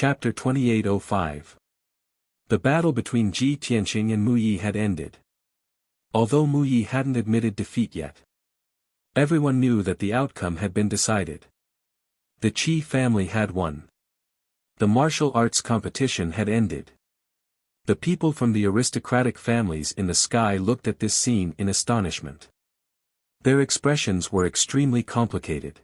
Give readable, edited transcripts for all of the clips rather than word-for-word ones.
Chapter 2805. The battle between Ji Tianqing and Mu Yi had ended. Although Mu Yi hadn't admitted defeat yet, everyone knew that the outcome had been decided. The Qi family had won. The martial arts competition had ended. The people from the aristocratic families in the sky looked at this scene in astonishment. Their expressions were extremely complicated.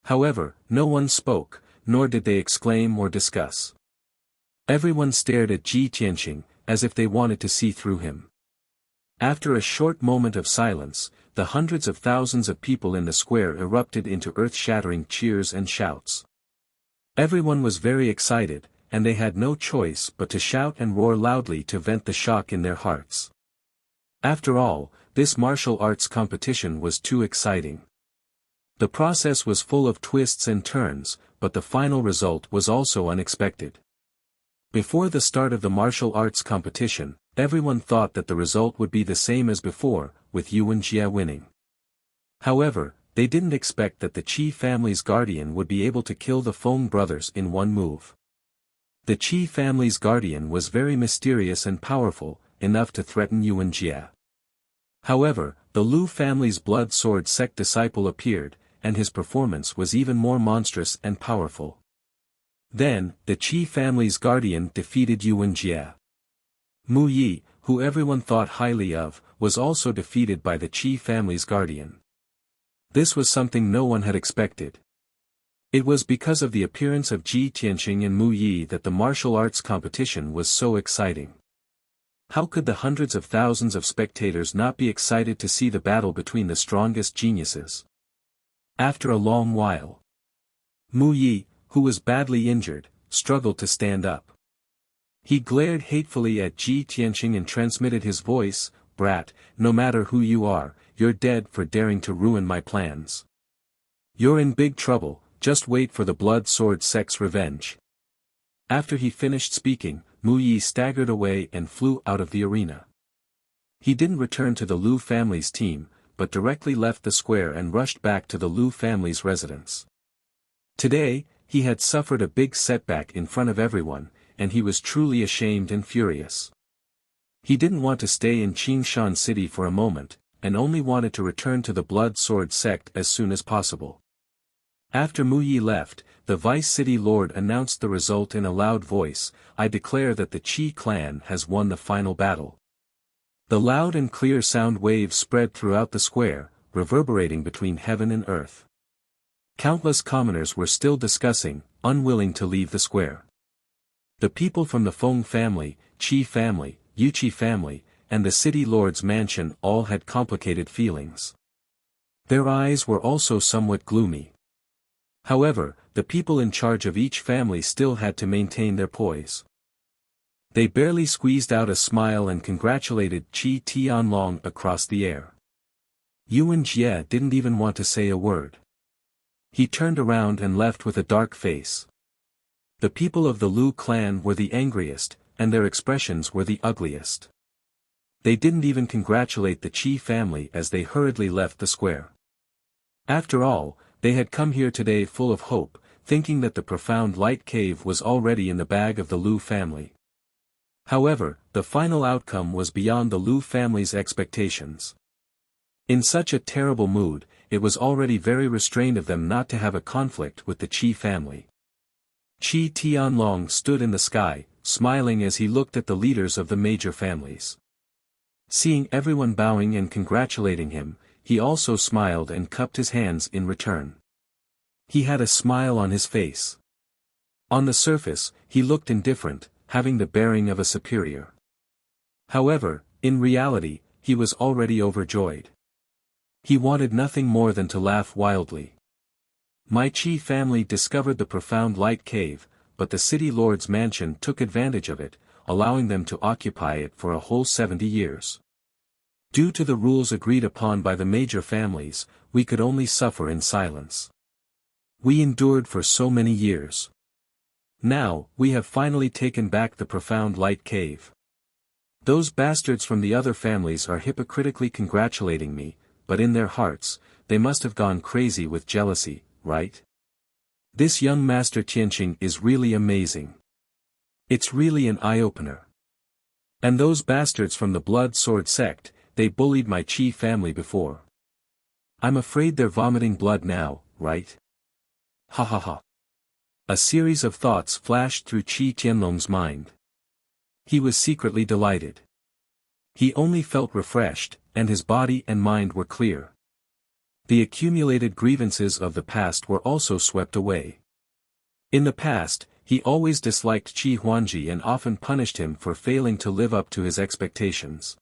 However, no one spoke, nor did they exclaim or discuss. Everyone stared at Ji Tianqing, as if they wanted to see through him. After a short moment of silence, the hundreds of thousands of people in the square erupted into earth-shattering cheers and shouts. Everyone was very excited, and they had no choice but to shout and roar loudly to vent the shock in their hearts. After all, this martial arts competition was too exciting. The process was full of twists and turns, but the final result was also unexpected. Before the start of the martial arts competition, everyone thought that the result would be the same as before, with Yuan Jie winning. However, they didn't expect that the Qi family's guardian would be able to kill the Feng brothers in one move. The Qi family's guardian was very mysterious and powerful, enough to threaten Yuan Jie. However, the Lu family's blood sword sect disciple appeared, and his performance was even more monstrous and powerful. Then, the Qi family's guardian defeated Yuan Jie. Mu Yi, who everyone thought highly of, was also defeated by the Qi family's guardian. This was something no one had expected. It was because of the appearance of Ji Tianqing and Mu Yi that the martial arts competition was so exciting. How could the hundreds of thousands of spectators not be excited to see the battle between the strongest geniuses? After a long while, Mu Yi, who was badly injured, struggled to stand up. He glared hatefully at Ji Tianqing and transmitted his voice, "Brat, no matter who you are, you're dead for daring to ruin my plans. You're in big trouble, just wait for the blood sword sect's revenge." After he finished speaking, Mu Yi staggered away and flew out of the arena. He didn't return to the Lu family's team, but directly left the square and rushed back to the Lu family's residence. Today, he had suffered a big setback in front of everyone, and he was truly ashamed and furious. He didn't want to stay in Qingshan City for a moment, and only wanted to return to the Blood Sword sect as soon as possible. After Mu Yi left, the Vice City Lord announced the result in a loud voice, "I declare that the Qi clan has won the final battle." The loud and clear sound waves spread throughout the square, reverberating between heaven and earth. Countless commoners were still discussing, unwilling to leave the square. The people from the Feng family, Qi family, Yuqi family, and the city lord's mansion all had complicated feelings. Their eyes were also somewhat gloomy. However, the people in charge of each family still had to maintain their poise. They barely squeezed out a smile and congratulated Qi Tianlong across the air. Yuan Jie didn't even want to say a word. He turned around and left with a dark face. The people of the Lu clan were the angriest, and their expressions were the ugliest. They didn't even congratulate the Qi family as they hurriedly left the square. After all, they had come here today full of hope, thinking that the profound light cave was already in the bag of the Lu family. However, the final outcome was beyond the Lu family's expectations. In such a terrible mood, it was already very restrained of them not to have a conflict with the Qi family. Qi Tianlong stood in the sky, smiling as he looked at the leaders of the major families. Seeing everyone bowing and congratulating him, he also smiled and cupped his hands in return. He had a smile on his face. On the surface, he looked indifferent, having the bearing of a superior. However, in reality, he was already overjoyed. He wanted nothing more than to laugh wildly. My Qi family discovered the profound light cave, but the city lord's mansion took advantage of it, allowing them to occupy it for a whole 70 years. Due to the rules agreed upon by the major families, we could only suffer in silence. We endured for so many years. Now, we have finally taken back the profound light cave. Those bastards from the other families are hypocritically congratulating me, but in their hearts, they must have gone crazy with jealousy, right? This young master Tianqing is really amazing. It's really an eye-opener. And those bastards from the blood sword sect, they bullied my Qi family before. I'm afraid they're vomiting blood now, right? Ha ha ha. A series of thoughts flashed through Qi Tianlong's mind. He was secretly delighted. He only felt refreshed, and his body and mind were clear. The accumulated grievances of the past were also swept away. In the past, he always disliked Qi Huangji and often punished him for failing to live up to his expectations.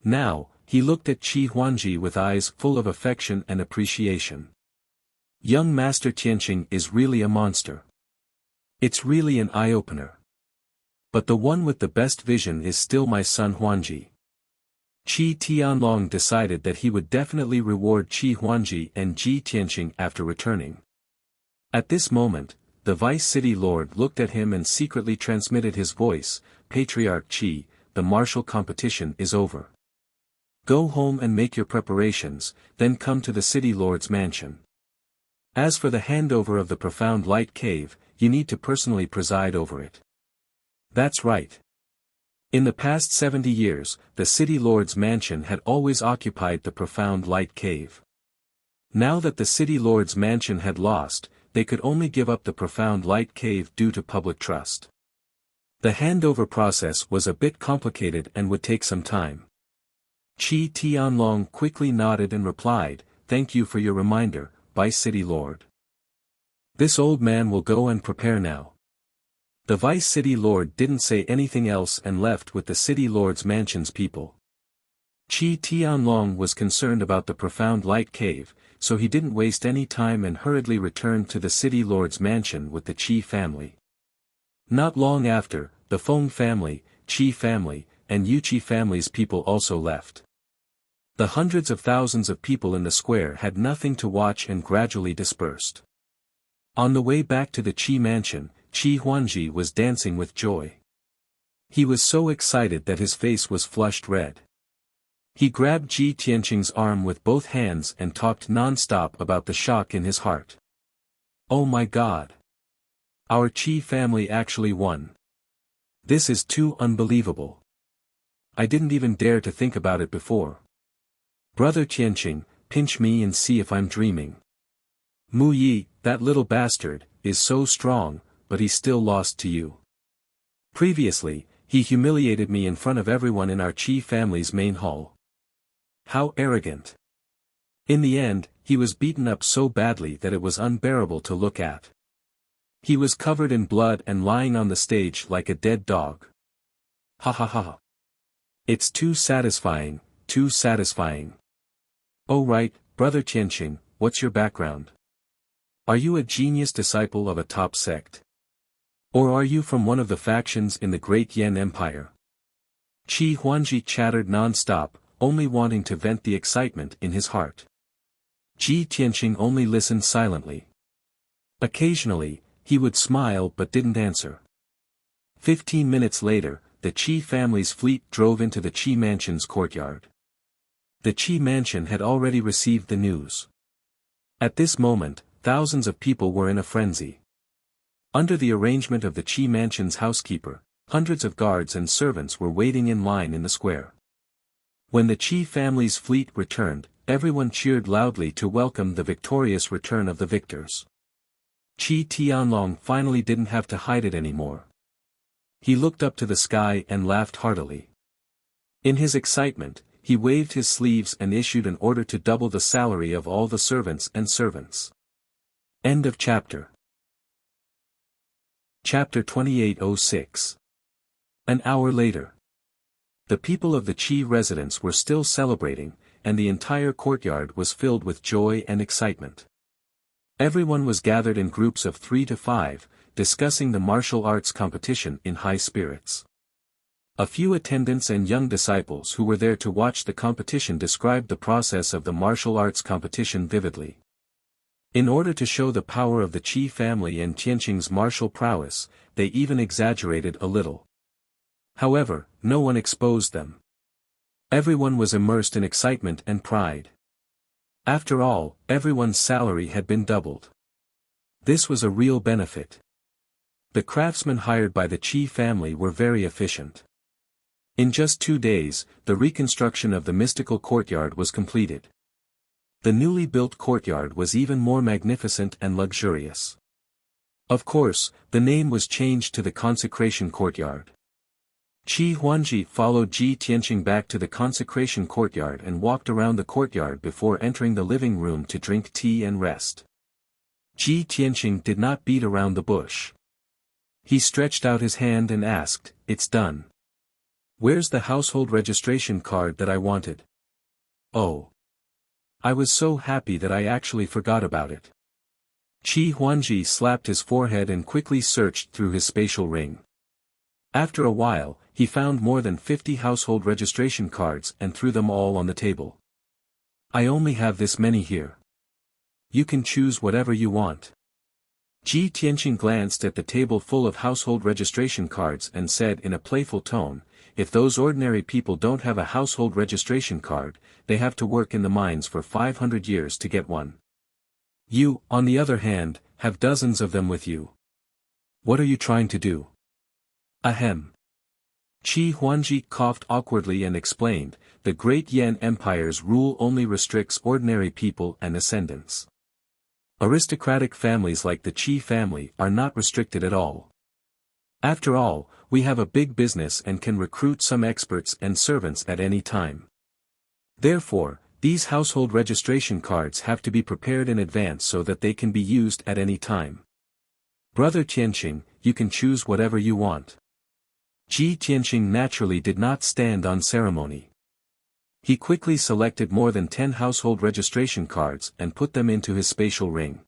Now, he looked at Qi Huangji with eyes full of affection and appreciation. Young Master Tianqing is really a monster. It's really an eye-opener. But the one with the best vision is still my son Huangji. Qi Tianlong decided that he would definitely reward Qi Huangji and Ji Tianqing after returning. At this moment, the Vice City Lord looked at him and secretly transmitted his voice, Patriarch Qi, the martial competition is over. Go home and make your preparations, then come to the City Lord's mansion. As for the handover of the Profound Light Cave, you need to personally preside over it. That's right. In the past 70 years, the City Lord's mansion had always occupied the Profound Light Cave. Now that the City Lord's mansion had lost, they could only give up the Profound Light Cave due to public trust. The handover process was a bit complicated and would take some time. Qi Tianlong quickly nodded and replied, "Thank you for your reminder, Vice City Lord. This old man will go and prepare now." The Vice City Lord didn't say anything else and left with the City Lord's mansion's people. Qi Tianlong was concerned about the Profound Light Cave, so he didn't waste any time and hurriedly returned to the City Lord's mansion with the Qi family. Not long after, the Feng family, Qi family, and Yuqi family's people also left. The hundreds of thousands of people in the square had nothing to watch and gradually dispersed. On the way back to the Qi mansion, Qi Huangji was dancing with joy. He was so excited that his face was flushed red. He grabbed Ji Tianqing's arm with both hands and talked non-stop about the shock in his heart. "Oh my God! Our Qi family actually won. This is too unbelievable. I didn't even dare to think about it before. Brother Tianqing, pinch me and see if I'm dreaming. Mu Yi, that little bastard, is so strong, but he still lost to you. Previously, he humiliated me in front of everyone in our Qi family's main hall. How arrogant. In the end, he was beaten up so badly that it was unbearable to look at. He was covered in blood and lying on the stage like a dead dog. Ha ha ha. It's too satisfying, too satisfying. Oh right, Brother Tianqing, what's your background? Are you a genius disciple of a top sect? Or are you from one of the factions in the Great Yan Empire?" Qi Huangji chattered non-stop, only wanting to vent the excitement in his heart. Ji Tianqing only listened silently. Occasionally, he would smile but didn't answer. 15 minutes later, the Qi family's fleet drove into the Qi mansion's courtyard. The Qi mansion had already received the news. At this moment, thousands of people were in a frenzy. Under the arrangement of the Qi mansion's housekeeper, hundreds of guards and servants were waiting in line in the square. When the Qi family's fleet returned, everyone cheered loudly to welcome the victorious return of the victors. Qi Tianlong finally didn't have to hide it anymore. He looked up to the sky and laughed heartily. In his excitement, he waved his sleeves and issued an order to double the salary of all the servants and servants. End of chapter. Chapter 2806. An hour later. The people of the Qi residence were still celebrating, and the entire courtyard was filled with joy and excitement. Everyone was gathered in groups of 3 to 5, discussing the martial arts competition in high spirits. A few attendants and young disciples who were there to watch the competition described the process of the martial arts competition vividly. In order to show the power of the Qi family and Tianqing's martial prowess, they even exaggerated a little. However, no one exposed them. Everyone was immersed in excitement and pride. After all, everyone's salary had been doubled. This was a real benefit. The craftsmen hired by the Qi family were very efficient. In just 2 days, the reconstruction of the mystical courtyard was completed. The newly built courtyard was even more magnificent and luxurious. Of course, the name was changed to the consecration courtyard. Qi Huanji followed Ji Tianqing back to the consecration courtyard and walked around the courtyard before entering the living room to drink tea and rest. Ji Tianqing did not beat around the bush. He stretched out his hand and asked, "It's done. Where's the household registration card that I wanted?" "Oh. I was so happy that I actually forgot about it." Qi Huanji slapped his forehead and quickly searched through his spatial ring. After a while, he found more than 50 household registration cards and threw them all on the table. "I only have this many here. You can choose whatever you want." Ji Tianqing glanced at the table full of household registration cards and said in a playful tone, "If those ordinary people don't have a household registration card, they have to work in the mines for 500 years to get one. You, on the other hand, have dozens of them with you. What are you trying to do?" "Ahem." Qi Huanji coughed awkwardly and explained, "The Great Yan Empire's rule only restricts ordinary people and ascendants. Aristocratic families like the Qi family are not restricted at all. After all, we have a big business and can recruit some experts and servants at any time. Therefore, these household registration cards have to be prepared in advance so that they can be used at any time. Brother Tianqing, you can choose whatever you want." Ji Tianqing naturally did not stand on ceremony. He quickly selected more than 10 household registration cards and put them into his spatial ring.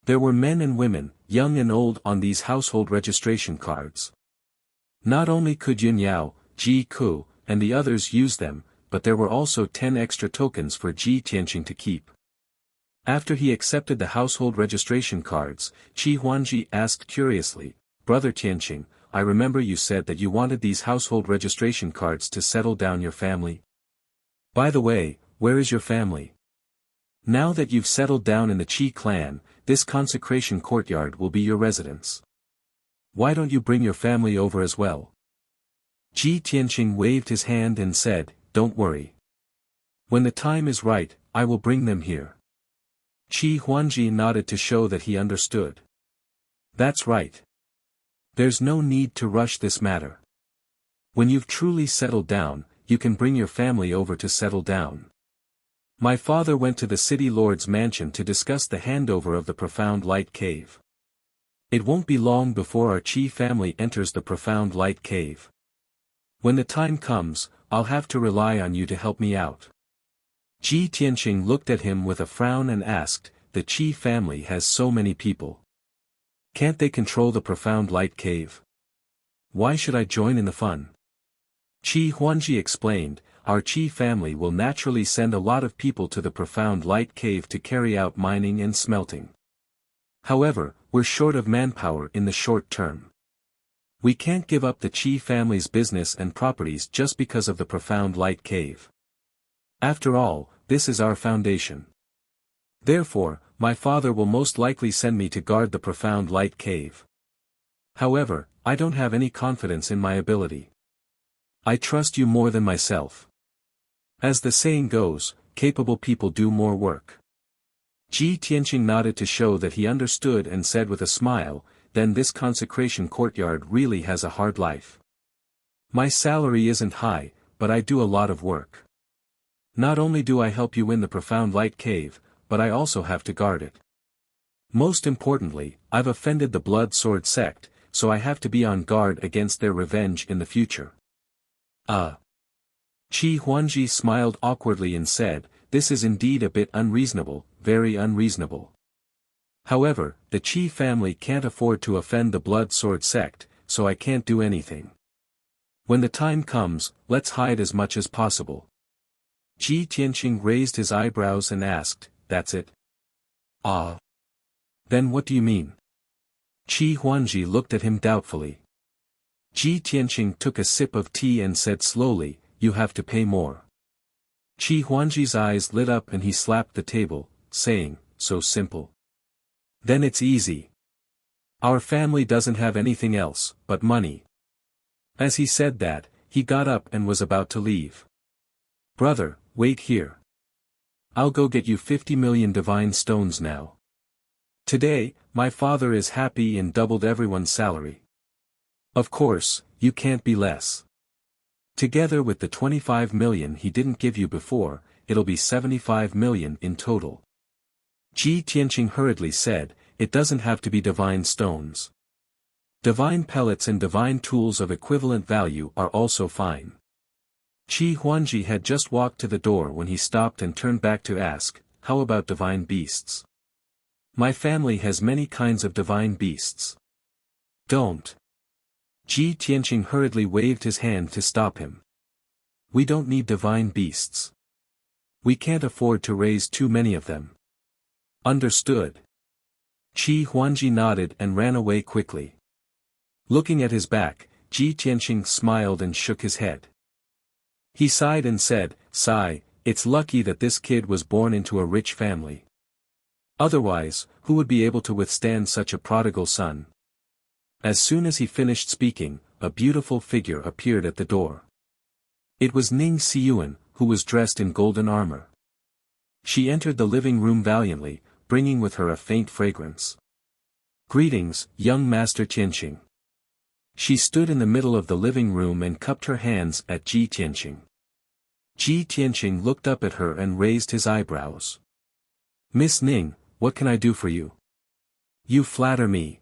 There were men and women, young and old on these household registration cards. Not only could Yun Yao, Ji Ku, and the others use them, but there were also 10 extra tokens for Ji Tianqing to keep. After he accepted the household registration cards, Qi Huanji asked curiously, "Brother Tianqing, I remember you said that you wanted these household registration cards to settle down your family. By the way, where is your family? Now that you've settled down in the Qi clan, this consecration courtyard will be your residence. Why don't you bring your family over as well?" Ji Tianqing waved his hand and said, "Don't worry. When the time is right, I will bring them here." Qi Huanji nodded to show that he understood. "That's right. There's no need to rush this matter. When you've truly settled down, you can bring your family over to settle down. My father went to the city lord's mansion to discuss the handover of the Profound Light Cave. It won't be long before our Qi family enters the Profound Light Cave. When the time comes, I'll have to rely on you to help me out." Ji Tianqing looked at him with a frown and asked, "The Qi family has so many people. Can't they control the Profound Light Cave? Why should I join in the fun?" Qi Huanji explained, "Our Qi family will naturally send a lot of people to the Profound Light Cave to carry out mining and smelting. However, we're short of manpower in the short term. We can't give up the Qi family's business and properties just because of the Profound Light Cave. After all, this is our foundation. Therefore, my father will most likely send me to guard the Profound Light Cave. However, I don't have any confidence in my ability. I trust you more than myself. As the saying goes, capable people do more work." Ji Tianqing nodded to show that he understood and said with a smile, "Then this consecration courtyard really has a hard life. My salary isn't high, but I do a lot of work. Not only do I help you win the Profound Light Cave, but I also have to guard it. Most importantly, I've offended the Blood Sword sect, so I have to be on guard against their revenge in the future." Qi Huanji smiled awkwardly and said, "This is indeed a bit unreasonable, very unreasonable. However, the Qi family can't afford to offend the Blood Sword sect, so I can't do anything. When the time comes, let's hide as much as possible." Ji Tianqing raised his eyebrows and asked, "That's it?" Then what do you mean?" Qi Huanji looked at him doubtfully. Ji Tianqing took a sip of tea and said slowly, "You have to pay more." Qi Huanji's eyes lit up and he slapped the table, saying, "So simple. Then it's easy. Our family doesn't have anything else but money. As he said that, he got up and was about to leave. Brother, wait here. I'll go get you 50 million divine stones now. Today, my father is happy and doubled everyone's salary. Of course, you can't be less. Together with the 25 million he didn't give you before, it'll be 75 million in total. Ji Tianqing hurriedly said, it doesn't have to be divine stones. Divine pellets and divine tools of equivalent value are also fine. Qi Huangji had just walked to the door when he stopped and turned back to ask, how about divine beasts? My family has many kinds of divine beasts. Don't. Ji Tianqing hurriedly waved his hand to stop him. We don't need divine beasts. We can't afford to raise too many of them. Understood. Qi Huangji nodded and ran away quickly. Looking at his back, Ji Tianqing smiled and shook his head. He sighed and said, "Sigh, it's lucky that this kid was born into a rich family. Otherwise, who would be able to withstand such a prodigal son?" As soon as he finished speaking, a beautiful figure appeared at the door. It was Ning Xiyuan, who was dressed in golden armor. She entered the living room valiantly, bringing with her a faint fragrance. "Greetings, young Master Tianqing." She stood in the middle of the living room and cupped her hands at Ji Tianqing. Ji Tianqing looked up at her and raised his eyebrows. "Miss Ning, what can I do for you?" "You flatter me."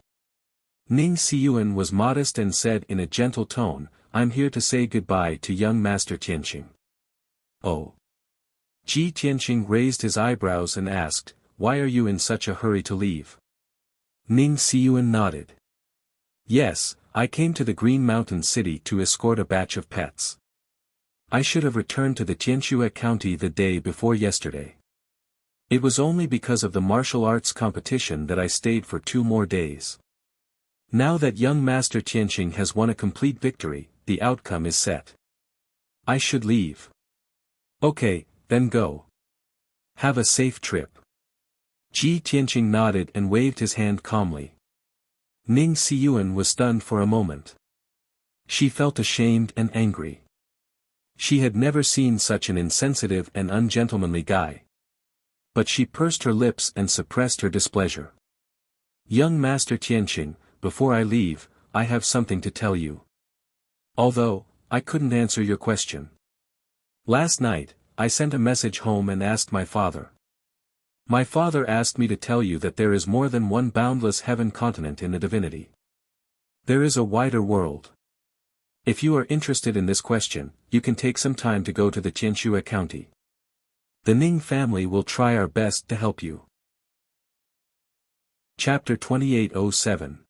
Ning Xiyuan was modest and said in a gentle tone, "I'm here to say goodbye to young Master Tianqing." "Oh." Ji Tianqing raised his eyebrows and asked, "Why are you in such a hurry to leave?" Ning Xiyuan nodded. "Yes, I came to the Green Mountain City to escort a batch of pets. I should have returned to the Tianxue County the day before yesterday. It was only because of the martial arts competition that I stayed for 2 more days. Now that young Master Tianqing has won a complete victory, the outcome is set. I should leave." "Okay, then go. Have a safe trip." Ji Tianqing nodded and waved his hand calmly. Ning Xiyuan was stunned for a moment. She felt ashamed and angry. She had never seen such an insensitive and ungentlemanly guy. But she pursed her lips and suppressed her displeasure. "Young Master Tianqing, before I leave, I have something to tell you. Although, I couldn't answer your question. Last night, I sent a message home and asked my father. My father asked me to tell you that there is more than one boundless heaven continent in the divinity. There is a wider world. If you are interested in this question, you can take some time to go to the Tianxue County. The Ning family will try our best to help you." Chapter 2807.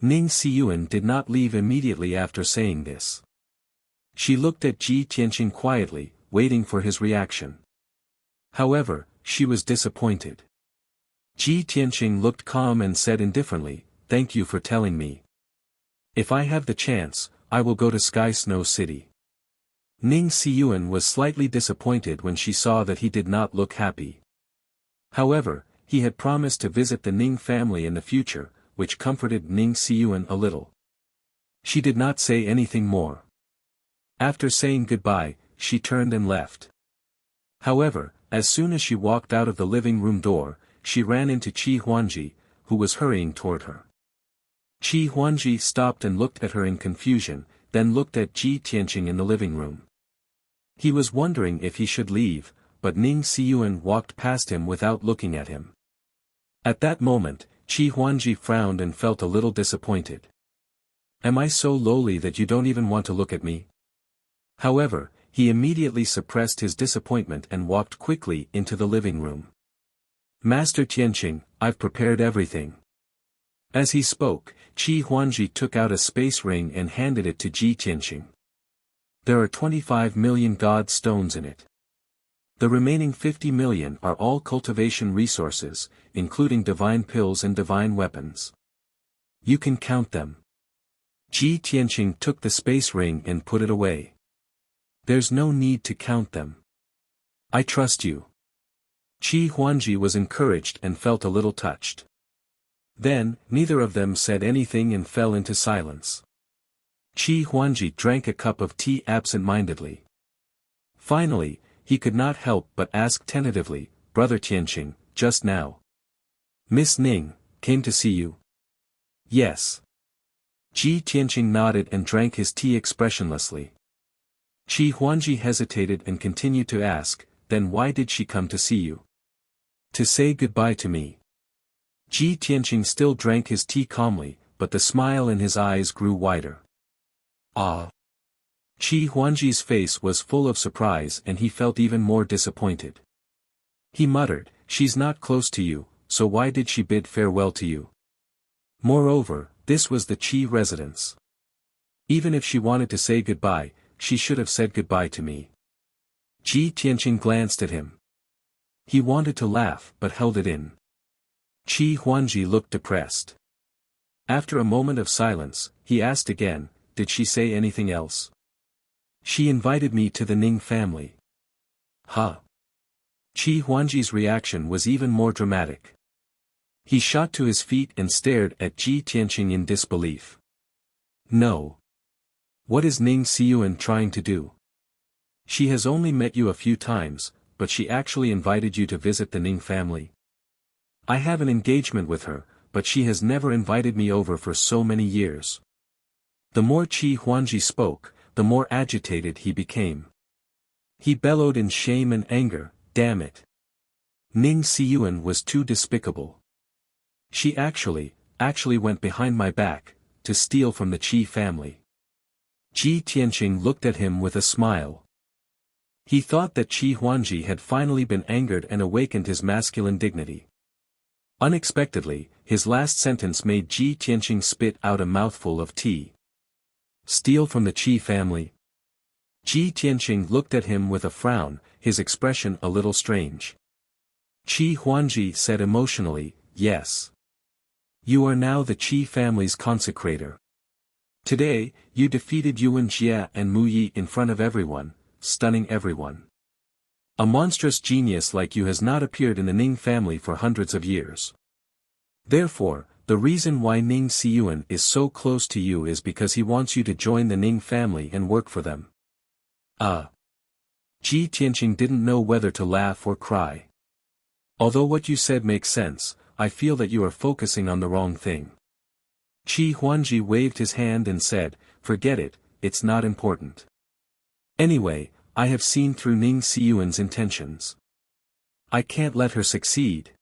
Ning Xiyuan did not leave immediately after saying this. She looked at Ji Tianqing quietly, waiting for his reaction. However, she was disappointed. Ji Tianqing looked calm and said indifferently, "Thank you for telling me. If I have the chance, I will go to Sky Snow City." Ning Xiyuan was slightly disappointed when she saw that he did not look happy. However, he had promised to visit the Ning family in the future, which comforted Ning Xiyuan a little. She did not say anything more. After saying goodbye, she turned and left. However, as soon as she walked out of the living room door, she ran into Qi Huangji, who was hurrying toward her. Qi Huangji stopped and looked at her in confusion, then looked at Ji Tianqing in the living room. He was wondering if he should leave, but Ning Xiyuan walked past him without looking at him. At that moment, Qi Huangji frowned and felt a little disappointed. "Am I so lowly that you don't even want to look at me?" However, he immediately suppressed his disappointment and walked quickly into the living room. "Master Tianqing, I've prepared everything." As he spoke, Qi Huangji took out a space ring and handed it to Ji Tianqing. "There are 25 million god stones in it. The remaining 50 million are all cultivation resources, including divine pills and divine weapons. You can count them." Ji Tianqing took the space ring and put it away. "There's no need to count them. I trust you." Qi Huangji was encouraged and felt a little touched. Then, neither of them said anything and fell into silence. Qi Huangji drank a cup of tea absent-mindedly. Finally, he could not help but ask tentatively, "Brother Tianqing, just now. Miss Ning came to see you?" "Yes." Ji Tianqing nodded and drank his tea expressionlessly. Qi Huangji hesitated and continued to ask, "Then why did she come to see you?" "To say goodbye to me." Ji Tianqing still drank his tea calmly, but the smile in his eyes grew wider. "Ah." Qi Huangji's face was full of surprise and he felt even more disappointed. He muttered, "She's not close to you, so why did she bid farewell to you? Moreover, this was the Qi residence. Even if she wanted to say goodbye, she should have said goodbye to me." Ji Tianqing glanced at him. He wanted to laugh but held it in. Qi Huangji looked depressed. After a moment of silence, he asked again, "Did she say anything else?" "She invited me to the Ning family." "Huh?" Qi Huangji's reaction was even more dramatic. He shot to his feet and stared at Ji Tianqing in disbelief. "No. What is Ning Xiyuan trying to do? She has only met you a few times, but she actually invited you to visit the Ning family. I have an engagement with her, but she has never invited me over for so many years." The more Qi Huangji spoke, the more agitated he became. He bellowed in shame and anger, "Damn it! Ning Xiyuan was too despicable. She actually went behind my back, to steal from the Qi family." Ji Tianqing looked at him with a smile. He thought that Qi Huangji had finally been angered and awakened his masculine dignity. Unexpectedly, his last sentence made Ji Tianqing spit out a mouthful of tea. "Steal from the Qi family?" Ji Tianqing looked at him with a frown, his expression a little strange. Qi Huangji said emotionally, "Yes. You are now the Qi family's consecrator. Today, you defeated Yuan Jie and Mu Yi in front of everyone, stunning everyone. A monstrous genius like you has not appeared in the Ning family for hundreds of years. Therefore, the reason why Ning Xiyuan is so close to you is because he wants you to join the Ning family and work for them." Ji Tianqing didn't know whether to laugh or cry. "Although what you said makes sense, I feel that you are focusing on the wrong thing." Qi Huangji waved his hand and said, "Forget it, it's not important. Anyway, I have seen through Ning Xiyuan's intentions. I can't let her succeed.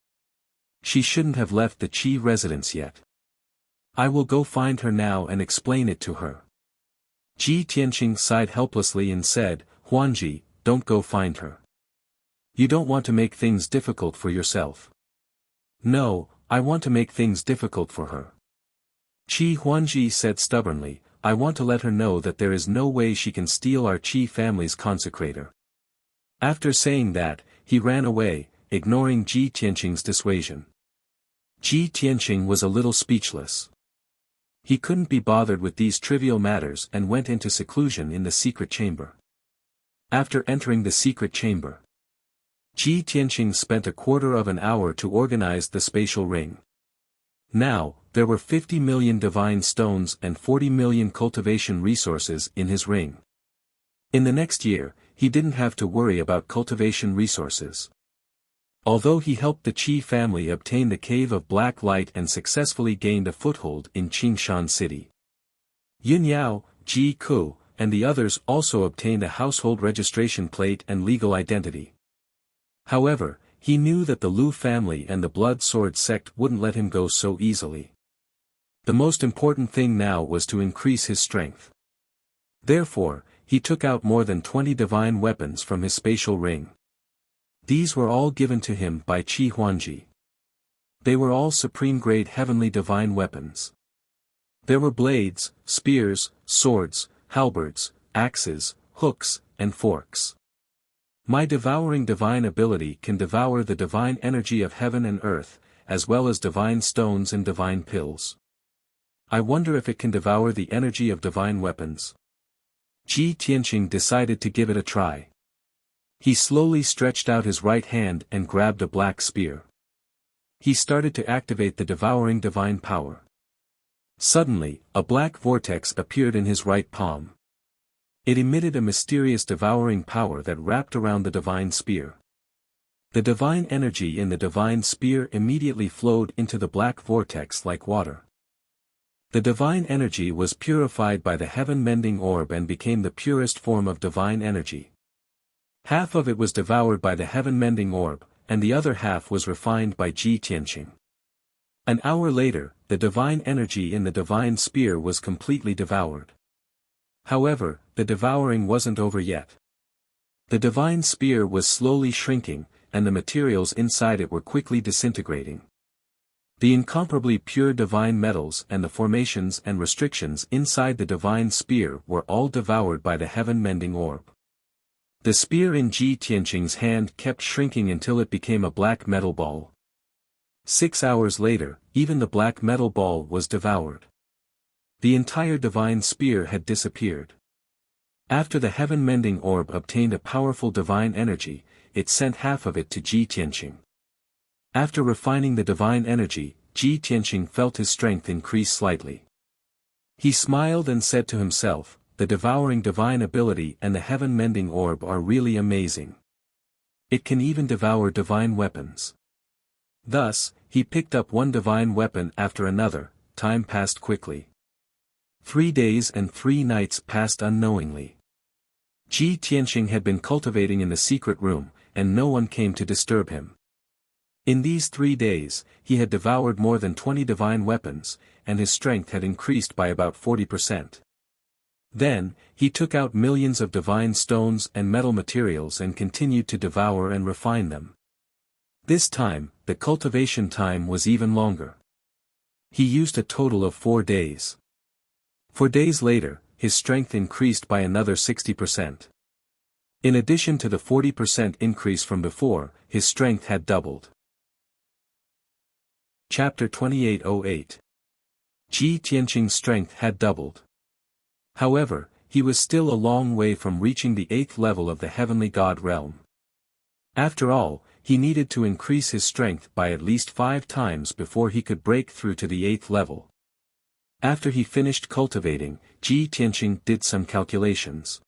She shouldn't have left the Qi residence yet. I will go find her now and explain it to her." Ji Tianqing sighed helplessly and said, "Huangji, don't go find her. You don't want to make things difficult for yourself." "No, I want to make things difficult for her." Qi Huangji said stubbornly, "I want to let her know that there is no way she can steal our Qi family's consecrator." After saying that, he ran away, ignoring Ji Tianqing's dissuasion. Ji Tianqing was a little speechless. He couldn't be bothered with these trivial matters and went into seclusion in the secret chamber. After entering the secret chamber, Ji Tianqing spent a quarter of an hour to organize the spatial ring. Now, there were 50 million divine stones and 40 million cultivation resources in his ring. In the next year, he didn't have to worry about cultivation resources. Although he helped the Qi family obtain the Cave of Black Light and successfully gained a foothold in Qingshan City. Yun Yao, Ji Ku, and the others also obtained a household registration plate and legal identity. However, he knew that the Lu family and the Blood Sword sect wouldn't let him go so easily. The most important thing now was to increase his strength. Therefore, he took out more than 20 divine weapons from his spatial ring. These were all given to him by Qi Huangji. They were all supreme-grade heavenly divine weapons. There were blades, spears, swords, halberds, axes, hooks, and forks. My devouring divine ability can devour the divine energy of heaven and earth, as well as divine stones and divine pills. I wonder if it can devour the energy of divine weapons. Ji Tianqing decided to give it a try. He slowly stretched out his right hand and grabbed a black spear. He started to activate the devouring divine power. Suddenly, a black vortex appeared in his right palm. It emitted a mysterious devouring power that wrapped around the divine spear. The divine energy in the divine spear immediately flowed into the black vortex like water. The divine energy was purified by the heaven-mending orb and became the purest form of divine energy. Half of it was devoured by the heaven-mending orb, and the other half was refined by Ji Tianqing. An hour later, the divine energy in the divine spear was completely devoured. However, the devouring wasn't over yet. The divine spear was slowly shrinking, and the materials inside it were quickly disintegrating. The incomparably pure divine metals and the formations and restrictions inside the divine spear were all devoured by the heaven-mending orb. The spear in Ji Tianqing's hand kept shrinking until it became a black metal ball. 6 hours later, even the black metal ball was devoured. The entire divine spear had disappeared. After the heaven-mending orb obtained a powerful divine energy, it sent half of it to Ji Tianqing. After refining the divine energy, Ji Tianqing felt his strength increase slightly. He smiled and said to himself, "The devouring divine ability and the heaven-mending orb are really amazing. It can even devour divine weapons." Thus, he picked up one divine weapon after another. Time passed quickly. 3 days and 3 nights passed unknowingly. Ji Tianqing had been cultivating in the secret room, and no one came to disturb him. In these 3 days, he had devoured more than 20 divine weapons, and his strength had increased by about 40%. Then, he took out millions of divine stones and metal materials and continued to devour and refine them. This time, the cultivation time was even longer. He used a total of 4 days. 4 days later, his strength increased by another 60%. In addition to the 40% increase from before, his strength had doubled. Chapter 2808. Ji Tianqing's strength had doubled. However, he was still a long way from reaching the 8th level of the heavenly god realm. After all, he needed to increase his strength by at least 5 times before he could break through to the 8th level. After he finished cultivating, Ji Tianqing did some calculations.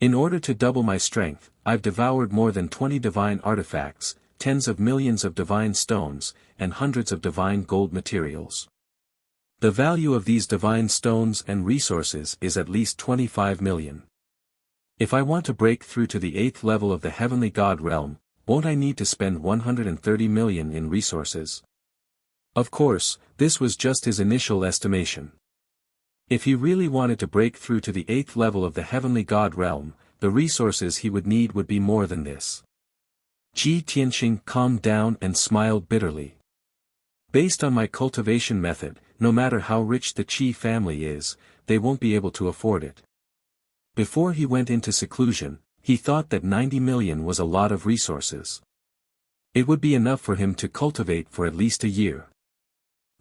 In order to double my strength, I've devoured more than 20 divine artifacts, tens of millions of divine stones, and hundreds of divine gold materials. The value of these divine stones and resources is at least 25 million. If I want to break through to the 8th level of the heavenly god realm, won't I need to spend 130 million in resources? Of course, this was just his initial estimation. If he really wanted to break through to the 8th level of the heavenly god realm, the resources he would need would be more than this. Ji Tianqing calmed down and smiled bitterly. Based on my cultivation method, no matter how rich the Qi family is, they won't be able to afford it. Before he went into seclusion, he thought that 90 million was a lot of resources. It would be enough for him to cultivate for at least a year.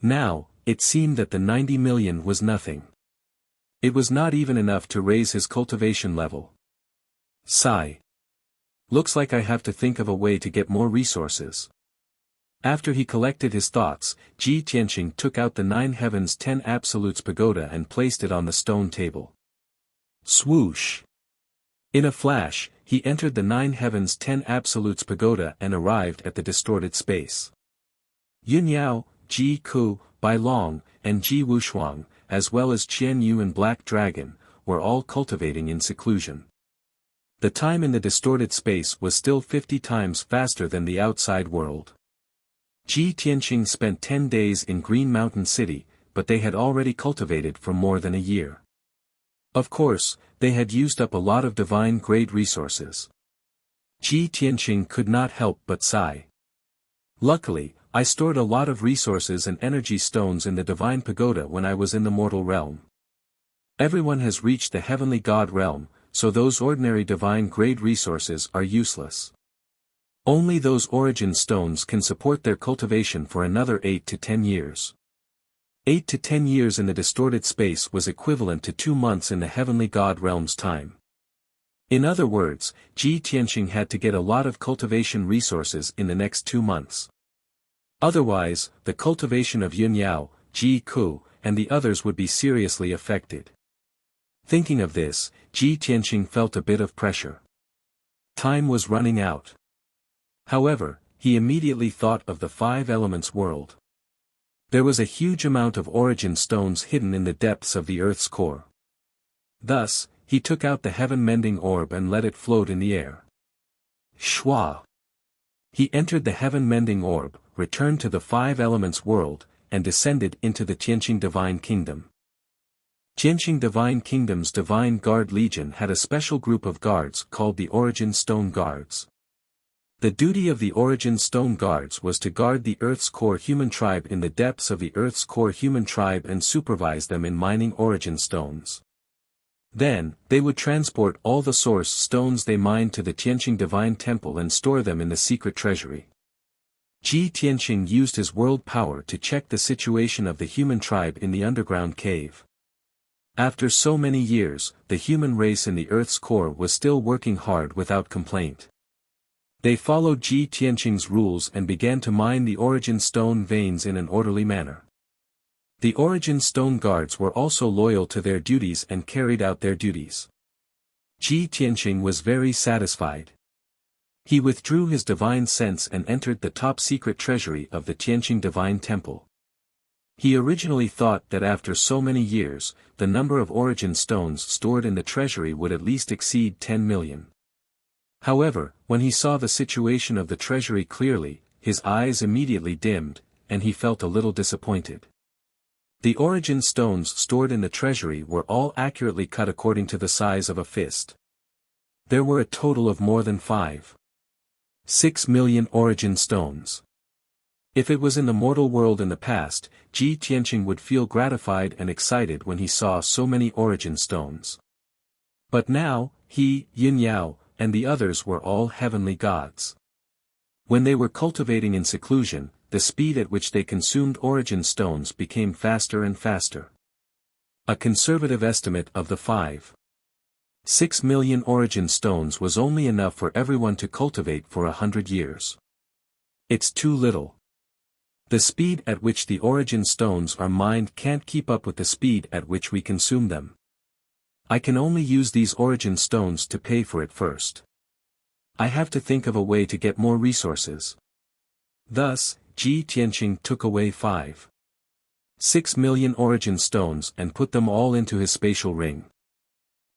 Now, it seemed that the 90 million was nothing. It was not even enough to raise his cultivation level. Sigh. Looks like I have to think of a way to get more resources. After he collected his thoughts, Ji Tianqing took out the 9 Heavens 10 Absolutes pagoda and placed it on the stone table. Swoosh! In a flash, he entered the 9 Heavens 10 Absolutes pagoda and arrived at the distorted space. Yun Yao, Ji Ku, Bai Long, and Ji Wushuang, as well as Qian Yu and Black Dragon, were all cultivating in seclusion. The time in the distorted space was still 50 times faster than the outside world. Ji Tianqing spent 10 days in Green Mountain City, but they had already cultivated for more than a year. Of course, they had used up a lot of divine-grade resources. Ji Tianqing could not help but sigh. Luckily, I stored a lot of resources and energy stones in the divine pagoda when I was in the mortal realm. Everyone has reached the heavenly god realm, so those ordinary divine-grade resources are useless. Only those origin stones can support their cultivation for another 8 to 10 years. 8 to 10 years in the distorted space was equivalent to 2 months in the heavenly god realm's time. In other words, Ji Tianqing had to get a lot of cultivation resources in the next 2 months. Otherwise, the cultivation of Yun Yao, Ji Ku, and the others would be seriously affected. Thinking of this, Ji Tianqing felt a bit of pressure. Time was running out. However, he immediately thought of the five elements world. There was a huge amount of origin stones hidden in the depths of the earth's core. Thus, he took out the heaven-mending orb and let it float in the air. Shwa! He entered the heaven-mending orb, returned to the five elements world, and descended into the Tianqing Divine Kingdom. Tianqing Divine Kingdom's Divine Guard Legion had a special group of guards called the Origin Stone Guards. The duty of the Origin Stone Guards was to guard the Earth's core human tribe in the depths of the Earth's core human tribe and supervise them in mining origin stones. Then, they would transport all the source stones they mined to the Tianqing Divine Temple and store them in the secret treasury. Ji Tianqing used his world power to check the situation of the human tribe in the underground cave. After so many years, the human race in the Earth's core was still working hard without complaint. They followed Ji Tianqing's rules and began to mine the origin stone veins in an orderly manner. The origin stone guards were also loyal to their duties and carried out their duties. Ji Tianqing was very satisfied. He withdrew his divine sense and entered the top-secret treasury of the Tianqing Divine Temple. He originally thought that after so many years, the number of origin stones stored in the treasury would at least exceed 10 million. However, when he saw the situation of the treasury clearly, his eyes immediately dimmed, and he felt a little disappointed. The origin stones stored in the treasury were all accurately cut according to the size of a fist. There were a total of more than 5.6 million origin stones. If it was in the mortal world in the past, Ji Tianqing would feel gratified and excited when he saw so many origin stones. But now, he, Yin Yao, and the others were all heavenly gods. When they were cultivating in seclusion, the speed at which they consumed origin stones became faster and faster. A conservative estimate of the 5.6 million origin stones was only enough for everyone to cultivate for 100 years. It's too little. The speed at which the origin stones are mined can't keep up with the speed at which we consume them. I can only use these origin stones to pay for it first. I have to think of a way to get more resources. Thus, Ji Tianqing took away 5.6 million origin stones and put them all into his spatial ring.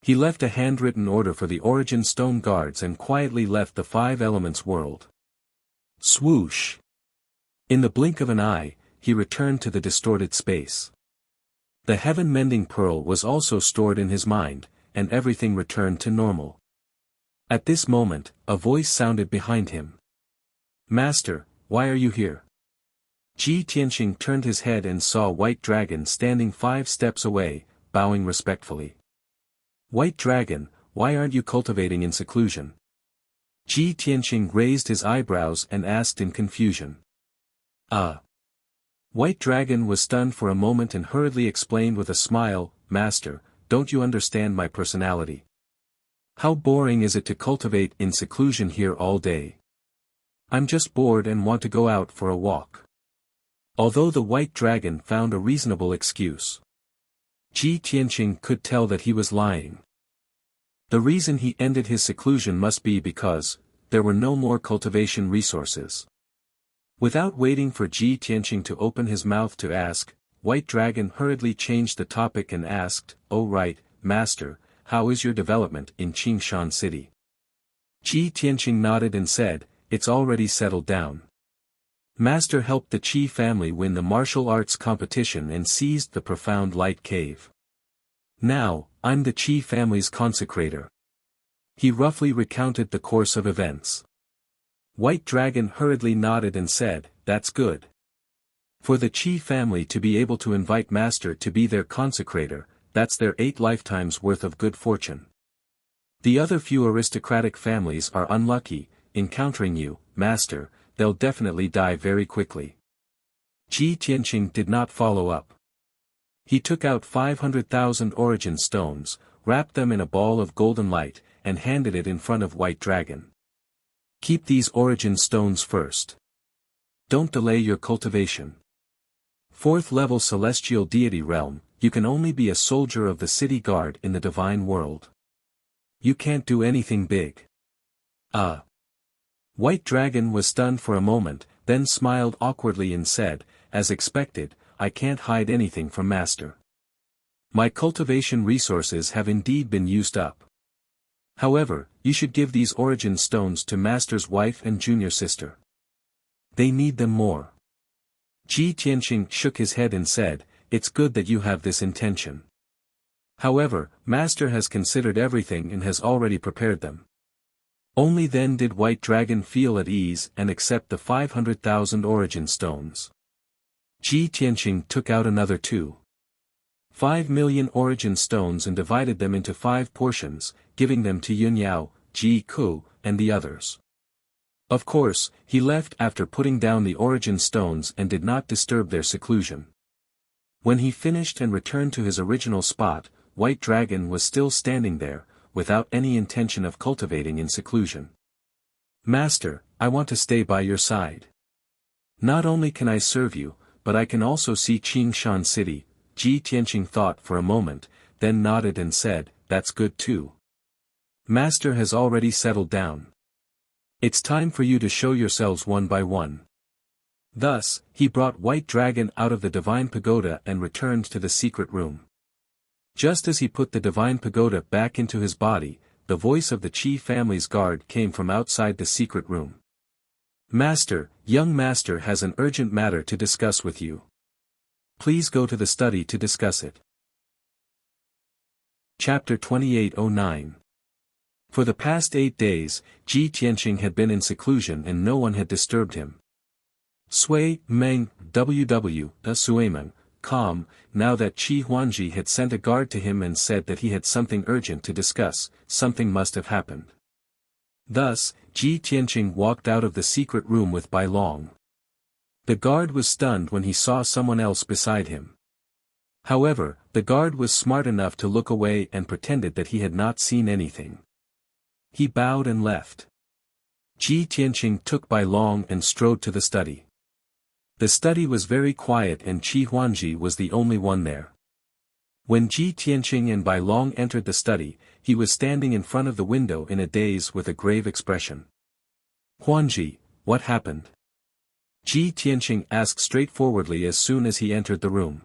He left a handwritten order for the origin stone guards and quietly left the five elements world. Swoosh! In the blink of an eye, he returned to the distorted space. The heaven-mending pearl was also stored in his mind, and everything returned to normal. At this moment, a voice sounded behind him. "Master, why are you here?" Ji Tianqing turned his head and saw White Dragon standing 5 steps away, bowing respectfully. "White Dragon, why aren't you cultivating in seclusion?" Ji Tianqing raised his eyebrows and asked in confusion. White Dragon was stunned for a moment and hurriedly explained with a smile, "Master, don't you understand my personality? How boring is it to cultivate in seclusion here all day? I'm just bored and want to go out for a walk." Although the White Dragon found a reasonable excuse, Ji Tianqing could tell that he was lying. The reason he ended his seclusion must be because there were no more cultivation resources. Without waiting for Ji Tianqing to open his mouth to ask, White Dragon hurriedly changed the topic and asked, "Oh right, Master, how is your development in Qingshan City?" Ji Tianqing nodded and said, "It's already settled down. Master helped the Qi family win the martial arts competition and seized the profound light cave. Now, I'm the Qi family's consecrator." He roughly recounted the course of events. White Dragon hurriedly nodded and said, "That's good. For the Qi family to be able to invite Master to be their consecrator, that's their 8 lifetimes worth of good fortune. The other few aristocratic families are unlucky, encountering you, Master, they'll definitely die very quickly." Ji Tianqing did not follow up. He took out 500,000 origin stones, wrapped them in a ball of golden light, and handed it in front of White Dragon. "Keep these origin stones first. Don't delay your cultivation. 4th level celestial deity realm, you can only be a soldier of the city guard in the divine world. You can't do anything big. White Dragon was stunned for a moment, then smiled awkwardly and said, as expected, I can't hide anything from Master. My cultivation resources have indeed been used up. However, you should give these origin stones to Master's wife and junior sister. They need them more. Ji Tianqing shook his head and said, it's good that you have this intention. However, Master has considered everything and has already prepared them. Only then did White Dragon feel at ease and accept the 500,000 origin stones. Ji Tianqing took out another 5 million origin stones and divided them into 5 portions, giving them to Yunyao, Ji Ku, and the others. Of course, he left after putting down the origin stones and did not disturb their seclusion. When he finished and returned to his original spot, White Dragon was still standing there, without any intention of cultivating in seclusion. Master, I want to stay by your side. Not only can I serve you, but I can also see Qingshan City. Ji Tianqing thought for a moment, then nodded and said, that's good too. Master has already settled down. It's time for you to show yourselves one by one. Thus, he brought White Dragon out of the Divine Pagoda and returned to the secret room. Just as he put the Divine Pagoda back into his body, the voice of the Qi family's guard came from outside the secret room. Master, young Master has an urgent matter to discuss with you. Please go to the study to discuss it. Chapter 2809. For the past 8 days, Ji Tianqing had been in seclusion and no one had disturbed him. Sui, Meng, WW, Suimeng, calm, now that Qi Huanji had sent a guard to him and said that he had something urgent to discuss, something must have happened. Thus, Ji Tianqing walked out of the secret room with Bai Long. The guard was stunned when he saw someone else beside him. However, the guard was smart enough to look away and pretended that he had not seen anything. He bowed and left. Ji Tianqing took Bai Long and strode to the study. The study was very quiet and Qi Huanji was the only one there. When Ji Tianqing and Bai Long entered the study, he was standing in front of the window in a daze with a grave expression. Huanji, what happened? Ji Tianqing asked straightforwardly as soon as he entered the room.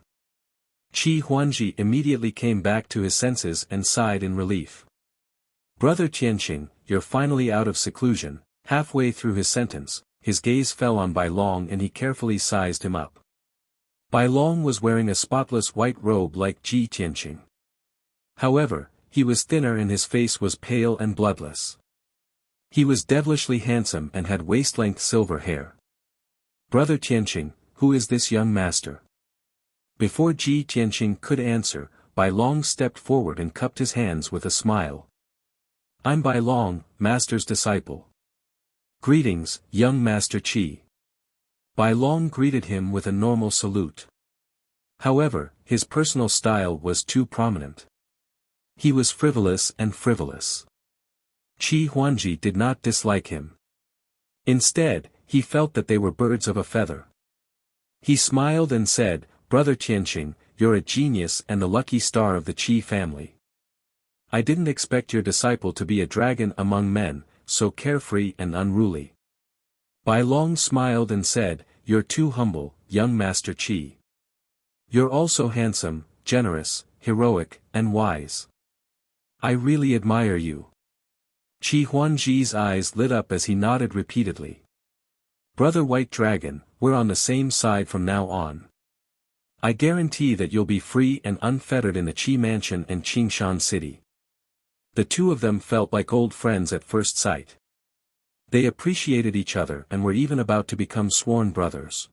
Qi Huanji immediately came back to his senses and sighed in relief. Brother Tianqing, you're finally out of seclusion. Halfway through his sentence, his gaze fell on Bai Long and he carefully sized him up. Bai Long was wearing a spotless white robe like Ji Tianqing. However, he was thinner and his face was pale and bloodless. He was devilishly handsome and had waist-length silver hair. Brother Tianqing, who is this young master? Before Ji Tianqing could answer, Bai Long stepped forward and cupped his hands with a smile. I'm Bai Long, Master's disciple. Greetings, young Master Qi. Bai Long greeted him with a normal salute. However, his personal style was too prominent. He was frivolous and frivolous. Qi Huanji did not dislike him. Instead, he felt that they were birds of a feather. He smiled and said, Brother Tianqing, you're a genius and the lucky star of the Qi family. I didn't expect your disciple to be a dragon among men, so carefree and unruly. Bai Long smiled and said, you're too humble, young Master Qi. You're also handsome, generous, heroic, and wise. I really admire you. Qi Huanji's eyes lit up as he nodded repeatedly. Brother White Dragon, we're on the same side from now on. I guarantee that you'll be free and unfettered in the Qi Mansion and Qingshan City. The two of them felt like old friends at first sight. They appreciated each other and were even about to become sworn brothers.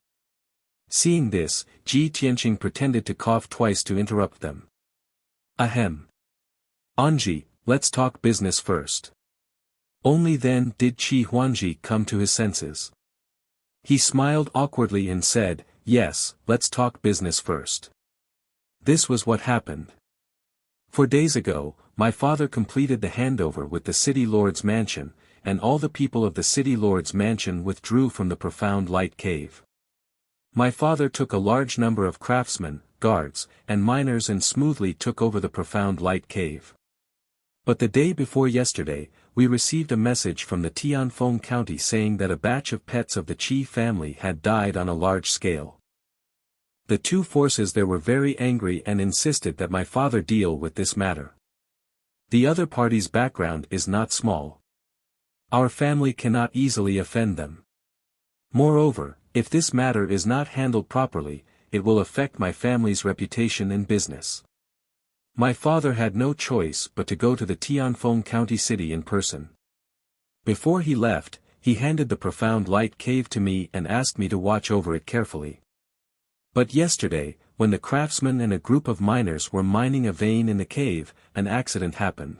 Seeing this, Ji Tianqing pretended to cough twice to interrupt them. Ahem. Anji, let's talk business first. Only then did Qi Huanji come to his senses. He smiled awkwardly and said, yes, let's talk business first. This was what happened. 4 days ago, my father completed the handover with the city lord's mansion, and all the people of the city lord's mansion withdrew from the profound light cave. My father took a large number of craftsmen, guards, and miners and smoothly took over the profound light cave. But the day before yesterday, we received a message from the Tianfeng County saying that a batch of pets of the Qi family had died on a large scale. The two forces there were very angry and insisted that my father deal with this matter. The other party's background is not small. Our family cannot easily offend them. Moreover, if this matter is not handled properly, it will affect my family's reputation in business. My father had no choice but to go to the Tianfeng County City in person. Before he left, he handed the profound light cave to me and asked me to watch over it carefully. But yesterday, when the craftsmen and a group of miners were mining a vein in the cave, an accident happened.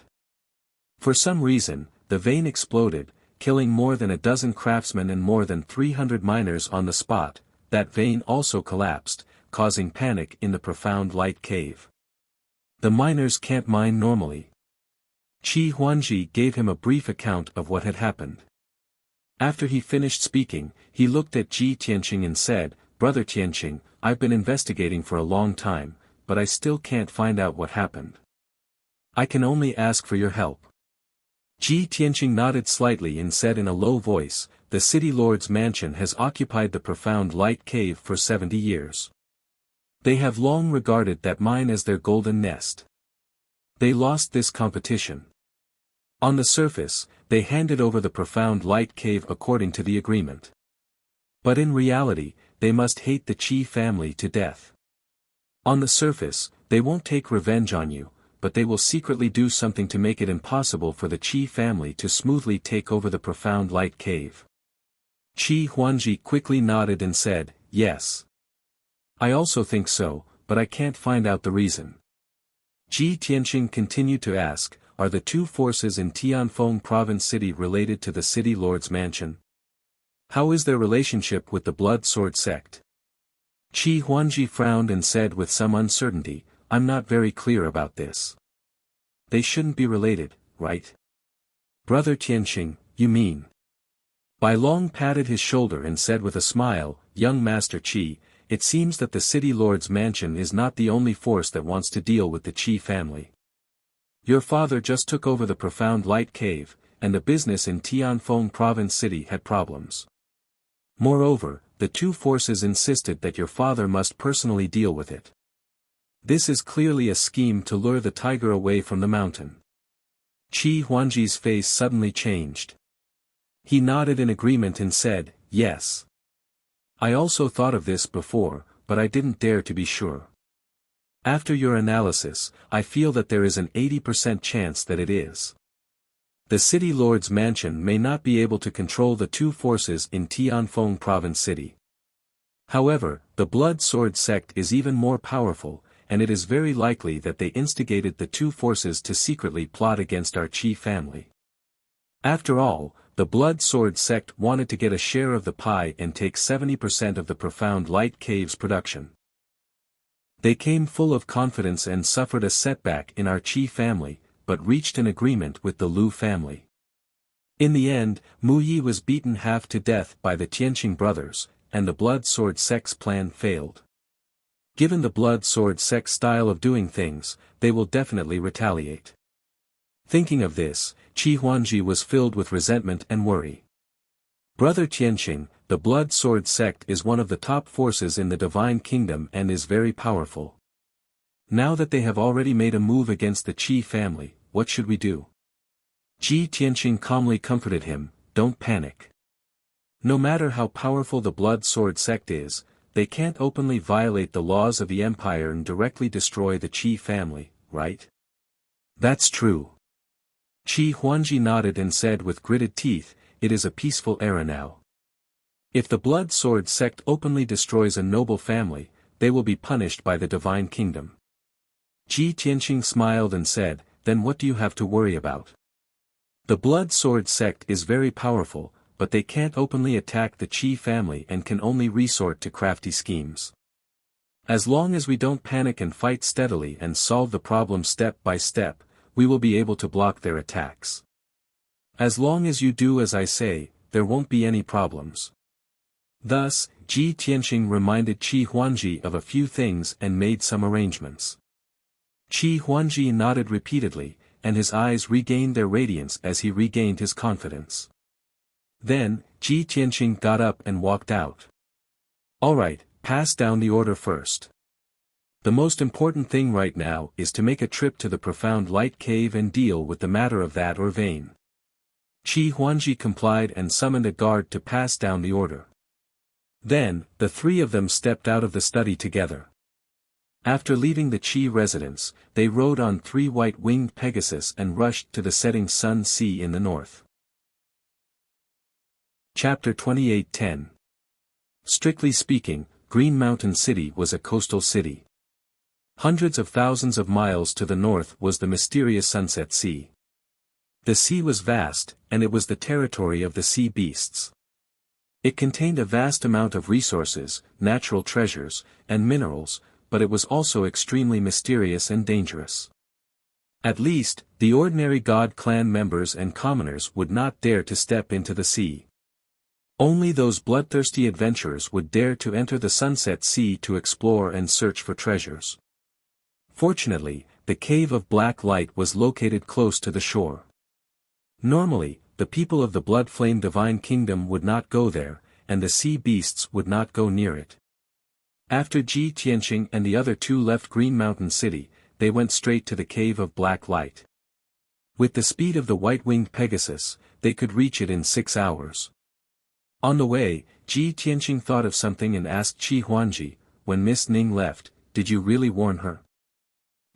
For some reason, the vein exploded, killing more than a dozen craftsmen and more than 300 miners on the spot. That vein also collapsed, causing panic in the profound light cave. The miners can't mine normally. Qi Huangji gave him a brief account of what had happened. After he finished speaking, he looked at Ji Tianqing and said, "Brother Tianqing, I've been investigating for a long time, but I still can't find out what happened. I can only ask for your help." Ji Tianqing nodded slightly and said in a low voice, "The city lord's mansion has occupied the profound light cave for 70 years. They have long regarded that mine as their golden nest. They lost this competition. On the surface, they handed over the profound light cave according to the agreement. But in reality, they must hate the Qi family to death. On the surface, they won't take revenge on you, but they will secretly do something to make it impossible for the Qi family to smoothly take over the profound light cave." Qi Huangji quickly nodded and said, "Yes. I also think so, but I can't find out the reason." Ji Tianqing continued to ask, "Are the two forces in Tianfeng Province City related to the city lord's mansion? How is their relationship with the Blood Sword sect?" Qi Huangji frowned and said with some uncertainty, "I'm not very clear about this. They shouldn't be related, right?" "Brother Tianqing, you mean?" Bai Long patted his shoulder and said with a smile, "Young Master Qi, it seems that the city lord's mansion is not the only force that wants to deal with the Qi family. Your father just took over the profound light cave, and the business in Tianfeng Province City had problems. Moreover, the two forces insisted that your father must personally deal with it. This is clearly a scheme to lure the tiger away from the mountain." Qi Huangji's face suddenly changed. He nodded in agreement and said, "Yes. I also thought of this before, but I didn't dare to be sure. After your analysis, I feel that there is an 80% chance that it is. The city lord's mansion may not be able to control the two forces in Tianfeng Province City. However, the Blood Sword sect is even more powerful, and it is very likely that they instigated the two forces to secretly plot against our Qi family. After all, the Blood Sword sect wanted to get a share of the pie and take 70% of the profound light cave's production. They came full of confidence and suffered a setback in our Qi family, but reached an agreement with the Lu family. In the end, Mu Yi was beaten half to death by the Tianqing brothers, and the Blood Sword sect's plan failed. Given the Blood Sword sect's style of doing things, they will definitely retaliate." Thinking of this, Qi Huangji was filled with resentment and worry. "Brother Tianqing, the Blood Sword sect is one of the top forces in the Divine Kingdom and is very powerful. Now that they have already made a move against the Qi family, what should we do?" Ji Tianqing calmly comforted him, "Don't panic. No matter how powerful the Blood Sword sect is, they can't openly violate the laws of the empire and directly destroy the Qi family, right?" "That's true." Qi Huangji nodded and said with gritted teeth, "It is a peaceful era now. If the Blood Sword sect openly destroys a noble family, they will be punished by the Divine Kingdom." Ji Tianqing smiled and said, "Then what do you have to worry about? The Blood Sword sect is very powerful, but they can't openly attack the Qi family and can only resort to crafty schemes. As long as we don't panic and fight steadily and solve the problem step by step, we will be able to block their attacks." As long as you do as I say, there won't be any problems. Thus, Ji Tianqing reminded Qi Huangji of a few things and made some arrangements. Qi Huangji nodded repeatedly, and his eyes regained their radiance as he regained his confidence. Then, Ji Tianqing got up and walked out. All right, pass down the order first. The most important thing right now is to make a trip to the profound light cave and deal with the matter of that or vein. Qi Huangji complied and summoned a guard to pass down the order. Then, the three of them stepped out of the study together. After leaving the Qi residence, they rode on 3 white-winged Pegasus and rushed to the setting sun sea in the north. Chapter 28:10. Strictly speaking, Green Mountain City was a coastal city. Hundreds of thousands of miles to the north was the mysterious Sunset Sea. The sea was vast, and it was the territory of the sea beasts. It contained a vast amount of resources, natural treasures, and minerals, but it was also extremely mysterious and dangerous. At least, the ordinary God clan members and commoners would not dare to step into the sea. Only those bloodthirsty adventurers would dare to enter the Sunset Sea to explore and search for treasures. Fortunately, the Cave of Black Light was located close to the shore. Normally, the people of the Blood Flame Divine Kingdom would not go there, and the sea beasts would not go near it. After Ji Tianqing and the other 2 left Green Mountain City, they went straight to the Cave of Black Light. With the speed of the white-winged Pegasus, they could reach it in 6 hours. On the way, Ji Tianqing thought of something and asked Qi Huangji, "When Miss Ning left, did you really warn her?"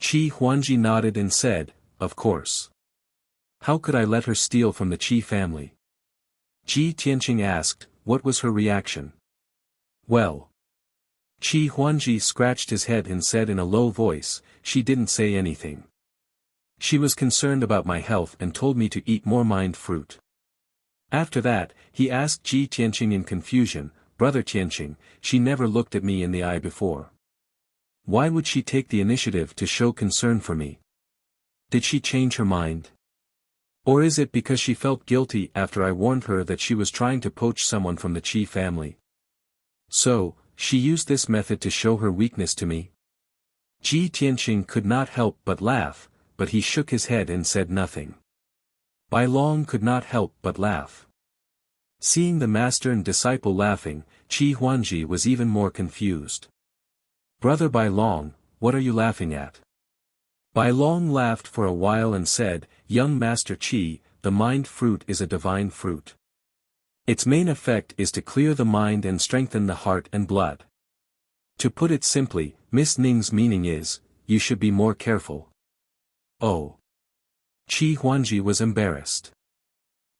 Qi Huangji nodded and said, "Of course. How could I let her steal from the Qi family?" Ji Tianqing asked, "What was her reaction?" "Well." Qi Huangji scratched his head and said in a low voice, "She didn't say anything. She was concerned about my health and told me to eat more mind fruit." After that, he asked Ji Tianqing in confusion, "Brother Tianqing, she never looked at me in the eye before. Why would she take the initiative to show concern for me? Did she change her mind? Or is it because she felt guilty after I warned her that she was trying to poach someone from the Qi family? So, she used this method to show her weakness to me?" Ji Tianqing could not help but laugh, but he shook his head and said nothing. Bai Long could not help but laugh. Seeing the master and disciple laughing, Qi Huangji was even more confused. "Brother Bai Long, what are you laughing at?" Bai Long laughed for a while and said, "Young Master Qi, the mind fruit is a divine fruit. Its main effect is to clear the mind and strengthen the heart and blood. To put it simply, Miss Ning's meaning is, you should be more careful." "Oh." Qi Huangji was embarrassed.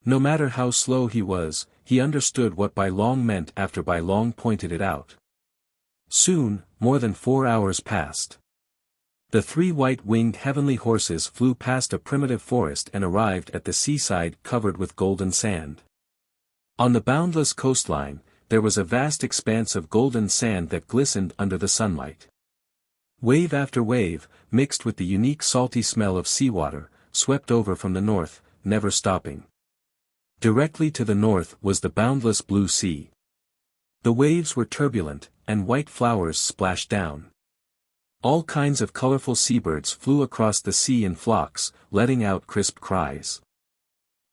No matter how slow he was, he understood what Bai Long meant after Bai Long pointed it out. Soon, more than 4 hours passed. The 3 white-winged heavenly horses flew past a primitive forest and arrived at the seaside covered with golden sand. On the boundless coastline, there was a vast expanse of golden sand that glistened under the sunlight. Wave after wave, mixed with the unique salty smell of seawater, swept over from the north, never stopping. Directly to the north was the boundless blue sea. The waves were turbulent, and white flowers splashed down. All kinds of colorful seabirds flew across the sea in flocks, letting out crisp cries.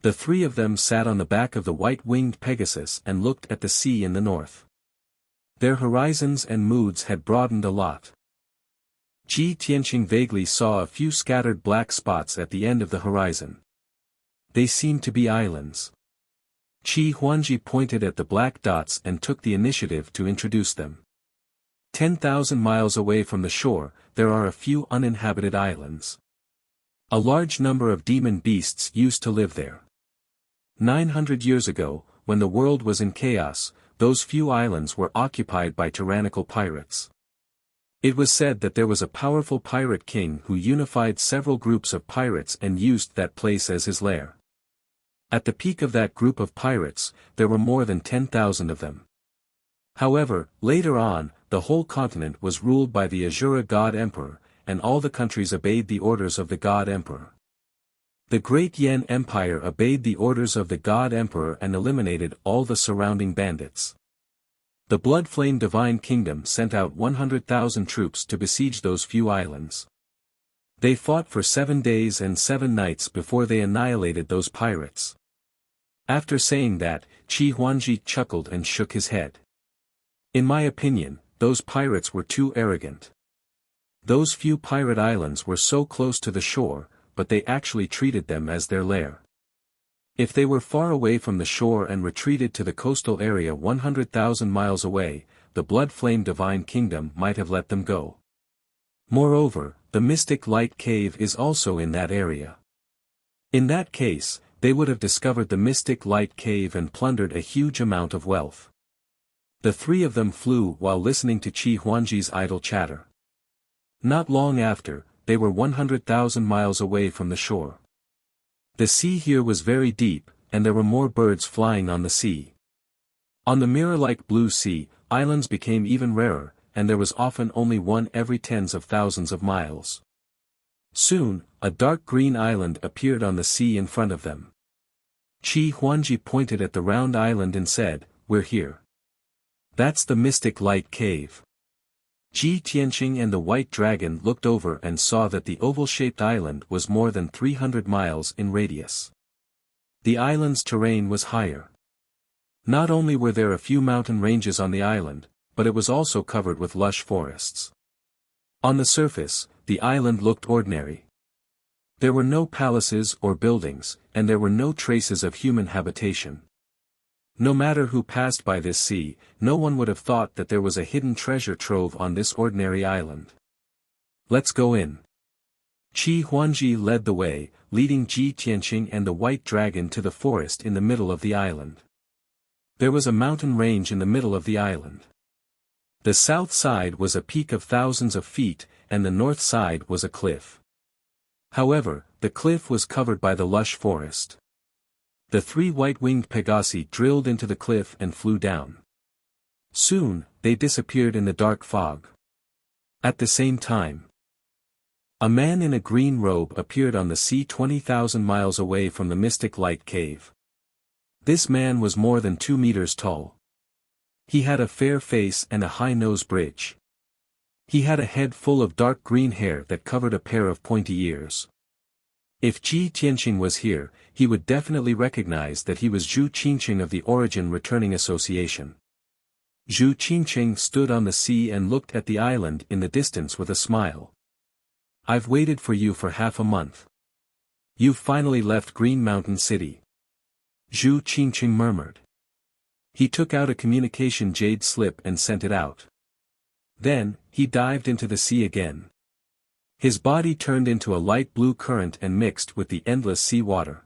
The 3 of them sat on the back of the white-winged Pegasus and looked at the sea in the north. Their horizons and moods had broadened a lot. Ji Tianqing vaguely saw a few scattered black spots at the end of the horizon. They seemed to be islands. Qi Huangji pointed at the black dots and took the initiative to introduce them. 10,000 miles away from the shore, there are a few uninhabited islands. A large number of demon beasts used to live there. 900 years ago, when the world was in chaos, those few islands were occupied by tyrannical pirates. It was said that there was a powerful pirate king who unified several groups of pirates and used that place as his lair. At the peak of that group of pirates, there were more than 10,000 of them. However, later on, the whole continent was ruled by the Azura God Emperor, and all the countries obeyed the orders of the God Emperor. The Great Yan Empire obeyed the orders of the God Emperor and eliminated all the surrounding bandits. The Blood Flame Divine Kingdom sent out 100,000 troops to besiege those few islands. They fought for 7 days and 7 nights before they annihilated those pirates. After saying that, Qi Huangji chuckled and shook his head. In my opinion, those pirates were too arrogant. Those few pirate islands were so close to the shore, but they actually treated them as their lair. If they were far away from the shore and retreated to the coastal area 100,000 miles away, the Blood Flame Divine Kingdom might have let them go. Moreover, the Mystic Light Cave is also in that area. In that case, they would have discovered the Mystic Light Cave and plundered a huge amount of wealth. The three of them flew while listening to Qi Huangji's idle chatter. Not long after, they were 100,000 miles away from the shore. The sea here was very deep, and there were more birds flying on the sea. On the mirror-like blue sea, islands became even rarer, and there was often only one every tens of thousands of miles. Soon, a dark green island appeared on the sea in front of them. Qi Huangji pointed at the round island and said, "We're here. That's the Mystic Light Cave." Ji Tianqing and the White Dragon looked over and saw that the oval-shaped island was more than 300 miles in radius. The island's terrain was higher. Not only were there a few mountain ranges on the island, but it was also covered with lush forests. On the surface, the island looked ordinary. There were no palaces or buildings, and there were no traces of human habitation. No matter who passed by this sea, no one would have thought that there was a hidden treasure trove on this ordinary island. "Let's go in." Qi Huangji led the way, leading Ji Tianqing and the White Dragon to the forest in the middle of the island. There was a mountain range in the middle of the island. The south side was a peak of thousands of feet, and the north side was a cliff. However, the cliff was covered by the lush forest. The three white-winged Pegasi drilled into the cliff and flew down. Soon, they disappeared in the dark fog. At the same time, a man in a green robe appeared on the sea 20,000 miles away from the Mystic Light Cave. This man was more than 2 meters tall. He had a fair face and a high nose bridge. He had a head full of dark green hair that covered a pair of pointy ears. If Ji Tianqing was here, he would definitely recognize that he was Zhu Qingqing of the Origin Returning Association. Zhu Qingqing stood on the sea and looked at the island in the distance with a smile. "I've waited for you for half a month. You've finally left Green Mountain City." Zhu Qingqing murmured. He took out a communication jade slip and sent it out. Then, he dived into the sea again. His body turned into a light blue current and mixed with the endless sea water.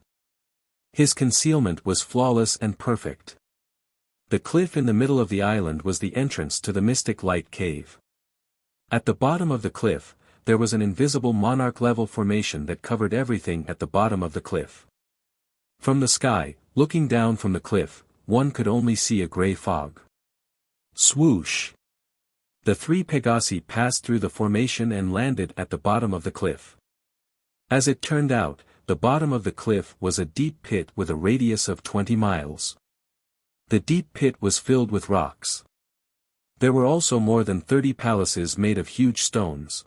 His concealment was flawless and perfect. The cliff in the middle of the island was the entrance to the Mystic Light Cave. At the bottom of the cliff, there was an invisible monarch-level formation that covered everything at the bottom of the cliff. From the sky, looking down from the cliff, one could only see a gray fog. Swoosh! The three Pegasi passed through the formation and landed at the bottom of the cliff. As it turned out, the bottom of the cliff was a deep pit with a radius of 20 miles. The deep pit was filled with rocks. There were also more than 30 palaces made of huge stones.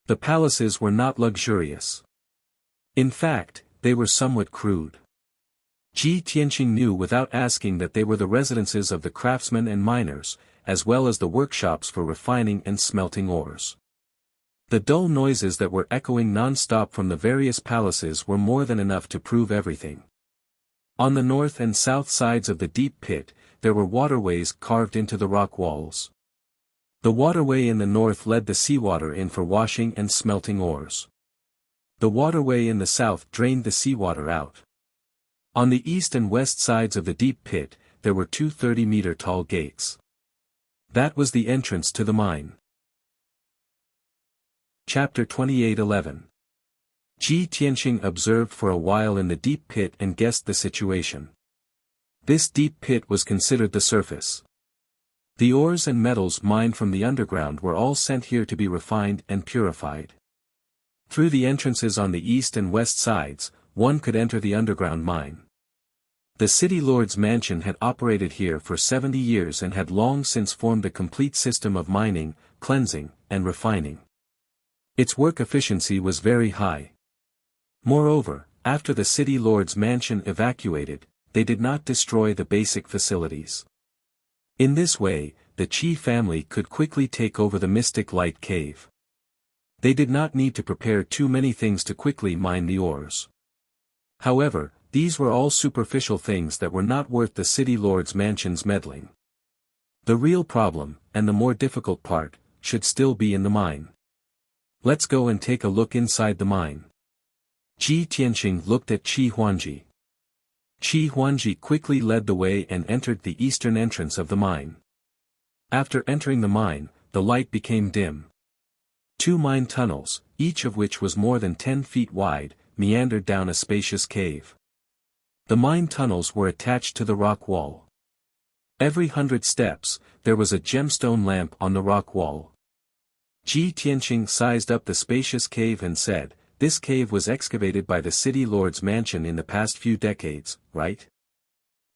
The palaces were not luxurious. In fact, they were somewhat crude. Ji Tianqing knew without asking that they were the residences of the craftsmen and miners, as well as the workshops for refining and smelting ores. The dull noises that were echoing non-stop from the various palaces were more than enough to prove everything. On the north and south sides of the deep pit, there were waterways carved into the rock walls. The waterway in the north led the seawater in for washing and smelting ores. The waterway in the south drained the seawater out. On the east and west sides of the deep pit, there were 2 30-meter-tall gates. That was the entrance to the mine. Chapter 28:11. Ji Tianqing observed for a while in the deep pit and guessed the situation. This deep pit was considered the surface. The ores and metals mined from the underground were all sent here to be refined and purified. Through the entrances on the east and west sides, one could enter the underground mine. The city lord's mansion had operated here for 70 years and had long since formed a complete system of mining, cleansing, and refining. Its work efficiency was very high. Moreover, after the city lord's mansion evacuated, they did not destroy the basic facilities. In this way, the Qi family could quickly take over the Mystic Light Cave. They did not need to prepare too many things to quickly mine the ores. However, these were all superficial things that were not worth the city lord's mansion's meddling. The real problem, and the more difficult part, should still be in the mine. Let's go and take a look inside the mine. Ji Tianqing looked at Qi Huangji. Qi Huangji quickly led the way and entered the eastern entrance of the mine. After entering the mine, the light became dim. 2 mine tunnels, each of which was more than 10 feet wide, meandered down a spacious cave. The mine tunnels were attached to the rock wall. Every 100 steps, there was a gemstone lamp on the rock wall. Ji Tianqing sized up the spacious cave and said, "This cave was excavated by the city lord's mansion in the past few decades, right?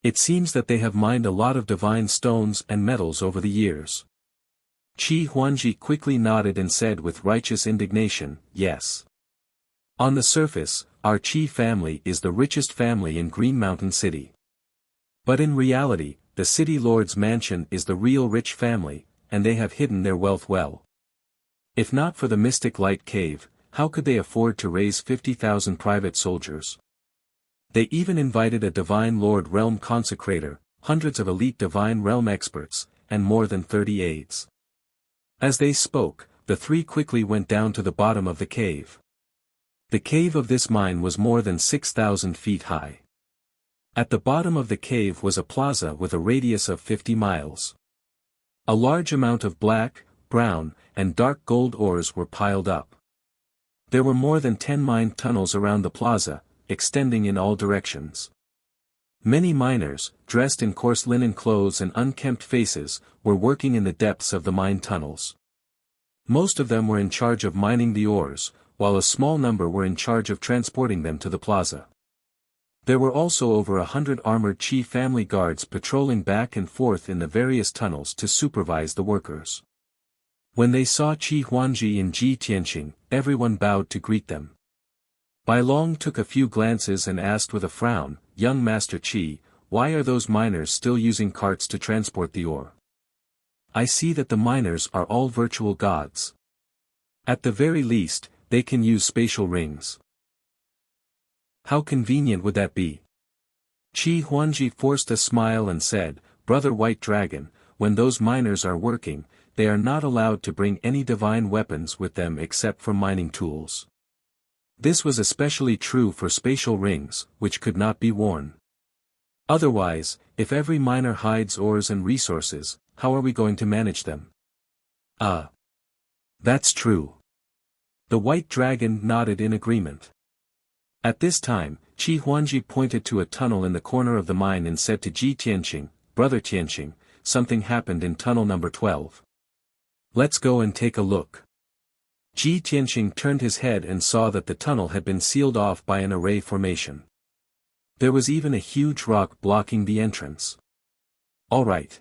It seems that they have mined a lot of divine stones and metals over the years." Qi Huangji quickly nodded and said with righteous indignation, "Yes. On the surface, our Qi family is the richest family in Green Mountain City. But in reality, the city lord's mansion is the real rich family, and they have hidden their wealth well. If not for the Mystic Light Cave, how could they afford to raise 50,000 private soldiers? They even invited a Divine Lord Realm Consecrator, hundreds of elite Divine Realm experts, and more than 30 aides." As they spoke, the 3 quickly went down to the bottom of the cave. The cave of this mine was more than 6,000 feet high. At the bottom of the cave was a plaza with a radius of 50 miles. A large amount of black, brown, and dark gold ores were piled up. There were more than 10 mine tunnels around the plaza, extending in all directions. Many miners, dressed in coarse linen clothes and unkempt faces, were working in the depths of the mine tunnels. Most of them were in charge of mining the ores, while a small number were in charge of transporting them to the plaza. There were also over 100 armored Qi family guards patrolling back and forth in the various tunnels to supervise the workers. When they saw Qi Huangji and Ji Tianqing, everyone bowed to greet them. Bai Long took a few glances and asked with a frown, "Young Master Qi, why are those miners still using carts to transport the ore? I see that the miners are all virtual gods. At the very least, they can use spatial rings. How convenient would that be?" Qi Huangji forced a smile and said, "Brother White Dragon, when those miners are working, they are not allowed to bring any divine weapons with them except for mining tools." This was especially true for spatial rings, which could not be worn. Otherwise, if every miner hides ores and resources, how are we going to manage them? That's true. The White Dragon nodded in agreement. At this time, Qi Huangji pointed to a tunnel in the corner of the mine and said to Ji Tianqing, "Brother Tianqing, something happened in tunnel number 12. Let's go and take a look." Ji Tianqing turned his head and saw that the tunnel had been sealed off by an array formation. There was even a huge rock blocking the entrance. All right.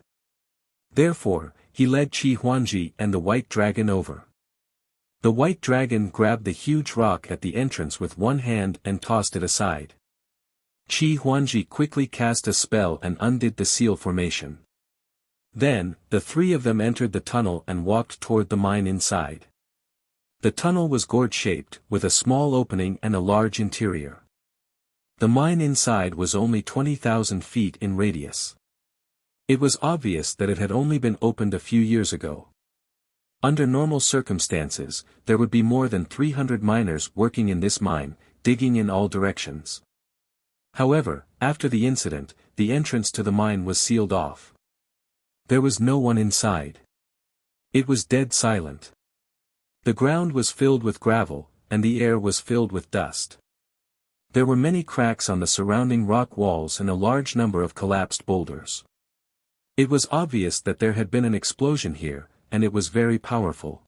Therefore, he led Qi Huangji and the White Dragon over. The White Dragon grabbed the huge rock at the entrance with one hand and tossed it aside. Qi Huangji quickly cast a spell and undid the seal formation. Then, the 3 of them entered the tunnel and walked toward the mine inside. The tunnel was gourd-shaped, with a small opening and a large interior. The mine inside was only 20,000 feet in radius. It was obvious that it had only been opened a few years ago. Under normal circumstances, there would be more than 300 miners working in this mine, digging in all directions. However, after the incident, the entrance to the mine was sealed off. There was no one inside. It was dead silent. The ground was filled with gravel, and the air was filled with dust. There were many cracks on the surrounding rock walls and a large number of collapsed boulders. It was obvious that there had been an explosion here, and it was very powerful.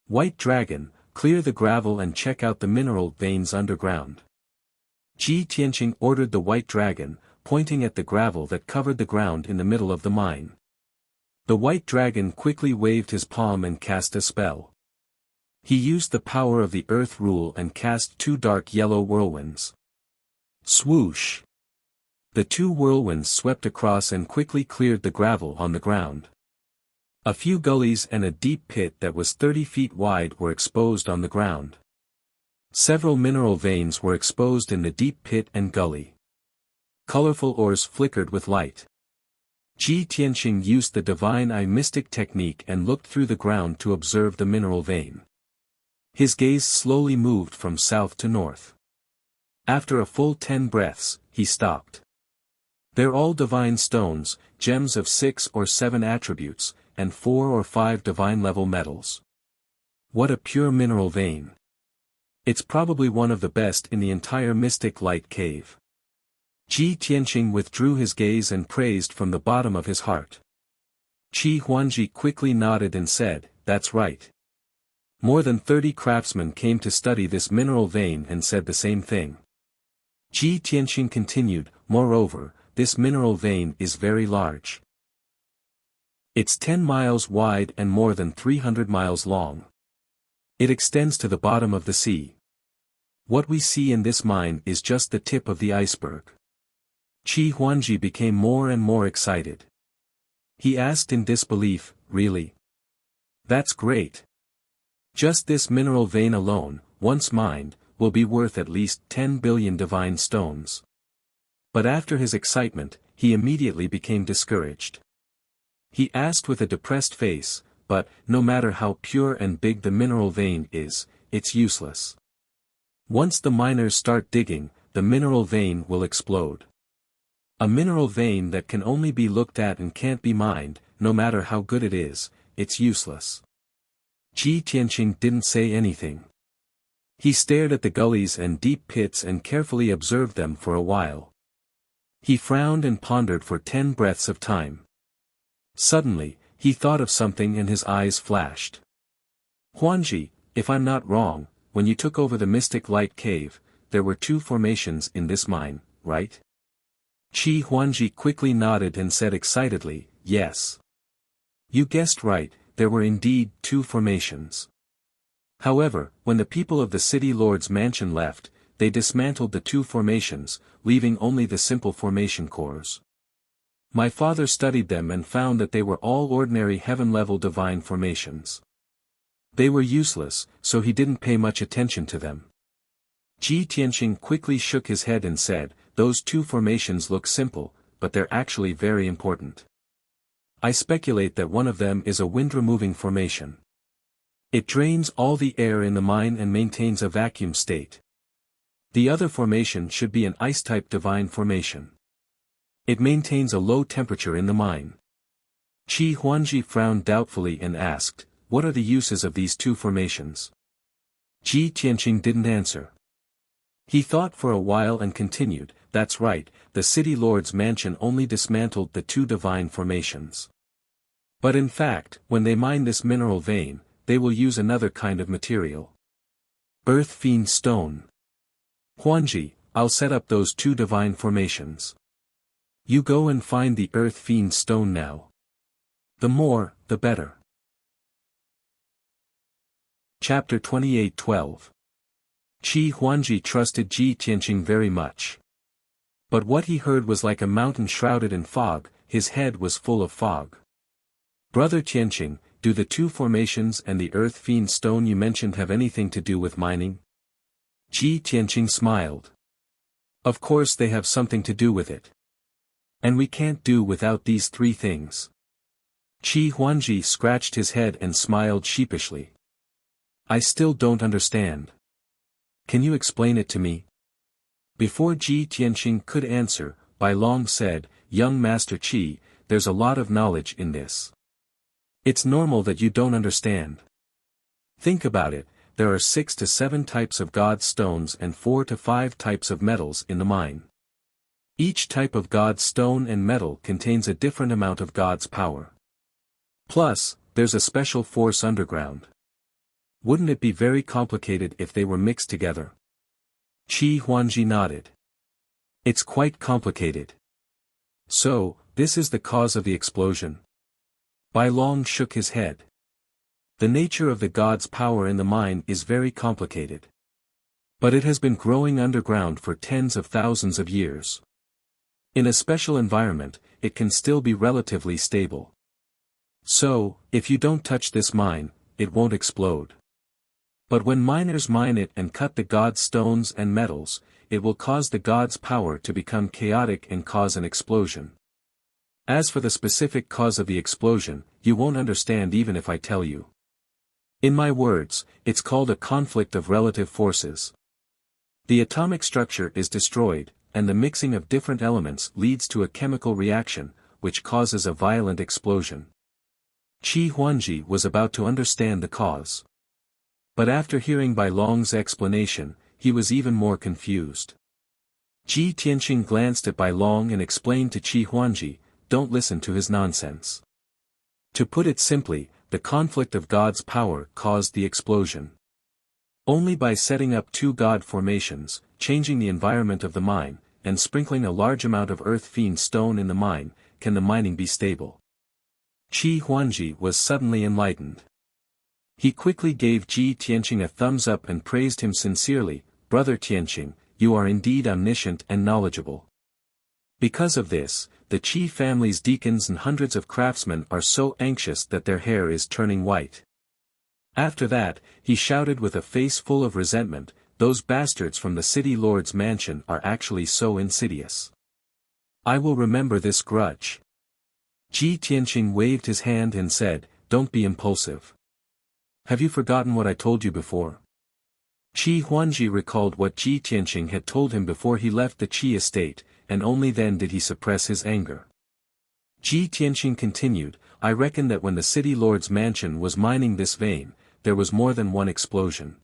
White Dragon, clear the gravel and check out the mineral veins underground. Ji Tianqing ordered the white dragon, pointing at the gravel that covered the ground in the middle of the mine. The white dragon quickly waved his palm and cast a spell. He used the power of the earth rule and cast 2 dark yellow whirlwinds. Swoosh! The 2 whirlwinds swept across and quickly cleared the gravel on the ground. A few gullies and a deep pit that was 30 feet wide were exposed on the ground. Several mineral veins were exposed in the deep pit and gully. Colorful ores flickered with light. Ji Tianqing used the divine eye mystic technique and looked through the ground to observe the mineral vein. His gaze slowly moved from south to north. After a full 10 breaths, he stopped. They're all divine stones, gems of 6 or 7 attributes, and 4 or 5 divine-level metals. What a pure mineral vein. It's probably one of the best in the entire mystic light cave. Ji Tianqing withdrew his gaze and praised from the bottom of his heart. Qi Huangji quickly nodded and said, "That's right." More than 30 craftsmen came to study this mineral vein and said the same thing. Ji Tianqing continued, "Moreover, this mineral vein is very large. It's 10 miles wide and more than 300 miles long. It extends to the bottom of the sea. What we see in this mine is just the tip of the iceberg." Qi Huangji became more and more excited. He asked in disbelief, "Really? That's great. Just this mineral vein alone, once mined, will be worth at least 10 billion divine stones." But after his excitement, he immediately became discouraged. He asked with a depressed face, "But, no matter how pure and big the mineral vein is, it's useless. Once the miners start digging, the mineral vein will explode. A mineral vein that can only be looked at and can't be mined, no matter how good it is, it's useless." Ji Tianqing didn't say anything. He stared at the gullies and deep pits and carefully observed them for a while. He frowned and pondered for 10 breaths of time. Suddenly, he thought of something and his eyes flashed. "Huangji, if I'm not wrong, when you took over the Mystic Light Cave, there were 2 formations in this mine, right?" Qi Huangji quickly nodded and said excitedly, "Yes. You guessed right, there were indeed 2 formations. However, when the people of the city lord's mansion left, they dismantled the 2 formations, leaving only the simple formation cores. My father studied them and found that they were all ordinary heaven-level divine formations. They were useless, so he didn't pay much attention to them." Ji Tianqing quickly shook his head and said, "Those 2 formations look simple, but they're actually very important. I speculate that one of them is a wind-removing formation. It drains all the air in the mine and maintains a vacuum state. The other formation should be an ice-type divine formation. It maintains a low temperature in the mine." Qi Huangji frowned doubtfully and asked, "What are the uses of these 2 formations?" Ji Tianqing didn't answer. He thought for a while and continued, "That's right, the city lord's mansion only dismantled the 2 divine formations. But in fact, when they mine this mineral vein, they will use another kind of material. Earth Fiend Stone. Huangji, I'll set up those 2 divine formations. You go and find the Earth Fiend Stone now. The more, the better." Chapter 28:12. Qi Huangji trusted Ji Tianqing very much. But what he heard was like a mountain shrouded in fog, his head was full of fog. "Brother Tianqing, do the 2 formations and the Earth Fiend Stone you mentioned have anything to do with mining?" Ji Tianqing smiled. "Of course they have something to do with it. And we can't do without these 3 things." Qi Huangji scratched his head and smiled sheepishly. "I still don't understand. Can you explain it to me?" Before Ji Tianqing could answer, Bai Long said, "Young Master Qi, there's a lot of knowledge in this. It's normal that you don't understand. Think about it, there are 6 to 7 types of God's stones and 4 to 5 types of metals in the mine. Each type of God's stone and metal contains a different amount of God's power. Plus, there's a special force underground. Wouldn't it be very complicated if they were mixed together?" Qi Huangji nodded. It's quite complicated. So, this is the cause of the explosion? Bai Long shook his head. The nature of the god's power in the mine is very complicated. But it has been growing underground for tens of thousands of years. In a special environment, it can still be relatively stable. So, if you don't touch this mine, it won't explode. But when miners mine it and cut the god's stones and metals, it will cause the god's power to become chaotic and cause an explosion. As for the specific cause of the explosion, you won't understand even if I tell you. In my words, it's called a conflict of relative forces. The atomic structure is destroyed, and the mixing of different elements leads to a chemical reaction, which causes a violent explosion. Qi Huangji was about to understand the cause. But after hearing Bai Long's explanation, he was even more confused. Ji Tianqing glanced at Bai Long and explained to Qi Huangji, "Don't listen to his nonsense." To put it simply, the conflict of God's power caused the explosion. Only by setting up two God formations, changing the environment of the mine, and sprinkling a large amount of earth-fiend stone in the mine, can the mining be stable. Qi Huangji was suddenly enlightened. He quickly gave Ji Tianqing a thumbs up and praised him sincerely, "Brother Tianqing, you are indeed omniscient and knowledgeable." Because of this, the Qi family's deacons and hundreds of craftsmen are so anxious that their hair is turning white. After that, he shouted with a face full of resentment, "Those bastards from the city lord's mansion are actually so insidious. I will remember this grudge." Ji Tianqing waved his hand and said, "Don't be impulsive. Have you forgotten what I told you before?" Qi Huangji recalled what Ji Tianqing had told him before he left the Qi estate, and only then did he suppress his anger. Ji Tianqing continued, "I reckon that when the city lord's mansion was mining this vein, there was more than one explosion.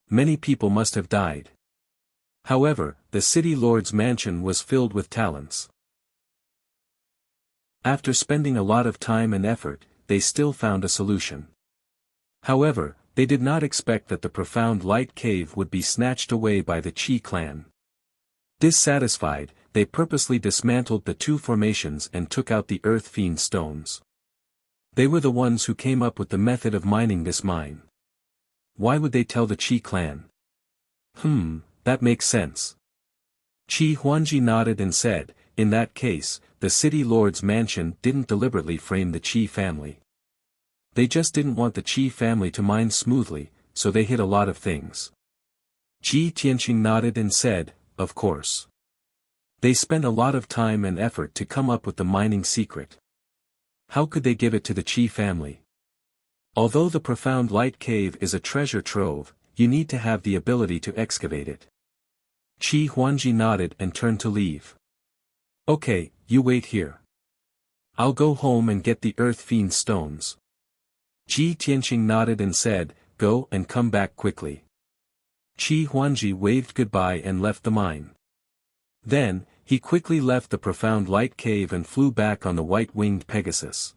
Many people must have died. However, the city lord's mansion was filled with talents. After spending a lot of time and effort, they still found a solution. However, they did not expect that the profound light cave would be snatched away by the Qi clan. Dissatisfied, they purposely dismantled the two formations and took out the earth-fiend stones. They were the ones who came up with the method of mining this mine. Why would they tell the Qi clan? That makes sense." Qi Huangji nodded and said, "In that case, the city lord's mansion didn't deliberately frame the Qi family. They just didn't want the Qi family to mine smoothly, so they hid a lot of things." Ji Tianqing nodded and said, "Of course. They spent a lot of time and effort to come up with the mining secret. How could they give it to the Qi family? Although the profound light cave is a treasure trove, you need to have the ability to excavate it." Qi Huangji nodded and turned to leave. "Okay, you wait here. I'll go home and get the earth-fiend stones." Ji Tianqing nodded and said, "Go and come back quickly." Qi Huangji waved goodbye and left the mine. Then, he quickly left the profound light cave and flew back on the white-winged Pegasus.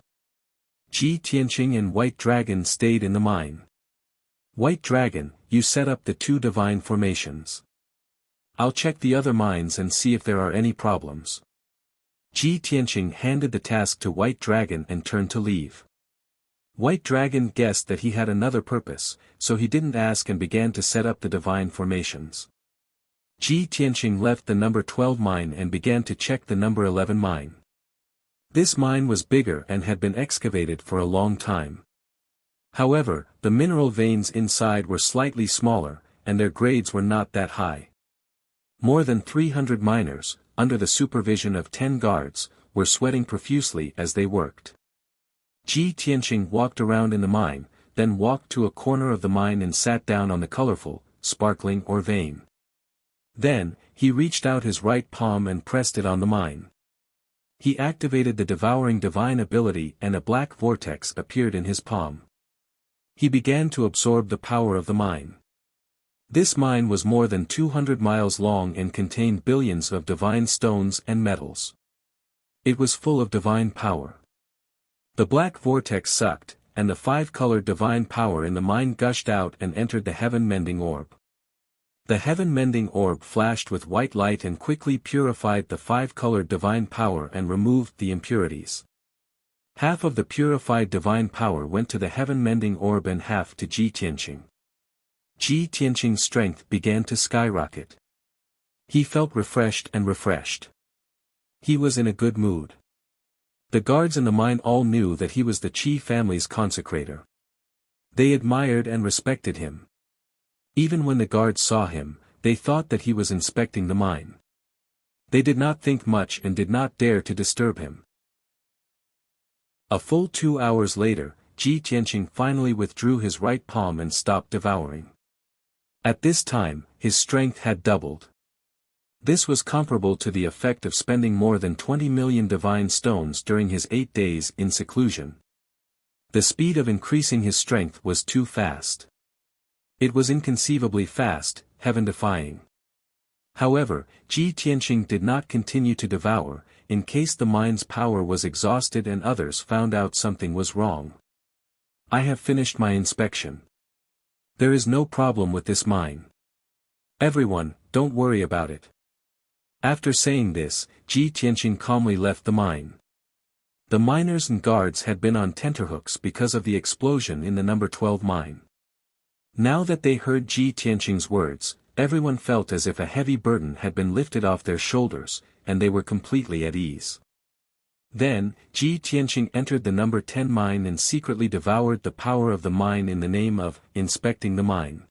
Ji Tianqing and White Dragon stayed in the mine. "White Dragon, you set up the two divine formations. I'll check the other mines and see if there are any problems." Ji Tianqing handed the task to White Dragon and turned to leave. White Dragon guessed that he had another purpose, so he didn't ask and began to set up the divine formations. Ji Tianqing left the number 12 mine and began to check the number 11 mine. This mine was bigger and had been excavated for a long time. However, the mineral veins inside were slightly smaller, and their grades were not that high. More than 300 miners, under the supervision of 10 guards, were sweating profusely as they worked. Ji Tianqing walked around in the mine, then walked to a corner of the mine and sat down on the colorful, sparkling ore vein. Then, he reached out his right palm and pressed it on the mine. He activated the devouring divine ability and a black vortex appeared in his palm. He began to absorb the power of the mine. This mine was more than 200 miles long and contained billions of divine stones and metals. It was full of divine power. The black vortex sucked, and the 5-colored divine power in the mine gushed out and entered the heaven-mending orb. The heaven-mending orb flashed with white light and quickly purified the five-colored divine power and removed the impurities. Half of the purified divine power went to the heaven-mending orb and half to Ji Tianqing. Ji Tianqing's strength began to skyrocket. He felt refreshed and refreshed. He was in a good mood. The guards in the mine all knew that he was the Qi family's consecrator. They admired and respected him. Even when the guards saw him, they thought that he was inspecting the mine. They did not think much and did not dare to disturb him. A full 2 hours later, Ji Tianqing finally withdrew his right palm and stopped devouring. At this time, his strength had doubled. This was comparable to the effect of spending more than 20 million divine stones during his 8 days in seclusion. The speed of increasing his strength was too fast. It was inconceivably fast, heaven-defying. However, Ji Tianqing did not continue to devour, in case the mine's power was exhausted and others found out something was wrong. I have finished my inspection. There is no problem with this mine. Everyone, don't worry about it. After saying this, Ji Tianqing calmly left the mine. The miners and guards had been on tenterhooks because of the explosion in the number 12 mine. Now that they heard Ji Tianqing's words, everyone felt as if a heavy burden had been lifted off their shoulders, and they were completely at ease. Then, Ji Tianqing entered the number 10 mine and secretly devoured the power of the mine in the name of inspecting the mine.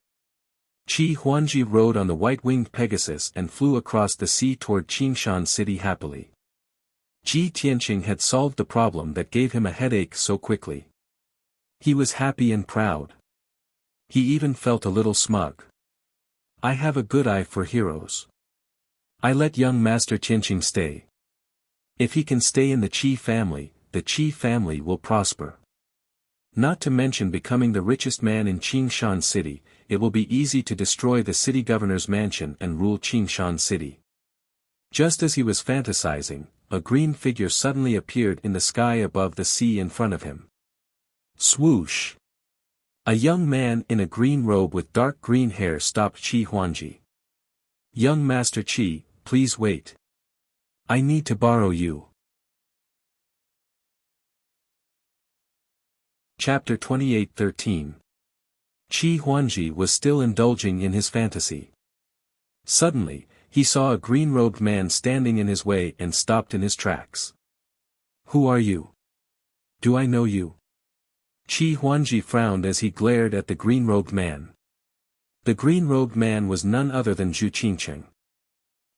Qi Huangji rode on the white-winged Pegasus and flew across the sea toward Qingshan City happily. Ji Tianqing had solved the problem that gave him a headache so quickly. He was happy and proud. He even felt a little smug. I have a good eye for heroes. I let young Master Tianqing stay. If he can stay in the Qi family will prosper. Not to mention becoming the richest man in Qingshan City, it will be easy to destroy the city governor's mansion and rule Qingshan City. Just as he was fantasizing, a green figure suddenly appeared in the sky above the sea in front of him. Swoosh! A young man in a green robe with dark green hair stopped Qi Huangji. Young Master Qi, please wait. I need to borrow you. Chapter 28:13. Qi Huangji was still indulging in his fantasy. Suddenly, he saw a green-robed man standing in his way and stopped in his tracks. Who are you? Do I know you? Qi Huangji frowned as he glared at the green-robed man. The green-robed man was none other than Zhu Qingcheng.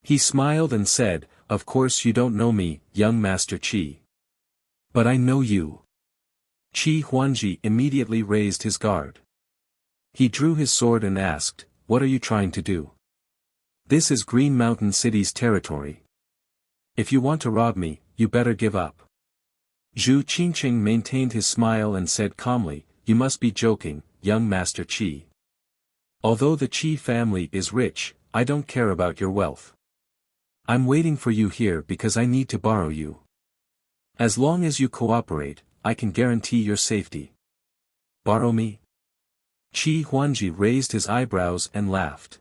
He smiled and said, Of course you don't know me, young Master Qi. But I know you. Qi Huangji immediately raised his guard. He drew his sword and asked, What are you trying to do? This is Green Mountain City's territory. If you want to rob me, you better give up. Zhu Qingcheng maintained his smile and said calmly, You must be joking, young Master Qi. Although the Qi family is rich, I don't care about your wealth. I'm waiting for you here because I need to borrow you. As long as you cooperate, I can guarantee your safety. Borrow me? Qi Huangji raised his eyebrows and laughed.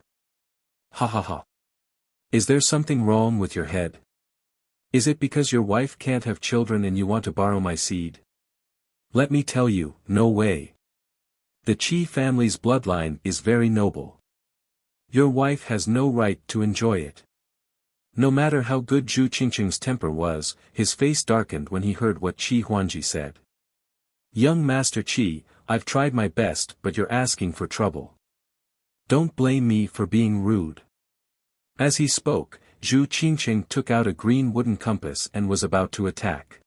Ha ha ha. Is there something wrong with your head? Is it because your wife can't have children and you want to borrow my seed? Let me tell you, no way. The Qi family's bloodline is very noble. Your wife has no right to enjoy it. No matter how good Zhu Qingcheng's temper was, his face darkened when he heard what Qi Huangji said. Young Master Qi, I've tried my best but you're asking for trouble. Don't blame me for being rude. As he spoke, Zhu Qingcheng took out a green wooden compass and was about to attack.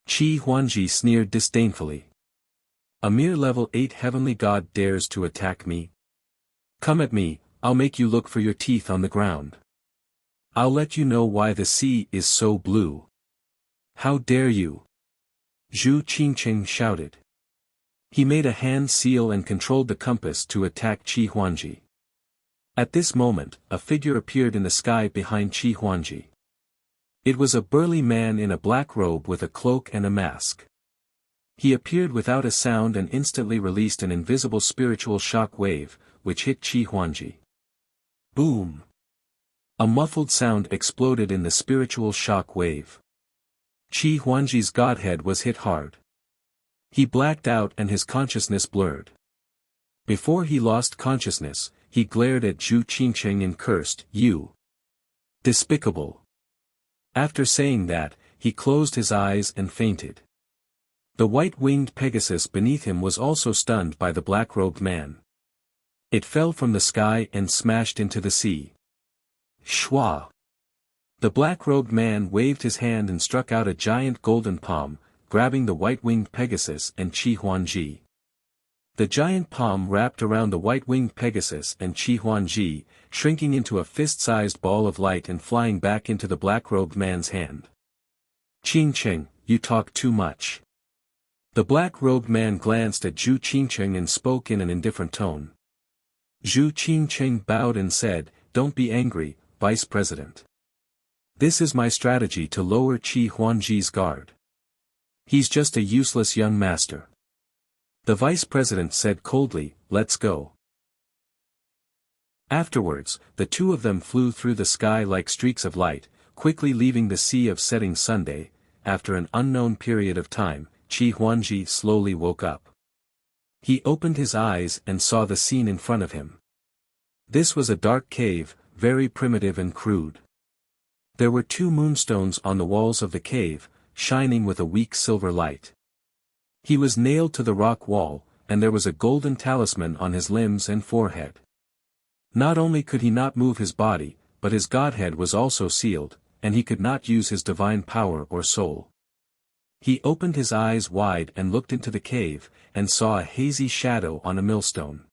Qi Huangji sneered disdainfully. A mere level 8 heavenly god dares to attack me? Come at me, I'll make you look for your teeth on the ground. I'll let you know why the sea is so blue. How dare you? Zhu Qingcheng shouted. He made a hand seal and controlled the compass to attack Qi Huangji. At this moment, a figure appeared in the sky behind Qi Huangji. It was a burly man in a black robe with a cloak and a mask. He appeared without a sound and instantly released an invisible spiritual shock wave, which hit Qi Huangji. Boom! A muffled sound exploded in the spiritual shock wave. Qi Huangji's godhead was hit hard. He blacked out and his consciousness blurred. Before he lost consciousness, he glared at Zhu Qingqing and cursed, "You! Despicable!" After saying that, he closed his eyes and fainted. The white-winged Pegasus beneath him was also stunned by the black-robed man. It fell from the sky and smashed into the sea. Shwa! The black-robed man waved his hand and struck out a giant golden palm, grabbing the white-winged Pegasus and Qi Huangji. The giant palm wrapped around the white-winged Pegasus and Qi Huangji, shrinking into a fist-sized ball of light and flying back into the black-robed man's hand. "Qingqing, you talk too much." The black-robed man glanced at Zhu Qingqing and spoke in an indifferent tone. Zhu Qingqing bowed and said, "Don't be angry, Vice President. This is my strategy to lower Qi Huangji's guard. He's just a useless young master." The Vice President said coldly, "Let's go." Afterwards, the two of them flew through the sky like streaks of light, quickly leaving the sea of setting Sunday. After an unknown period of time, Qi Huangji slowly woke up. He opened his eyes and saw the scene in front of him. This was a dark cave, very primitive and crude. There were 2 moonstones on the walls of the cave, shining with a weak silver light. He was nailed to the rock wall, and there was a golden talisman on his limbs and forehead. Not only could he not move his body, but his godhead was also sealed, and he could not use his divine power or soul. He opened his eyes wide and looked into the cave, and saw a hazy shadow on a millstone.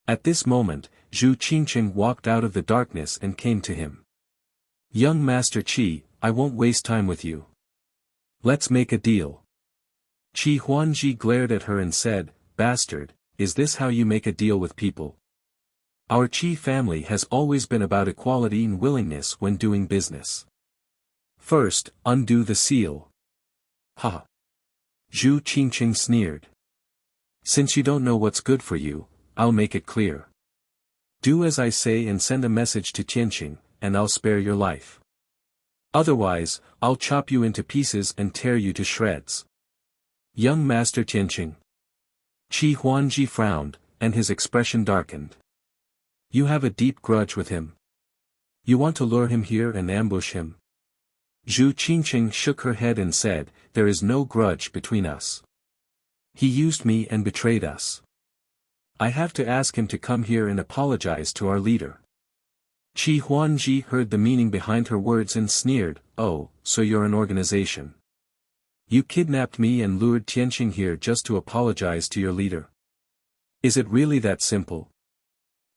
At this moment, Zhu Qingqing walked out of the darkness and came to him. "Young Master Qi, I won't waste time with you. Let's make a deal." Qi Huangji glared at her and said, "Bastard, is this how you make a deal with people? Our Qi family has always been about equality and willingness when doing business. First, undo the seal." "Ha!" Zhu Qingqing sneered. "Since you don't know what's good for you, I'll make it clear. Do as I say and send a message to Tianqing, and I'll spare your life. Otherwise, I'll chop you into pieces and tear you to shreds." "Young Master Tianqing." Qi Huangji frowned, and his expression darkened. "You have a deep grudge with him. You want to lure him here and ambush him?" Zhu Qingqing shook her head and said, "There is no grudge between us. He used me and betrayed us. I have to ask him to come here and apologize to our leader." Qi Huangji heard the meaning behind her words and sneered, "Oh, so you're an organization. You kidnapped me and lured Tianqing here just to apologize to your leader. Is it really that simple?"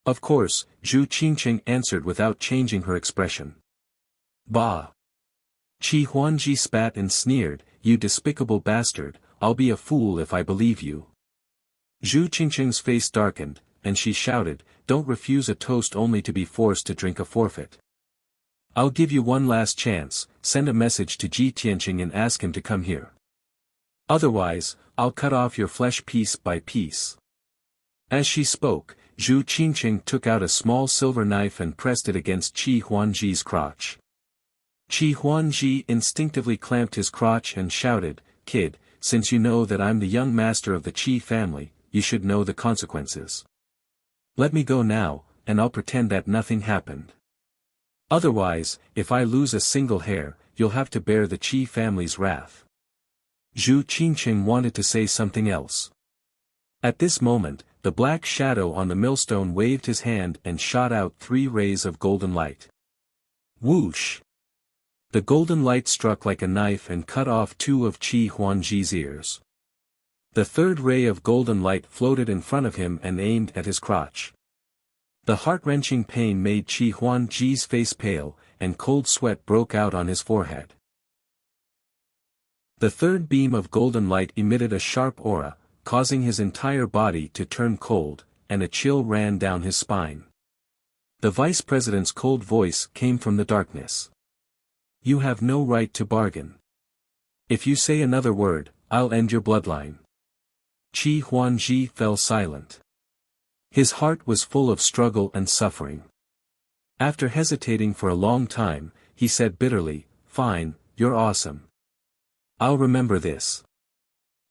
"Of course," Zhu Qingqing answered without changing her expression. "Bah!" Qi Huangji spat and sneered, "You despicable bastard, I'll be a fool if I believe you." Zhu Qingqing's face darkened, and she shouted, "Don't refuse a toast only to be forced to drink a forfeit. I'll give you one last chance, send a message to Ji Tianqing and ask him to come here. Otherwise, I'll cut off your flesh piece by piece." As she spoke, Zhu Qingqing took out a small silver knife and pressed it against Qi Huangji's crotch. Qi Huangji instinctively clamped his crotch and shouted, "Kid, since you know that I'm the young master of the Qi family, you should know the consequences. Let me go now, and I'll pretend that nothing happened. Otherwise, if I lose a single hair, you'll have to bear the Qi family's wrath." Zhu Qingqing wanted to say something else. At this moment, the black shadow on the millstone waved his hand and shot out 3 rays of golden light. Whoosh! The golden light struck like a knife and cut off 2 of Qi Huangji's ears. The 3rd ray of golden light floated in front of him and aimed at his crotch. The heart-wrenching pain made Qi Huangji's face pale, and cold sweat broke out on his forehead. The 3rd beam of golden light emitted a sharp aura, causing his entire body to turn cold, and a chill ran down his spine. The vice president's cold voice came from the darkness. "You have no right to bargain. If you say another word, I'll end your bloodline." Qi Huangji fell silent. His heart was full of struggle and suffering. After hesitating for a long time, he said bitterly, "Fine, you're awesome. I'll remember this."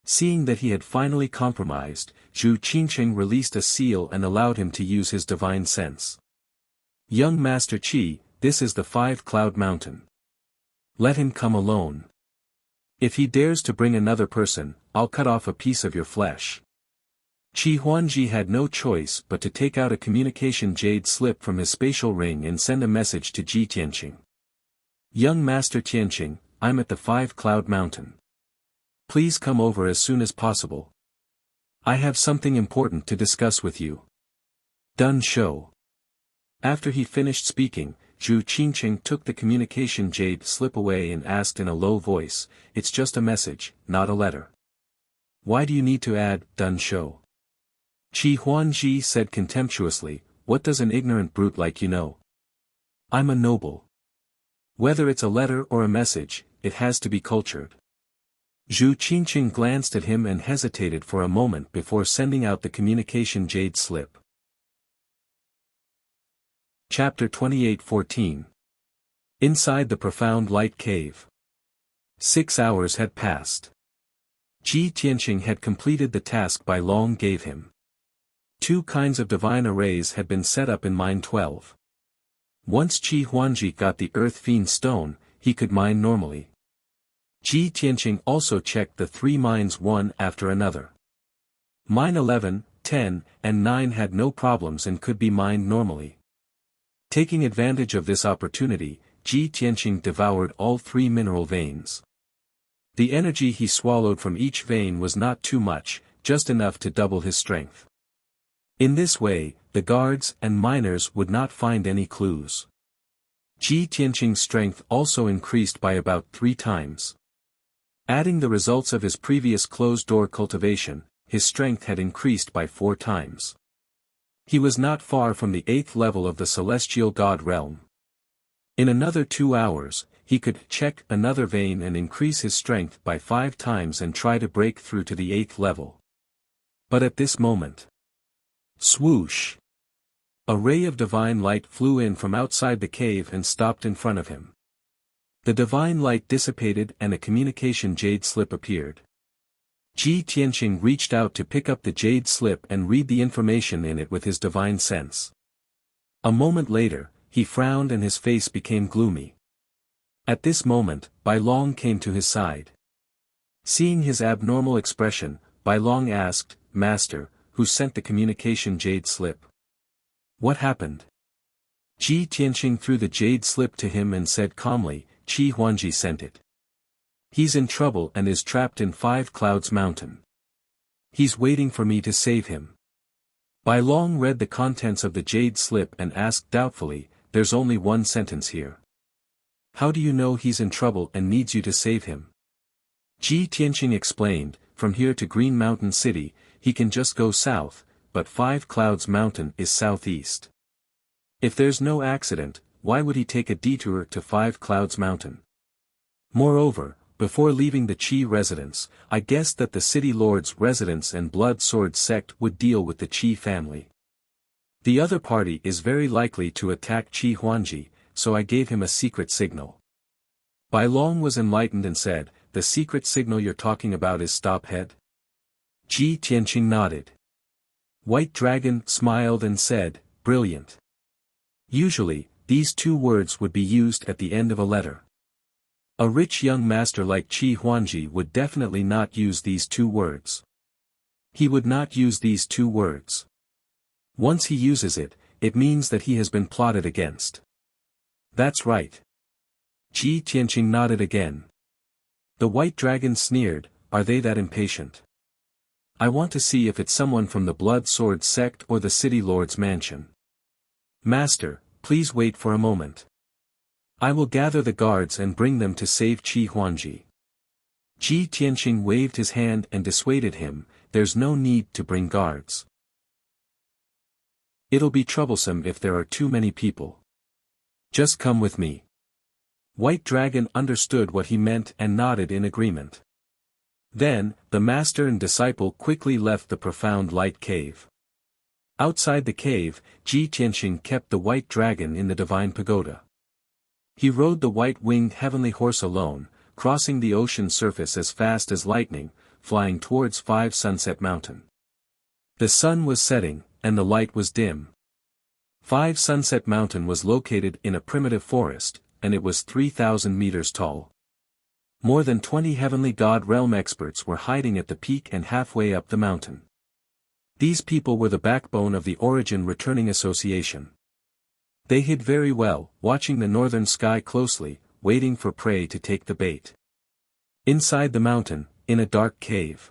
Seeing that he had finally compromised, Zhu Qingqing released a seal and allowed him to use his divine sense. "Young Master Qi, this is the 5-Cloud Mountain. Let him come alone. If he dares to bring another person, I'll cut off a piece of your flesh." Qi Huanji had no choice but to take out a communication jade slip from his spatial ring and send a message to Ji Tianqing. "Young Master Tianqing, I'm at the 5-Cloud Mountain. Please come over as soon as possible. I have something important to discuss with you. Dun Shou." After he finished speaking, Zhu Qingqing took the communication jade slip away and asked in a low voice, "It's just a message, not a letter. Why do you need to add, Dun Shou?" Qi Huanji said contemptuously, "What does an ignorant brute like you know? I'm a noble. Whether it's a letter or a message, it has to be cultured." Zhu Qingqing glanced at him and hesitated for a moment before sending out the communication jade slip. Chapter 28:14. Inside the profound light cave. 6 hours had passed. Ji Tianqing had completed the task Bai Long gave him. 2 kinds of divine arrays had been set up in Mine 12. Once Qi Huanji got the Earth Fiend Stone, he could mine normally. Ji Tianqing also checked the 3 mines one after another. Mine 11, 10, and 9 had no problems and could be mined normally. Taking advantage of this opportunity, Ji Tianqing devoured all 3 mineral veins. The energy he swallowed from each vein was not too much, just enough to double his strength. In this way, the guards and miners would not find any clues. Ji Tianqing's strength also increased by about 3 times. Adding the results of his previous closed-door cultivation, his strength had increased by 4 times. He was not far from the 8th level of the celestial god realm. In another 2 hours, he could check another vein and increase his strength by 5 times and try to break through to the 8th level. But at this moment, swoosh! A ray of divine light flew in from outside the cave and stopped in front of him. The divine light dissipated and a communication jade slip appeared. Ji Tianqing reached out to pick up the jade slip and read the information in it with his divine sense. A moment later, he frowned and his face became gloomy. At this moment, Bai Long came to his side. Seeing his abnormal expression, Bai Long asked, "Master, who sent the communication jade slip? What happened?" Ji Tianqing threw the jade slip to him and said calmly, "Qi Huanji sent it. He's in trouble and is trapped in 5-Clouds Mountain. He's waiting for me to save him." Bai Long read the contents of the jade slip and asked doubtfully, "There's only one sentence here. How do you know he's in trouble and needs you to save him?" Ji Tianqing explained, "From here to Green Mountain City, he can just go south, but 5-Clouds Mountain is southeast. If there's no accident, why would he take a detour to 5-Clouds Mountain? Moreover, before leaving the Qi residence, I guessed that the city lord's residence and blood sword sect would deal with the Qi family. The other party is very likely to attack Qi Huanji, so I gave him a secret signal." Bai Long was enlightened and said, "The secret signal you're talking about is stop head?" Ji Tianqing nodded. White Dragon smiled and said, "Brilliant. Usually, these 2 words would be used at the end of a letter. A rich young master like Qi Huanji would definitely not use these 2 words. He would not use these 2 words. Once he uses it, it means that he has been plotted against." "That's right." Ji Tianqing nodded again. The White Dragon sneered, "Are they that impatient? I want to see if it's someone from the Blood Sword sect or the City Lord's mansion. Master, please wait for a moment. I will gather the guards and bring them to save Qi Huanji." Ji Tianqing waved his hand and dissuaded him, "There's no need to bring guards. It'll be troublesome if there are too many people. Just come with me." White Dragon understood what he meant and nodded in agreement. Then, the master and disciple quickly left the profound light cave. Outside the cave, Ji Tianqing kept the white dragon in the divine pagoda. He rode the white-winged heavenly horse alone, crossing the ocean surface as fast as lightning, flying towards 5 Sunset Mountain. The sun was setting, and the light was dim. 5 Sunset Mountain was located in a primitive forest, and it was 3,000 meters tall. More than 20 heavenly god realm experts were hiding at the peak and halfway up the mountain. These people were the backbone of the Origin Returning Association. They hid very well, watching the northern sky closely, waiting for prey to take the bait. Inside the mountain, in a dark cave,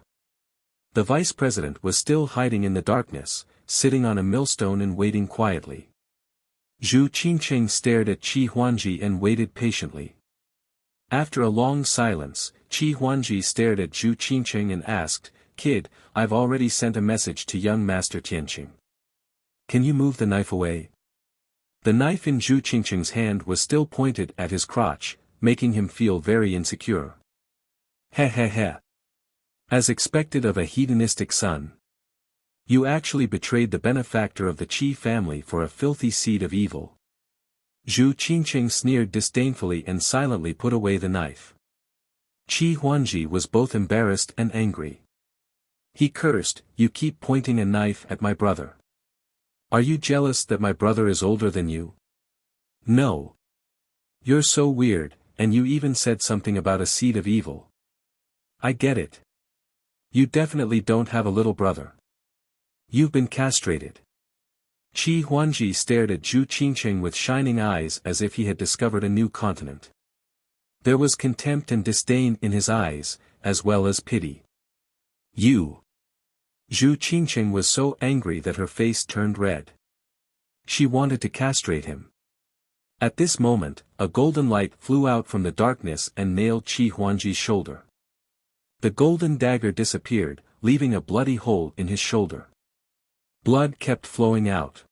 the vice president was still hiding in the darkness, sitting on a millstone and waiting quietly. Zhu Qingqing stared at Qi Huangji and waited patiently. After a long silence, Qi Huangji stared at Zhu Qingqing and asked, "Kid, I've already sent a message to young Master Tianqing. Can you move the knife away?" The knife in Zhu Qingqing's hand was still pointed at his crotch, making him feel very insecure. Heh heh heh. As expected of a hedonistic son. You actually betrayed the benefactor of the Qi family for a filthy seed of evil. Zhu Qingqing sneered disdainfully and silently put away the knife. Qi Huangji was both embarrassed and angry. He cursed, "You keep pointing a knife at my brother. Are you jealous that my brother is older than you?" "No. You're so weird, and you even said something about a seed of evil." "I get it. You definitely don't have a little brother. You've been castrated." Qi Huangji stared at Zhu Qingqing with shining eyes as if he had discovered a new continent. There was contempt and disdain in his eyes, as well as pity. "You." Zhu Qingqing was so angry that her face turned red. She wanted to castrate him. At this moment, a golden light flew out from the darkness and nailed Qi Huangji's shoulder. The golden dagger disappeared, leaving a bloody hole in his shoulder. Blood kept flowing out.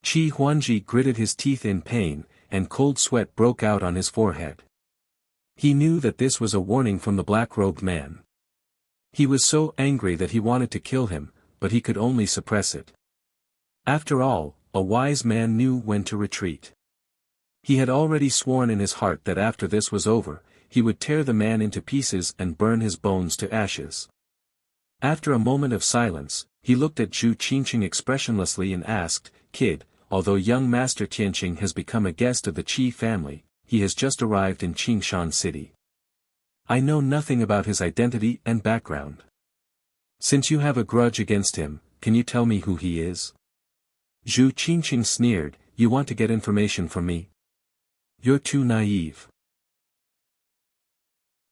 Qi Huangji gritted his teeth in pain, and cold sweat broke out on his forehead. He knew that this was a warning from the black-robed man. He was so angry that he wanted to kill him, but he could only suppress it. After all, a wise man knew when to retreat. He had already sworn in his heart that after this was over, he would tear the man into pieces and burn his bones to ashes. After a moment of silence, he looked at Zhu Qingqing expressionlessly and asked, "Kid, although young Master Tianqing has become a guest of the Qi family, he has just arrived in Qingshan City. I know nothing about his identity and background. Since you have a grudge against him, can you tell me who he is?" Zhu Qingqing sneered, "You want to get information from me? You're too naive."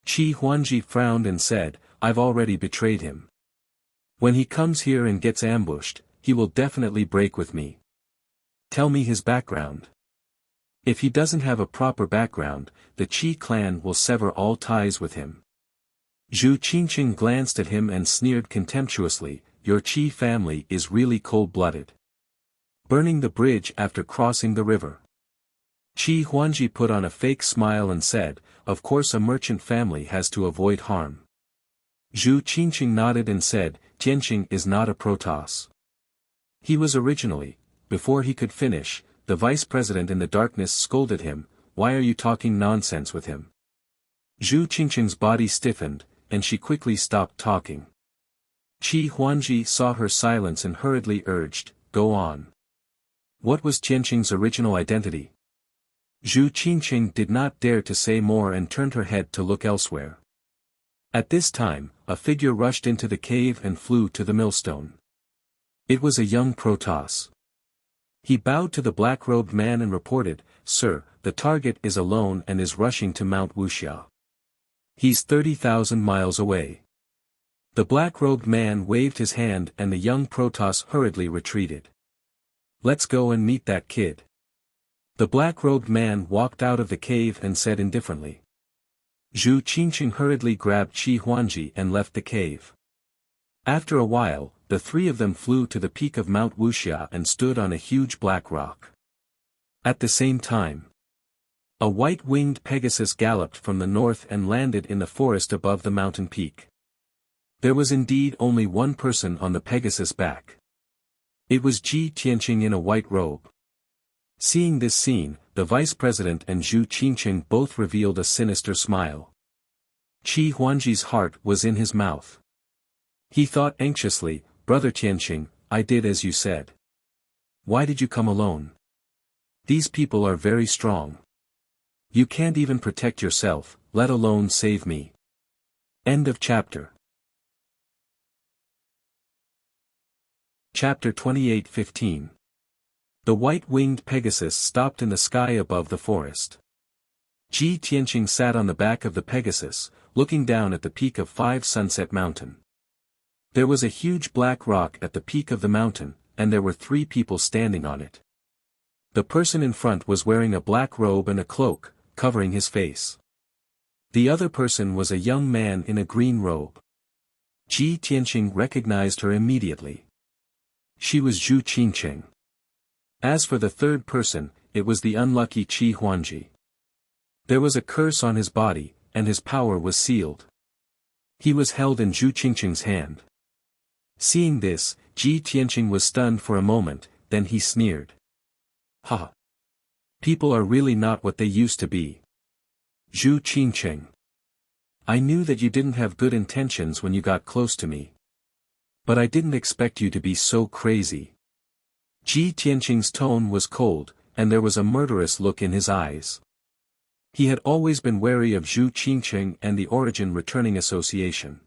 Qi Huangji frowned and said, "I've already betrayed him. When he comes here and gets ambushed, he will definitely break with me. Tell me his background. If he doesn't have a proper background, the Qi clan will sever all ties with him." Zhu Qingqing glanced at him and sneered contemptuously, "Your Qi family is really cold-blooded. Burning the bridge after crossing the river." Qi Huangji put on a fake smile and said, "Of course a merchant family has to avoid harm." Zhu Qingqing nodded and said, "Tianqing is not a Protoss. He was originally." Before he could finish, the vice president in the darkness scolded him, "Why are you talking nonsense with him?" Zhu Qingqing's body stiffened, and she quickly stopped talking. Qi Huangji saw her silence and hurriedly urged, "Go on. What was Tianqing's original identity?" Zhu Qingqing did not dare to say more and turned her head to look elsewhere. At this time, a figure rushed into the cave and flew to the millstone. It was a young Protoss. He bowed to the black-robed man and reported, "Sir, the target is alone and is rushing to Mount Wuxia. He's 30,000 miles away." The black-robed man waved his hand and the young Protoss hurriedly retreated. "Let's go and meet that kid." The black-robed man walked out of the cave and said indifferently. Zhu Qingqing hurriedly grabbed Qi Huangji and left the cave. After a while, the three of them flew to the peak of Mount Wuxia and stood on a huge black rock. At the same time, a white-winged Pegasus galloped from the north and landed in the forest above the mountain peak. There was indeed only one person on the Pegasus' back. It was Ji Tianqing in a white robe. Seeing this scene, the vice president and Zhu Qingqing both revealed a sinister smile. Qi Huangji's heart was in his mouth. He thought anxiously, "Brother Tianqing, I did as you said. Why did you come alone? These people are very strong. You can't even protect yourself, let alone save me." End of chapter. Chapter 28:15. The white-winged Pegasus stopped in the sky above the forest. Ji Tianqing sat on the back of the Pegasus, looking down at the peak of 5 Sunset Mountain. There was a huge black rock at the peak of the mountain, and there were 3 people standing on it. The person in front was wearing a black robe and a cloak, covering his face. The other person was a young man in a green robe. Ji Tianqing recognized her immediately. She was Zhu Qingqing. As for the third person, it was the unlucky Qi Huangji. There was a curse on his body, and his power was sealed. He was held in Zhu Qingqing's hand. Seeing this, Ji Tianqing was stunned for a moment, then he sneered. "Ha! People are really not what they used to be. Zhu Qingqing. I knew that you didn't have good intentions when you got close to me. But I didn't expect you to be so crazy." Ji Tianqing's tone was cold, and there was a murderous look in his eyes. He had always been wary of Zhu Qingqing and the Origin Returning Association.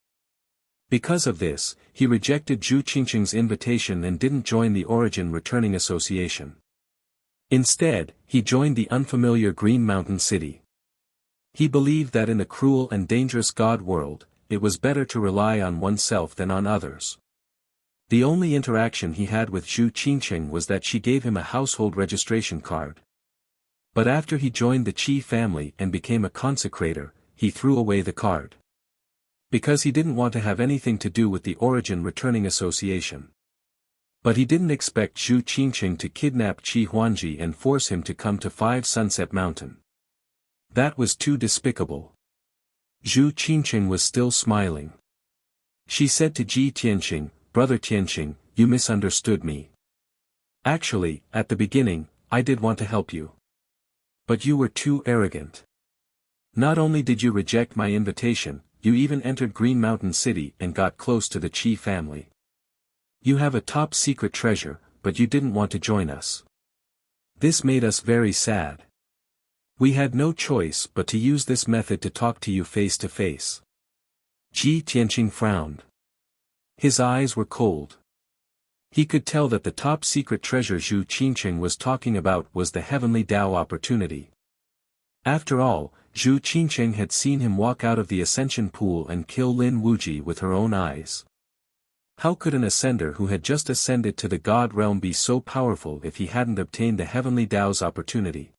Because of this, he rejected Zhu Qingqing's invitation and didn't join the Origin Returning Association. Instead, he joined the unfamiliar Green Mountain City. He believed that in the cruel and dangerous God world, it was better to rely on oneself than on others. The only interaction he had with Zhu Qingqing was that she gave him a household registration card. But after he joined the Qi family and became a consecrator, he threw away the card. Because he didn't want to have anything to do with the Origin Returning Association. But he didn't expect Zhu Qingqing to kidnap Qi Huangji and force him to come to 5 Sunset Mountain. That was too despicable. Zhu Qingqing was still smiling. She said to Ji Tianqing, "Brother Tianqing, you misunderstood me. Actually, at the beginning, I did want to help you. But you were too arrogant. Not only did you reject my invitation, you even entered Green Mountain City and got close to the Qi family. You have a top-secret treasure, but you didn't want to join us. This made us very sad. We had no choice but to use this method to talk to you face to face." Ji Tianqing frowned. His eyes were cold. He could tell that the top-secret treasure Zhu Qingqing was talking about was the Heavenly Tao opportunity. After all, Zhu Qingqing had seen him walk out of the Ascension Pool and kill Lin Wuji with her own eyes. How could an ascender who had just ascended to the God realm be so powerful if he hadn't obtained the Heavenly Tao's opportunity?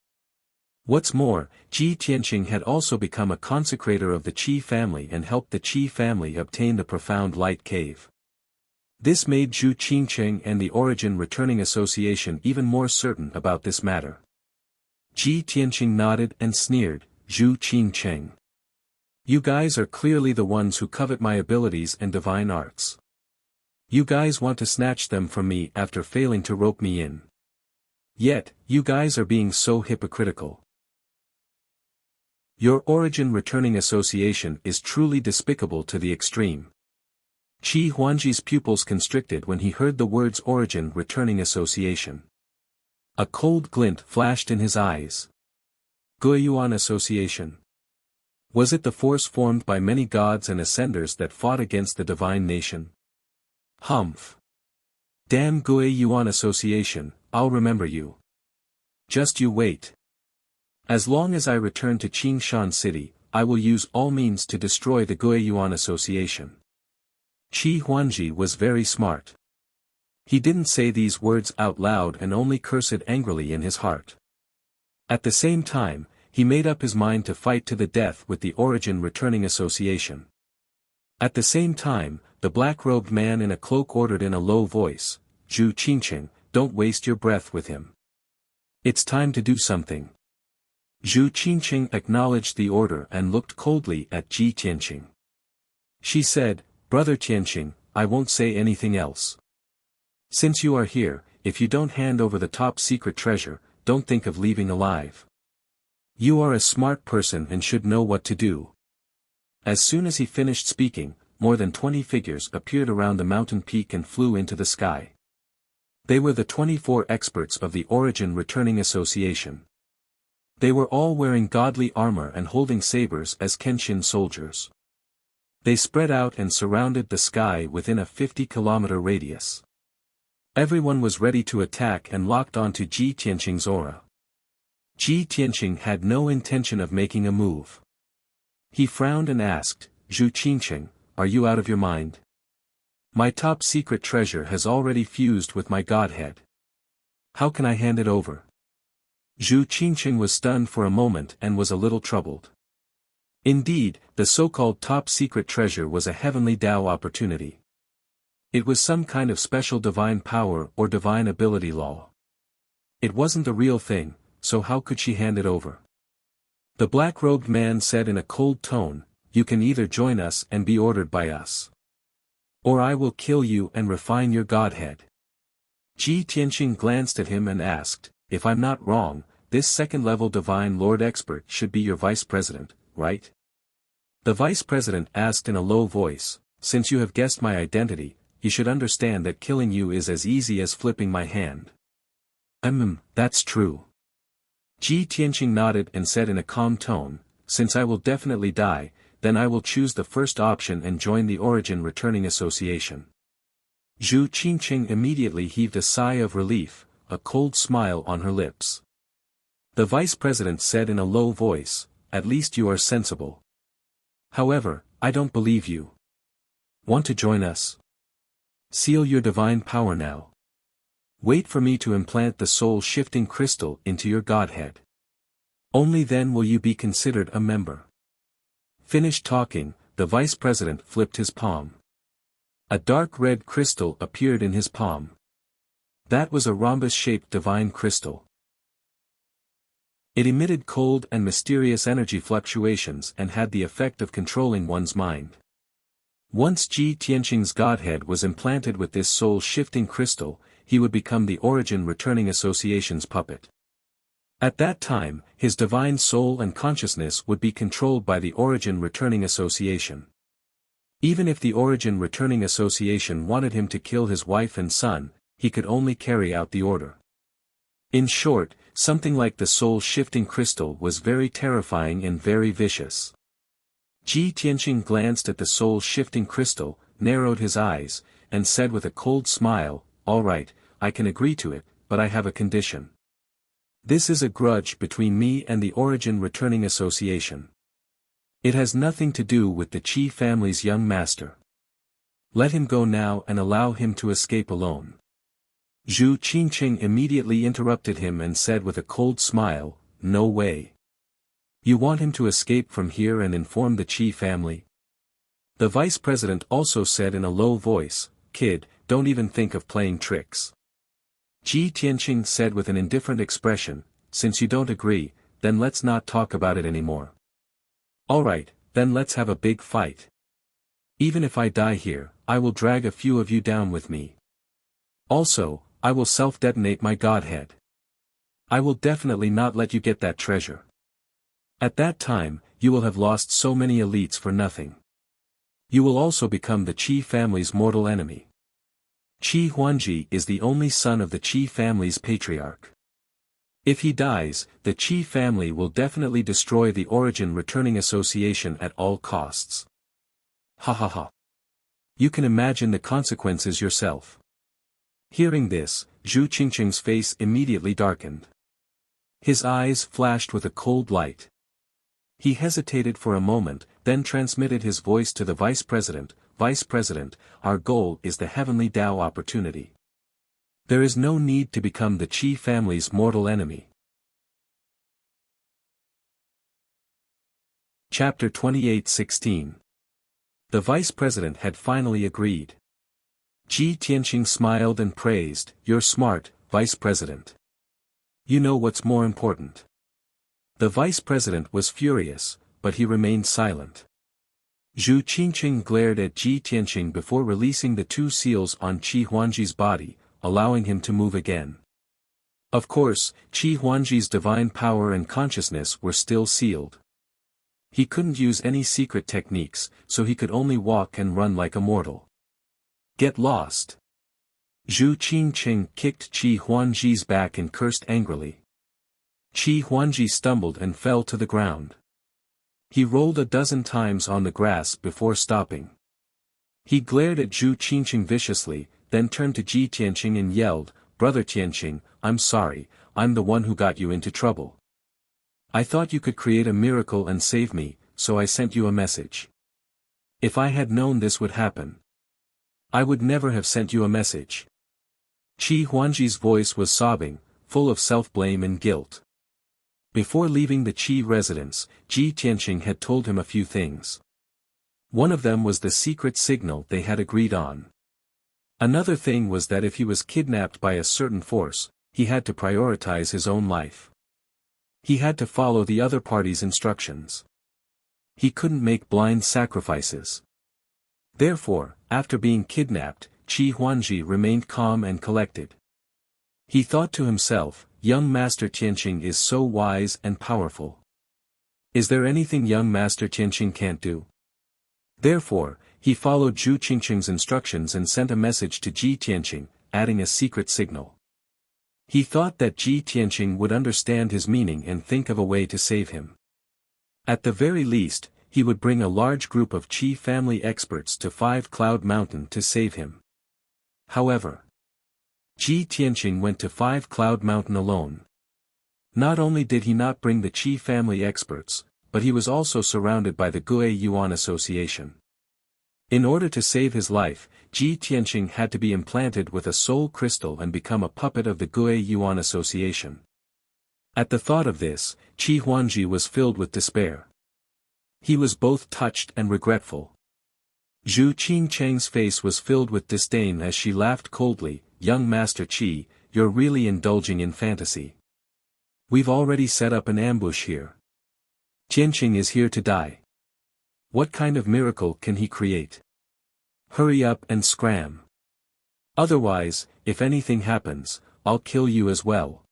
What's more, Ji Tianqing had also become a consecrator of the Qi family and helped the Qi family obtain the Profound Light Cave. This made Zhu Qingqing and the Origin Returning Association even more certain about this matter. Ji Tianqing nodded and sneered, "Zhu Qingqing. You guys are clearly the ones who covet my abilities and divine arts. You guys want to snatch them from me after failing to rope me in. Yet, you guys are being so hypocritical. Your Origin Returning Association is truly despicable to the extreme." Qi Huangji's pupils constricted when he heard the words Origin Returning Association. A cold glint flashed in his eyes. Guiyuan Association. Was it the force formed by many gods and ascenders that fought against the divine nation? Humph. Damn Guiyuan Association, I'll remember you. Just you wait. As long as I return to Qingshan City, I will use all means to destroy the Guiyuan Association. Qi Huangji was very smart. He didn't say these words out loud and only cursed angrily in his heart. At the same time, he made up his mind to fight to the death with the Origin Returning Association. At the same time, the black-robed man in a cloak ordered in a low voice, "Zhu Qingqing, don't waste your breath with him. It's time to do something." Zhu Qingqing acknowledged the order and looked coldly at Ji Tianqing. She said, "Brother Tianqing, I won't say anything else. Since you are here, if you don't hand over the top secret treasure, don't think of leaving alive. You are a smart person and should know what to do. As soon as he finished speaking, more than 20 figures appeared around the mountain peak and flew into the sky. They were the 24 experts of the Origin Returning Association. They were all wearing godly armor and holding sabers as Kenshin soldiers. They spread out and surrounded the sky within a 50-kilometer radius. Everyone was ready to attack and locked onto Ji Tianqing's aura. Ji Tianqing had no intention of making a move. He frowned and asked, "Zhu Qingqing, are you out of your mind? My top secret treasure has already fused with my godhead. How can I hand it over?" Zhu Qingqing was stunned for a moment and was a little troubled. Indeed, the so-called top secret treasure was a heavenly Tao opportunity. It was some kind of special divine power or divine ability law. It wasn't the real thing, so how could she hand it over? The black-robed man said in a cold tone, "You can either join us and be ordered by us. Or I will kill you and refine your godhead." Ji Tianqing glanced at him and asked, "If I'm not wrong, this second-level divine lord expert should be your vice president, right?" The vice president asked in a low voice, "Since you have guessed my identity, you should understand that killing you is as easy as flipping my hand." That's true." Ji Tianqing nodded and said in a calm tone, "Since I will definitely die, then I will choose the first option and join the Origin Returning Association." Zhu Qingqing immediately heaved a sigh of relief, a cold smile on her lips. The vice president said in a low voice, "At least you are sensible. However, I don't believe you. Want to join us? Seal your divine power now. Wait for me to implant the soul-shifting crystal into your godhead. Only then will you be considered a member." Finished talking, the vice president flipped his palm. A dark red crystal appeared in his palm. That was a rhombus-shaped divine crystal. It emitted cold and mysterious energy fluctuations and had the effect of controlling one's mind. Once Ji Tianqing's godhead was implanted with this soul-shifting crystal, he would become the Origin Returning Association's puppet. At that time, his divine soul and consciousness would be controlled by the Origin Returning Association. Even if the Origin Returning Association wanted him to kill his wife and son, he could only carry out the order. In short, something like the soul-shifting crystal was very terrifying and very vicious. Ji Tianqing glanced at the soul-shifting crystal, narrowed his eyes, and said with a cold smile, "All right, I can agree to it, but I have a condition. This is a grudge between me and the Origin Returning Association. It has nothing to do with the Qi family's young master. Let him go now and allow him to escape alone." Zhu Qingqing immediately interrupted him and said with a cold smile, "No way. You want him to escape from here and inform the Qi family?" The vice president also said in a low voice, "Kid, don't even think of playing tricks." Ji Tianqing said with an indifferent expression, "Since you don't agree, then let's not talk about it anymore. Alright, then let's have a big fight. Even if I die here, I will drag a few of you down with me. Also, I will self-detonate my godhead. I will definitely not let you get that treasure. At that time, you will have lost so many elites for nothing. You will also become the Qi family's mortal enemy. Qi Huangji is the only son of the Qi family's patriarch. If he dies, the Qi family will definitely destroy the Origin Returning Association at all costs. Ha ha ha. You can imagine the consequences yourself." Hearing this, Zhu Qingqing's face immediately darkened. His eyes flashed with a cold light. He hesitated for a moment, then transmitted his voice to the vice president, "Vice President, our goal is the heavenly Tao opportunity. There is no need to become the Qi family's mortal enemy." Chapter 28:16. The vice president had finally agreed. Ji Tianqing smiled and praised, "You're smart, vice president. You know what's more important." The vice president was furious, but he remained silent. Zhu Qingqing glared at Ji Tianqing before releasing the two seals on Qi Huangji's body, allowing him to move again. Of course, Qi Huangji's divine power and consciousness were still sealed. He couldn't use any secret techniques, so he could only walk and run like a mortal. Get lost! Zhu Qingqing kicked Qi Huangji's back and cursed angrily. Qi Huangji stumbled and fell to the ground. He rolled 12 times on the grass before stopping. He glared at Zhu Qingqing viciously, then turned to Ji Tianqing and yelled, "Brother Tianqing, I'm sorry, I'm the one who got you into trouble. I thought you could create a miracle and save me, so I sent you a message. If I had known this would happen, I would never have sent you a message." Qi Huangji's voice was sobbing, full of self-blame and guilt. Before leaving the Qi residence, Ji Tianqing had told him a few things. One of them was the secret signal they had agreed on. Another thing was that if he was kidnapped by a certain force, he had to prioritize his own life. He had to follow the other party's instructions. He couldn't make blind sacrifices. Therefore, after being kidnapped, Qi Huangji remained calm and collected. He thought to himself, young Master Tianqing is so wise and powerful. Is there anything young Master Tianqing can't do? Therefore, he followed Zhu Qingqing's instructions and sent a message to Ji Tianqing, adding a secret signal. He thought that Ji Tianqing would understand his meaning and think of a way to save him. At the very least, he would bring a large group of Qi family experts to 5 Cloud Mountain to save him. However, Ji Tianqing went to 5 Cloud Mountain alone. Not only did he not bring the Qi family experts, but he was also surrounded by the Gue Yuan Association. In order to save his life, Ji Tianqing had to be implanted with a soul crystal and become a puppet of the Gue Yuan Association. At the thought of this, Qi Huangji was filled with despair. He was both touched and regretful. Zhu Qingqing's face was filled with disdain as she laughed coldly, "Young Master Qi, you're really indulging in fantasy. We've already set up an ambush here. Tianqing is here to die. What kind of miracle can he create? Hurry up and scram. Otherwise, if anything happens, I'll kill you as well."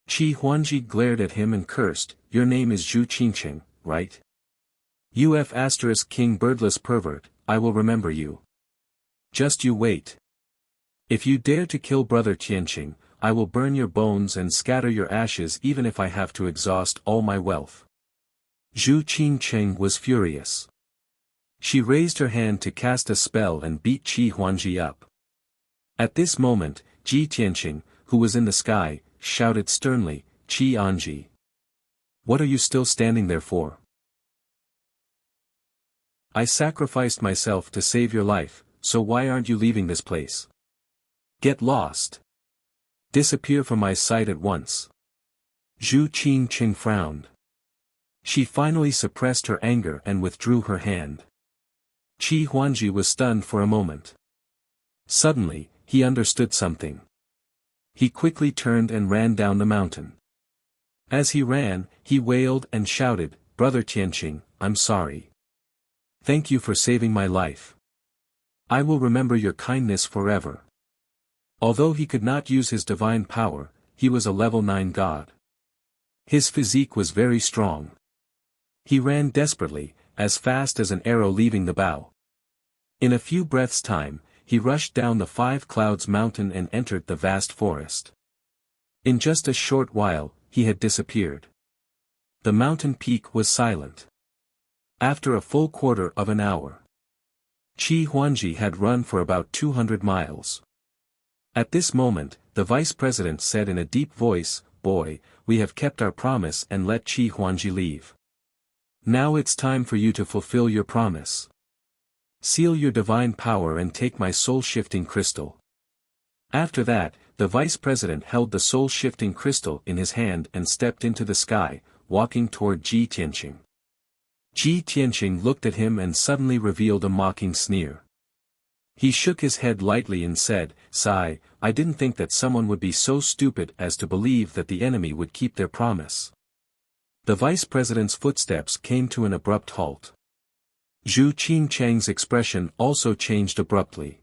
Qi Huangji glared at him and cursed, "Your name is Zhu Qingqing, right? UF** King Birdless Pervert, I will remember you. Just you wait. If you dare to kill Brother Tianqing, I will burn your bones and scatter your ashes even if I have to exhaust all my wealth." Zhu Qingqing was furious. She raised her hand to cast a spell and beat Qi Huangji up. At this moment, Ji Tianqing, who was in the sky, shouted sternly, "Qi Anji. What are you still standing there for? I sacrificed myself to save your life, so why aren't you leaving this place? Get lost. Disappear from my sight at once." Zhu Qingqing frowned. She finally suppressed her anger and withdrew her hand. Qi Huangji was stunned for a moment. Suddenly, he understood something. He quickly turned and ran down the mountain. As he ran, he wailed and shouted, "Brother Tianqing, I'm sorry. Thank you for saving my life. I will remember your kindness forever." Although he could not use his divine power, he was a level 9 god. His physique was very strong. He ran desperately, as fast as an arrow leaving the bow. In a few breaths' time, he rushed down the 5 Clouds Mountain and entered the vast forest. In just a short while, he had disappeared. The mountain peak was silent. After a full quarter of an hour, Qi Huangji had run for about 200 miles. At this moment, the vice president said in a deep voice, "Boy, we have kept our promise and let Qi Huangji leave. Now it's time for you to fulfill your promise. Seal your divine power and take my soul-shifting crystal." After that, the vice president held the soul-shifting crystal in his hand and stepped into the sky, walking toward Ji Tianqing. Ji Tianqing looked at him and suddenly revealed a mocking sneer. He shook his head lightly and said, "Sigh, I didn't think that someone would be so stupid as to believe that the enemy would keep their promise." The vice president's footsteps came to an abrupt halt. Zhu Qingqing's expression also changed abruptly.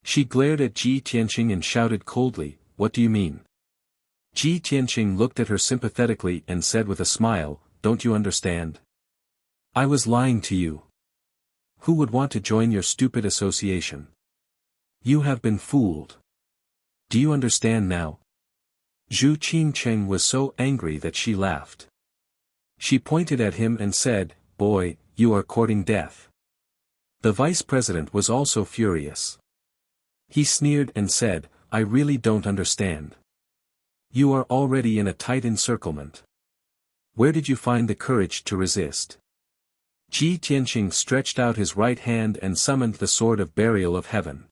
She glared at Ji Tianqing and shouted coldly, "What do you mean?" Ji Tianqing looked at her sympathetically and said with a smile, "Don't you understand? I was lying to you. Who would want to join your stupid association? You have been fooled. Do you understand now?" Zhu Qingcheng was so angry that she laughed. She pointed at him and said, "Boy, you are courting death." The vice president was also furious. He sneered and said, "I really don't understand. You are already in a tight encirclement. Where did you find the courage to resist?" Ji Tianqing stretched out his right hand and summoned the sword of burial of heaven.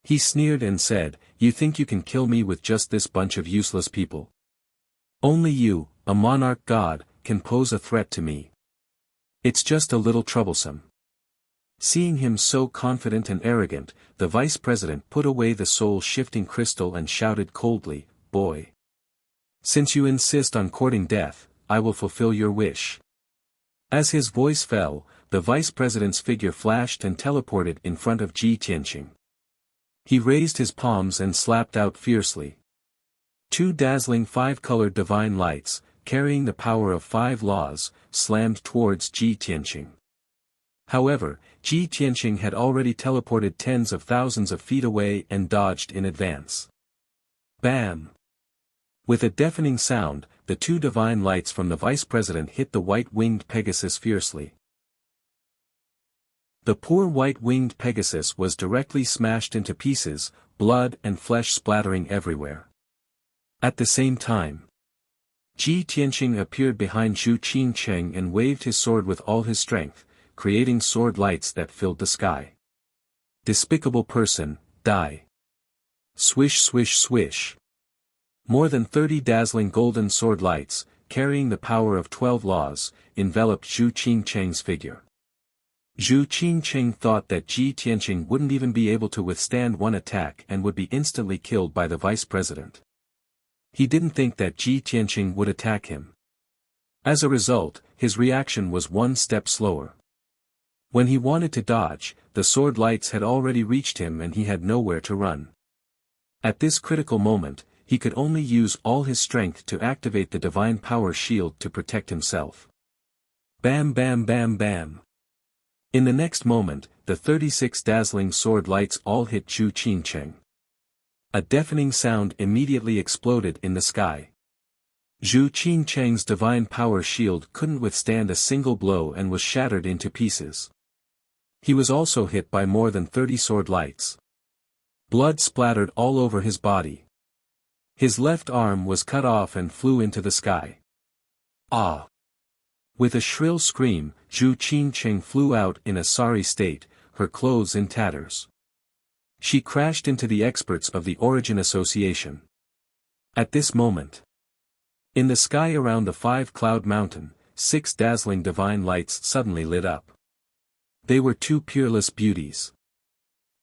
He sneered and said, "You think you can kill me with just this bunch of useless people? Only you, a monarch god, can pose a threat to me. It's just a little troublesome." Seeing him so confident and arrogant, the vice president put away the soul-shifting crystal and shouted coldly, "Boy! Since you insist on courting death, I will fulfill your wish." As his voice fell, the vice president's figure flashed and teleported in front of Ji Tianqing. He raised his palms and slapped out fiercely. Two dazzling five-colored divine lights, carrying the power of 5 laws, slammed towards Ji Tianqing. However, Ji Tianqing had already teleported tens of thousands of feet away and dodged in advance. Bam! With a deafening sound, the two divine lights from the vice president hit the white-winged Pegasus fiercely. The poor white-winged Pegasus was directly smashed into pieces, blood and flesh splattering everywhere. At the same time, Ji Tianqing appeared behind Zhu Qingcheng and waved his sword with all his strength, creating sword lights that filled the sky. Despicable person, die! Swish swish swish! More than 30 dazzling golden sword lights, carrying the power of 12 laws, enveloped Zhu Qingcheng's figure. Zhu Qingcheng thought that Ji Tianqing wouldn't even be able to withstand one attack and would be instantly killed by the vice president. He didn't think that Ji Tianqing would attack him. As a result, his reaction was one step slower. When he wanted to dodge, the sword lights had already reached him and he had nowhere to run. At this critical moment, he could only use all his strength to activate the divine power shield to protect himself. Bam bam bam bam. In the next moment, the 36 dazzling sword lights all hit Zhu Qingcheng. A deafening sound immediately exploded in the sky. Zhu Qingcheng's divine power shield couldn't withstand a single blow and was shattered into pieces. He was also hit by more than 30 sword lights. Blood splattered all over his body. His left arm was cut off and flew into the sky. Ah! With a shrill scream, Zhu Qingcheng flew out in a sorry state, her clothes in tatters. She crashed into the experts of the Origin Association. At this moment, in the sky around the 5-cloud mountain, 6 dazzling divine lights suddenly lit up. They were 2 peerless beauties.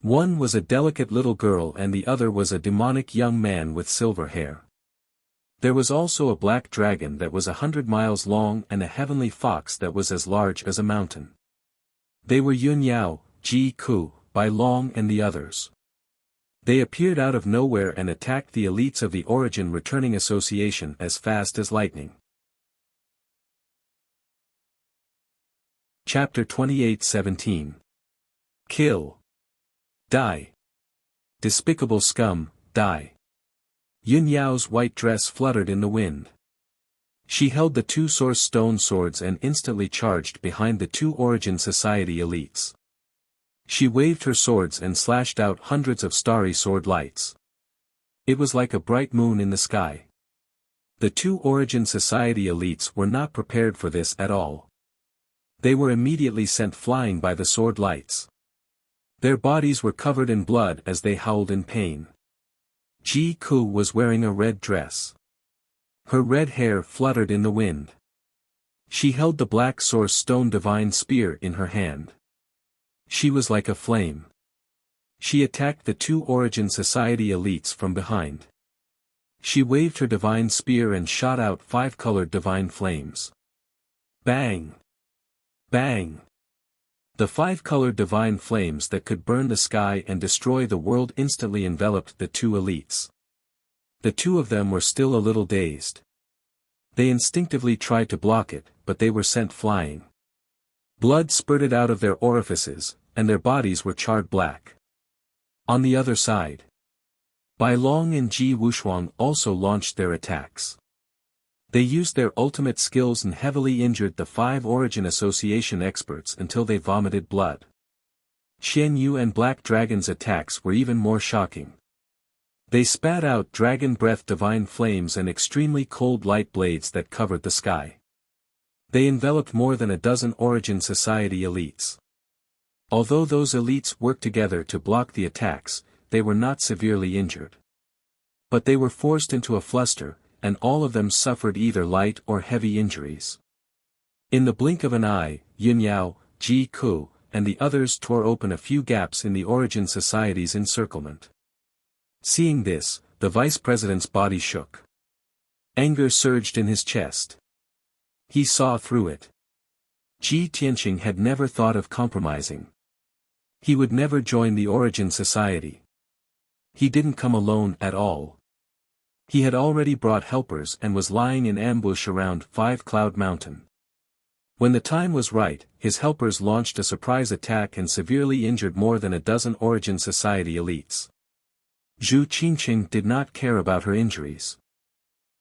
One was a delicate little girl and the other was a demonic young man with silver hair. There was also a black dragon that was 100 miles long and a heavenly fox that was as large as a mountain. They were Yun Yao, Ji Ku, Bai Long and the others. They appeared out of nowhere and attacked the elites of the Origin Returning Association as fast as lightning. Chapter 28:17. Kill. Die. Despicable scum, die. Yun Yao's white dress fluttered in the wind. She held the 2 source stone swords and instantly charged behind the 2 Origin Society elites. She waved her swords and slashed out hundreds of starry sword lights. It was like a bright moon in the sky. The 2 Origin Society elites were not prepared for this at all. They were immediately sent flying by the sword lights. Their bodies were covered in blood as they howled in pain. Ji Ku was wearing a red dress. Her red hair fluttered in the wind. She held the black source stone divine spear in her hand. She was like a flame. She attacked the 2 Origin Society elites from behind. She waved her divine spear and shot out 5-colored divine flames. Bang! Bang! The five-colored divine flames that could burn the sky and destroy the world instantly enveloped the two elites. The two of them were still a little dazed. They instinctively tried to block it, but they were sent flying. Blood spurted out of their orifices, and their bodies were charred black. On the other side, Bai Long and Ji Wushuang also launched their attacks. They used their ultimate skills and heavily injured the five Origin Association experts until they vomited blood. Xian Yu and Black Dragon's attacks were even more shocking. They spat out dragon breath divine flames and extremely cold light blades that covered the sky. They enveloped more than a dozen Origin Society elites. Although those elites worked together to block the attacks, they were not severely injured. But they were forced into a fluster, and all of them suffered either light or heavy injuries. In the blink of an eye, Yun Yao, Ji Ku, and the others tore open a few gaps in the Origin Society's encirclement. Seeing this, the vice president's body shook. Anger surged in his chest. He saw through it. Ji Tianqing had never thought of compromising. He would never join the Origin Society. He didn't come alone at all. He had already brought helpers and was lying in ambush around Five Cloud Mountain. When the time was right, his helpers launched a surprise attack and severely injured more than a dozen Origin Society elites. Zhu Qingqing did not care about her injuries.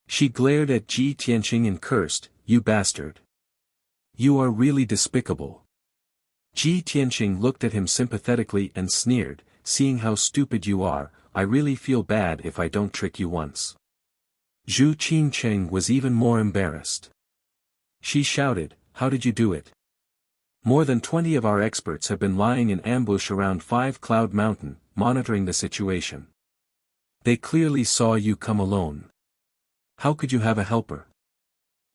She glared at Ji Tianqing and cursed, "You bastard. You are really despicable." Ji Tianqing looked at him sympathetically and sneered, "Seeing how stupid you are, I really feel bad if I don't trick you once." Zhu Qingqing was even more embarrassed. She shouted, "How did you do it? More than 20 of our experts have been lying in ambush around Five Cloud Mountain, monitoring the situation. They clearly saw you come alone. How could you have a helper?"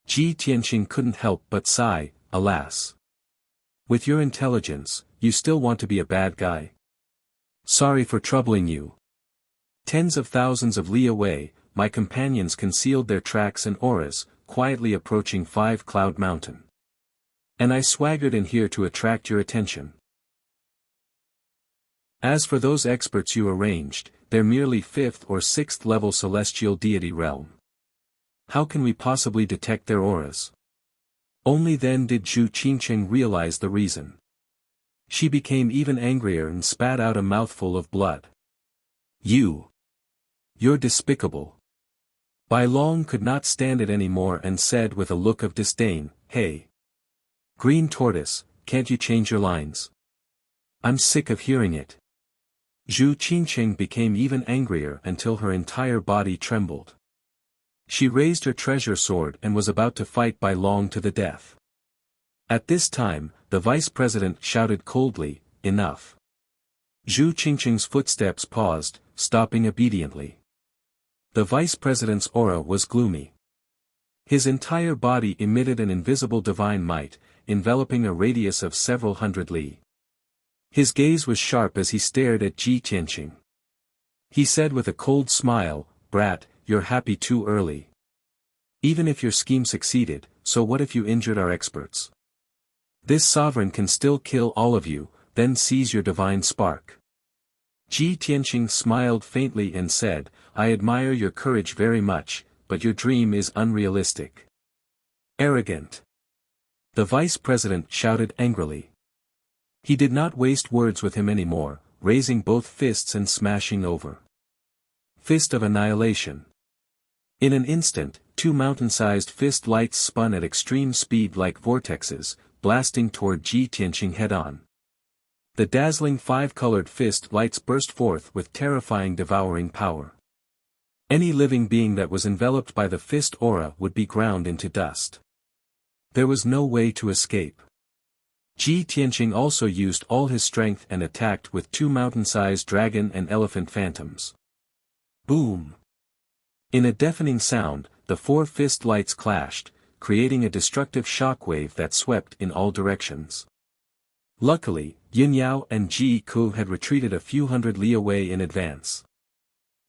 Ji Tianqing couldn't help but sigh, "Alas. With your intelligence, you still want to be a bad guy? Sorry for troubling you. Tens of thousands of li away, my companions concealed their tracks and auras, quietly approaching Five Cloud Mountain. And I swaggered in here to attract your attention. As for those experts you arranged, they're merely 5th or 6th level celestial deity realm. How can we possibly detect their auras?" Only then did Zhu Qingqing realize the reason. She became even angrier and spat out a mouthful of blood. You're despicable." Bai Long could not stand it anymore and said with a look of disdain, "Hey, Green Tortoise, can't you change your lines? I'm sick of hearing it." Zhu Qingqing became even angrier until her entire body trembled. She raised her treasure sword and was about to fight Bai Long to the death. At this time, the vice president shouted coldly, "Enough." Zhu Qingqing's footsteps paused, stopping obediently. The vice president's aura was gloomy. His entire body emitted an invisible divine might, enveloping a radius of several hundred li. His gaze was sharp as he stared at Ji Tianqing. He said with a cold smile, "Brat, you're happy too early. Even if your scheme succeeded, so what if you injured our experts? This sovereign can still kill all of you, then seize your divine spark." Ji Tianqing smiled faintly and said, "I admire your courage very much, but your dream is unrealistic. Arrogant." The vice president shouted angrily. He did not waste words with him anymore, raising both fists and smashing over. Fist of Annihilation. In an instant, two mountain-sized fist lights spun at extreme speed like vortexes, blasting toward Ji Tianqing head-on. The dazzling five-colored fist lights burst forth with terrifying devouring power. Any living being that was enveloped by the fist aura would be ground into dust. There was no way to escape. Ji Tianqing also used all his strength and attacked with two mountain-sized dragon and elephant phantoms. Boom! In a deafening sound, the four fist lights clashed, creating a destructive shockwave that swept in all directions. Luckily, Yin Yao and Ji Ku had retreated a few hundred li away in advance.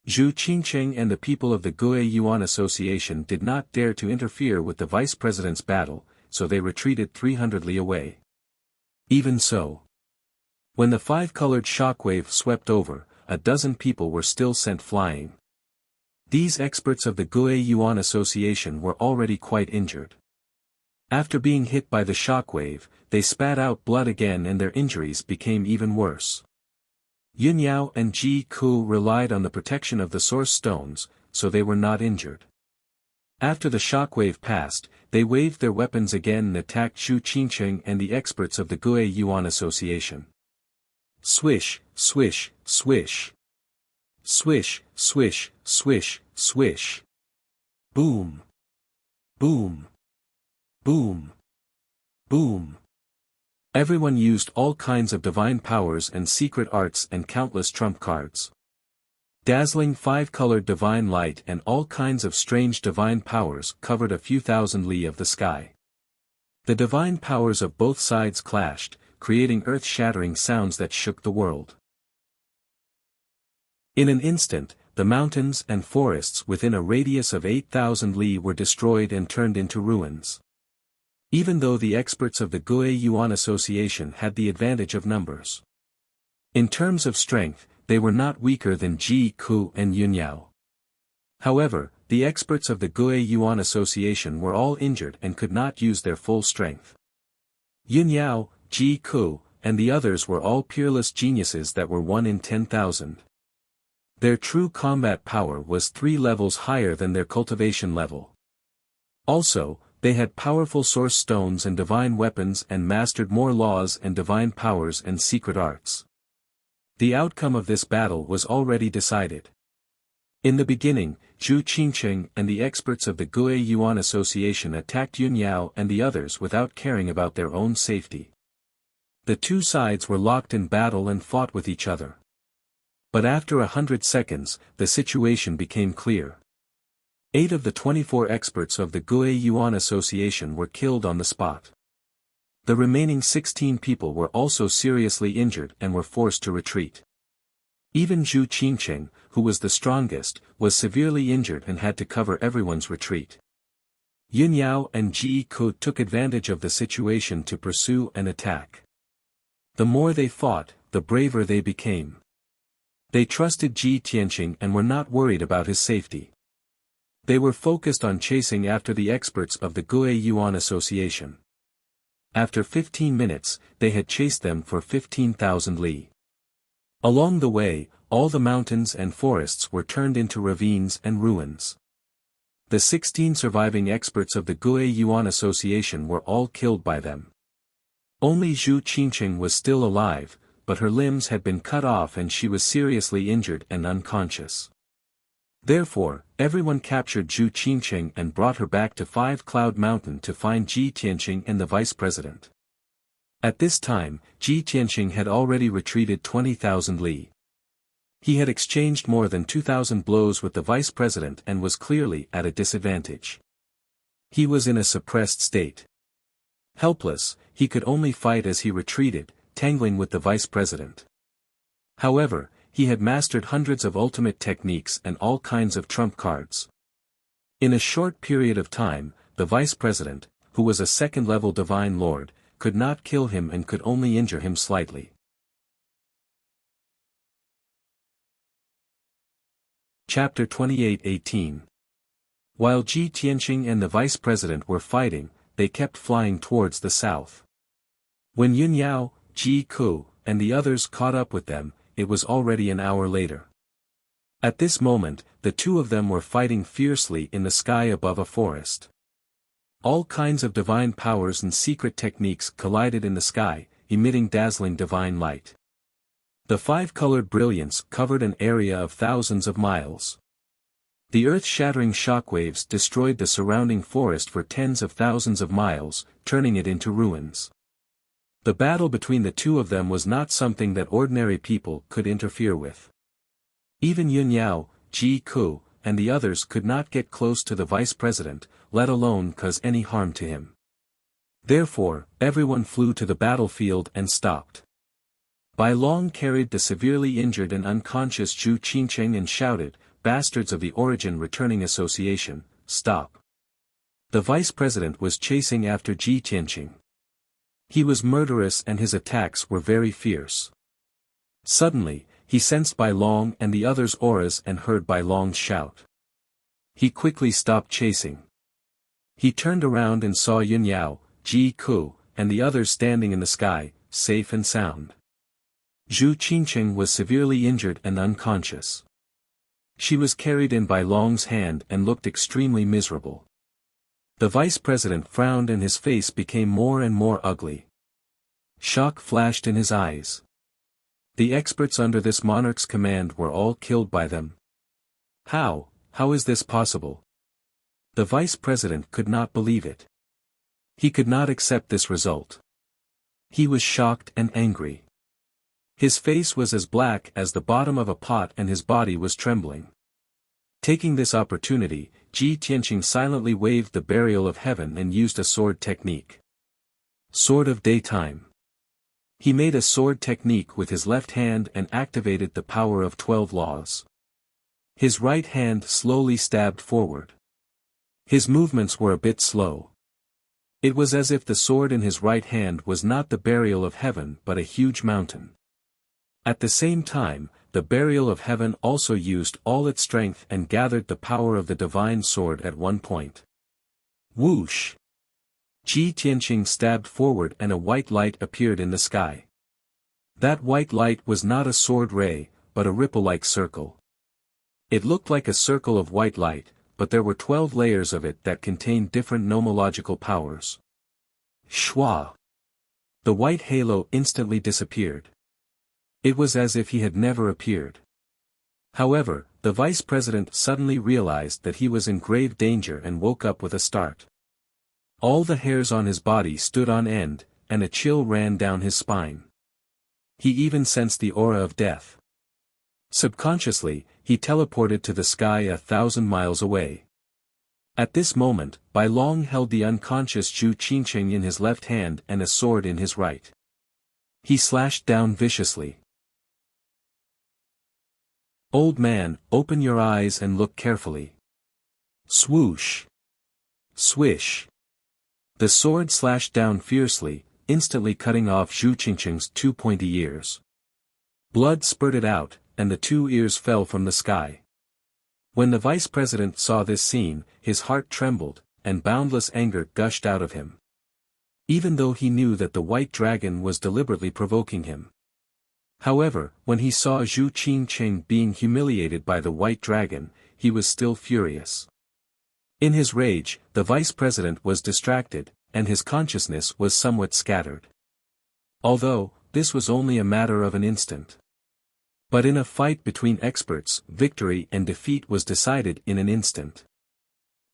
Zhu Qingqing and the people of the Gue Yuan Association did not dare to interfere with the vice president's battle, so they retreated 300 li away. Even so, when the five-colored shockwave swept over, a dozen people were still sent flying. These experts of the Gue Yuan Association were already quite injured. After being hit by the shockwave, they spat out blood again and their injuries became even worse. Yun Yao and Ji Ku relied on the protection of the source stones, so they were not injured. After the shockwave passed, they waved their weapons again and attacked Zhu Qingcheng and the experts of the Gue Yuan Association. Swish, swish, swish. Swish, swish, swish, swish. Boom. Boom. Boom. Boom. Everyone used all kinds of divine powers and secret arts and countless trump cards. Dazzling five-colored divine light and all kinds of strange divine powers covered a few thousand li of the sky. The divine powers of both sides clashed, creating earth-shattering sounds that shook the world. In an instant, the mountains and forests within a radius of 8,000 li were destroyed and turned into ruins. Even though the experts of the Gue Yuan Association had the advantage of numbers. In terms of strength, they were not weaker than Ji Ku and Yun Yao. However, the experts of the Gue Yuan Association were all injured and could not use their full strength. Yun Yao, Ji Ku, and the others were all peerless geniuses that were 1 in 10,000. Their true combat power was 3 levels higher than their cultivation level. Also, they had powerful source stones and divine weapons and mastered more laws and divine powers and secret arts. The outcome of this battle was already decided. In the beginning, Zhu Qingcheng and the experts of the Gue Yuan Association attacked Yun Yao and the others without caring about their own safety. The two sides were locked in battle and fought with each other. But after 100 seconds, the situation became clear. 8 of the 24 experts of the Gue Yuan Association were killed on the spot. The remaining 16 people were also seriously injured and were forced to retreat. Even Zhu Qingcheng, who was the strongest, was severely injured and had to cover everyone's retreat. Yun Yao and Ji Ku took advantage of the situation to pursue and attack. The more they fought, the braver they became. They trusted Ji Tianqing and were not worried about his safety. They were focused on chasing after the experts of the Gue Yuan Association. After 15 minutes, they had chased them for 15,000 li. Along the way, all the mountains and forests were turned into ravines and ruins. The 16 surviving experts of the Gue Yuan Association were all killed by them. Only Zhu Qingcheng was still alive, but her limbs had been cut off and she was seriously injured and unconscious. Therefore, everyone captured Zhu Qingcheng and brought her back to Five Cloud Mountain to find Ji Tianqing and the vice president. At this time, Ji Tianqing had already retreated 20,000 li. He had exchanged more than 2,000 blows with the vice president and was clearly at a disadvantage. He was in a suppressed state. Helpless, he could only fight as he retreated, tangling with the vice president. However, he had mastered hundreds of ultimate techniques and all kinds of trump cards. In a short period of time, the vice president, who was a second-level divine lord, could not kill him and could only injure him slightly. Chapter 28:18. While Ji Tianqing and the vice president were fighting, they kept flying towards the south. When Yun Yao, Ji Ku, and the others caught up with them, it was already an hour later. At this moment, the two of them were fighting fiercely in the sky above a forest. All kinds of divine powers and secret techniques collided in the sky, emitting dazzling divine light. The five-colored brilliance covered an area of thousands of miles. The earth-shattering shockwaves destroyed the surrounding forest for tens of thousands of miles, turning it into ruins. The battle between the two of them was not something that ordinary people could interfere with. Even Yun Yao, Ji Ku, and the others could not get close to the vice president, let alone cause any harm to him. Therefore, everyone flew to the battlefield and stopped. Bai Long carried the severely injured and unconscious Zhu Qingcheng and shouted, "Bastards of the Origin Returning Association, stop!" The vice president was chasing after Ji Tianqing. He was murderous and his attacks were very fierce. Suddenly, he sensed Bai Long and the others' auras and heard Bai Long's shout. He quickly stopped chasing. He turned around and saw Yun Yao, Ji Ku, and the others standing in the sky, safe and sound. Zhu Qingqing was severely injured and unconscious. She was carried in Bai Long's hand and looked extremely miserable. The vice president frowned and his face became more and more ugly. Shock flashed in his eyes. The experts under this monarch's command were all killed by them. How is this possible? The vice president could not believe it. He could not accept this result. He was shocked and angry. His face was as black as the bottom of a pot and his body was trembling. Taking this opportunity, Ji Tianqing silently waved the burial of heaven and used a sword technique. Sword of Daytime. He made a sword technique with his left hand and activated the power of 12 laws. His right hand slowly stabbed forward. His movements were a bit slow. It was as if the sword in his right hand was not the burial of heaven but a huge mountain. At the same time, the burial of heaven also used all its strength and gathered the power of the divine sword at one point. Whoosh! Ji Tianqing stabbed forward and a white light appeared in the sky. That white light was not a sword ray, but a ripple-like circle. It looked like a circle of white light, but there were 12 layers of it that contained different nomological powers. Shwa! The white halo instantly disappeared. It was as if he had never appeared. However, the vice president suddenly realized that he was in grave danger and woke up with a start. All the hairs on his body stood on end, and a chill ran down his spine. He even sensed the aura of death. Subconsciously, he teleported to the sky 1,000 miles away. At this moment, Bai Long held the unconscious Zhu Qingqing in his left hand and a sword in his right. He slashed down viciously. Old man, open your eyes and look carefully. Swoosh! Swish! The sword slashed down fiercely, instantly cutting off Zhu Qingqing's 2 pointy ears. Blood spurted out, and the 2 ears fell from the sky. When the vice president saw this scene, his heart trembled, and boundless anger gushed out of him. Even though he knew that the white dragon was deliberately provoking him. However, when he saw Zhu Qingqing being humiliated by the white dragon, he was still furious. In his rage, the vice president was distracted, and his consciousness was somewhat scattered. Although, this was only a matter of an instant. But in a fight between experts, victory and defeat was decided in an instant.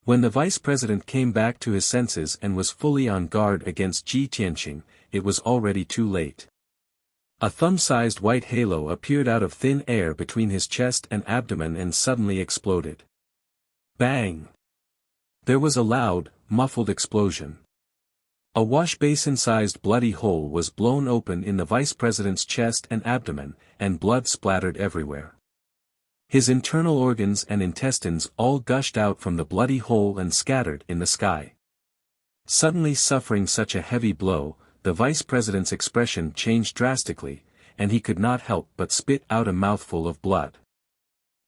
When the vice president came back to his senses and was fully on guard against Ji Tianqing, it was already too late. A thumb-sized white halo appeared out of thin air between his chest and abdomen and suddenly exploded. Bang! There was a loud, muffled explosion. A wash-basin-sized bloody hole was blown open in the vice president's chest and abdomen, and blood splattered everywhere. His internal organs and intestines all gushed out from the bloody hole and scattered in the sky. Suddenly suffering such a heavy blow, the vice president's expression changed drastically, and he could not help but spit out a mouthful of blood.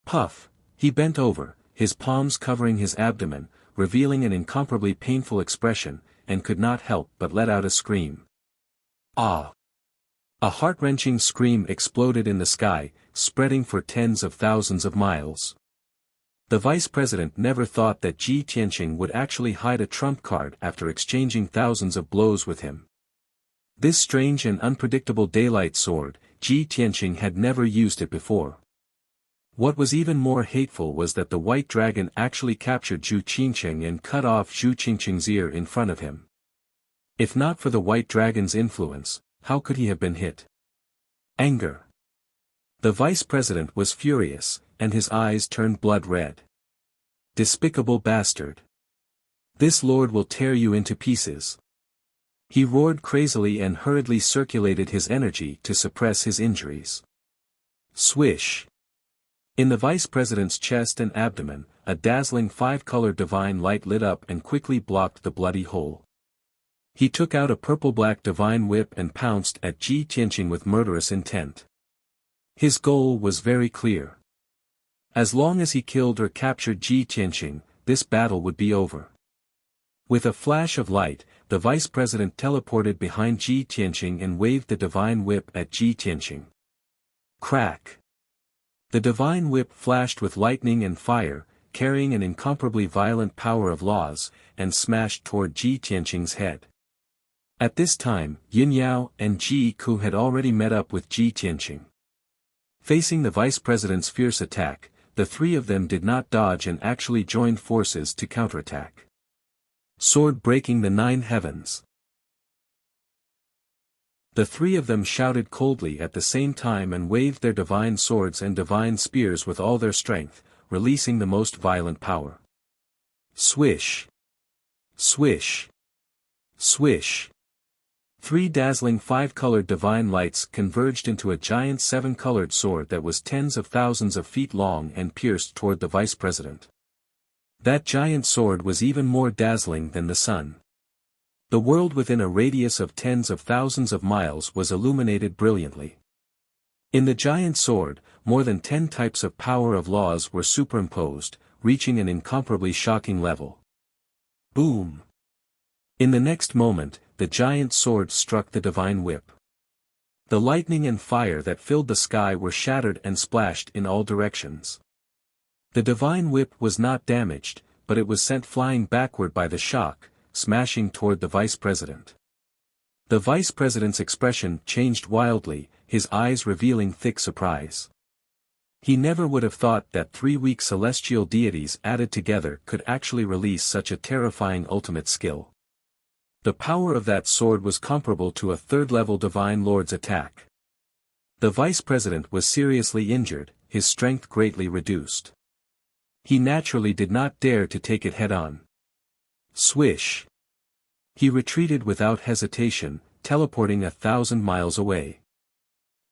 Puff! He bent over, his palms covering his abdomen, revealing an incomparably painful expression, and could not help but let out a scream. Ah! A heart-wrenching scream exploded in the sky, spreading for tens of thousands of miles. The vice president never thought that Ji Tianqing would actually hide a trump card after exchanging thousands of blows with him. This strange and unpredictable daylight sword, Ji Tianqing had never used it before. What was even more hateful was that the white dragon actually captured Zhu Qingqing and cut off Zhu Qingqing's ear in front of him. If not for the white dragon's influence, how could he have been hit? Anger. The vice president was furious, and his eyes turned blood red. Despicable bastard! This lord will tear you into pieces. He roared crazily and hurriedly circulated his energy to suppress his injuries. Swish! In the vice president's chest and abdomen, a dazzling 5-color divine light lit up and quickly blocked the bloody hole. He took out a purple-black divine whip and pounced at Ji Tianqing with murderous intent. His goal was very clear. As long as he killed or captured Ji Tianqing, this battle would be over. With a flash of light, the vice president teleported behind Ji Tianqing and waved the divine whip at Ji Tianqing. Crack! The divine whip flashed with lightning and fire, carrying an incomparably violent power of laws, and smashed toward Ji Tianqing's head. At this time, Yin Yao and Ji Ku had already met up with Ji Tianqing. Facing the vice president's fierce attack, the three of them did not dodge and actually joined forces to counterattack. Sword breaking the 9 heavens. The three of them shouted coldly at the same time and waved their divine swords and divine spears with all their strength, releasing the most violent power. Swish! Swish! Swish! 3 dazzling 5-colored divine lights converged into a giant 7-colored sword that was tens of thousands of feet long and pierced toward the vice president. That giant sword was even more dazzling than the sun. The world within a radius of tens of thousands of miles was illuminated brilliantly. In the giant sword, more than 10 types of power of laws were superimposed, reaching an incomparably shocking level. Boom! In the next moment, the giant sword struck the divine whip. The lightning and fire that filled the sky were shattered and splashed in all directions. The divine whip was not damaged, but it was sent flying backward by the shock, smashing toward the vice president. The vice president's expression changed wildly, his eyes revealing thick surprise. He never would have thought that 3 weak celestial deities added together could actually release such a terrifying ultimate skill. The power of that sword was comparable to a 3rd-level divine lord's attack. The vice president was seriously injured, his strength greatly reduced. He naturally did not dare to take it head-on. Swish! He retreated without hesitation, teleporting 1,000 miles away.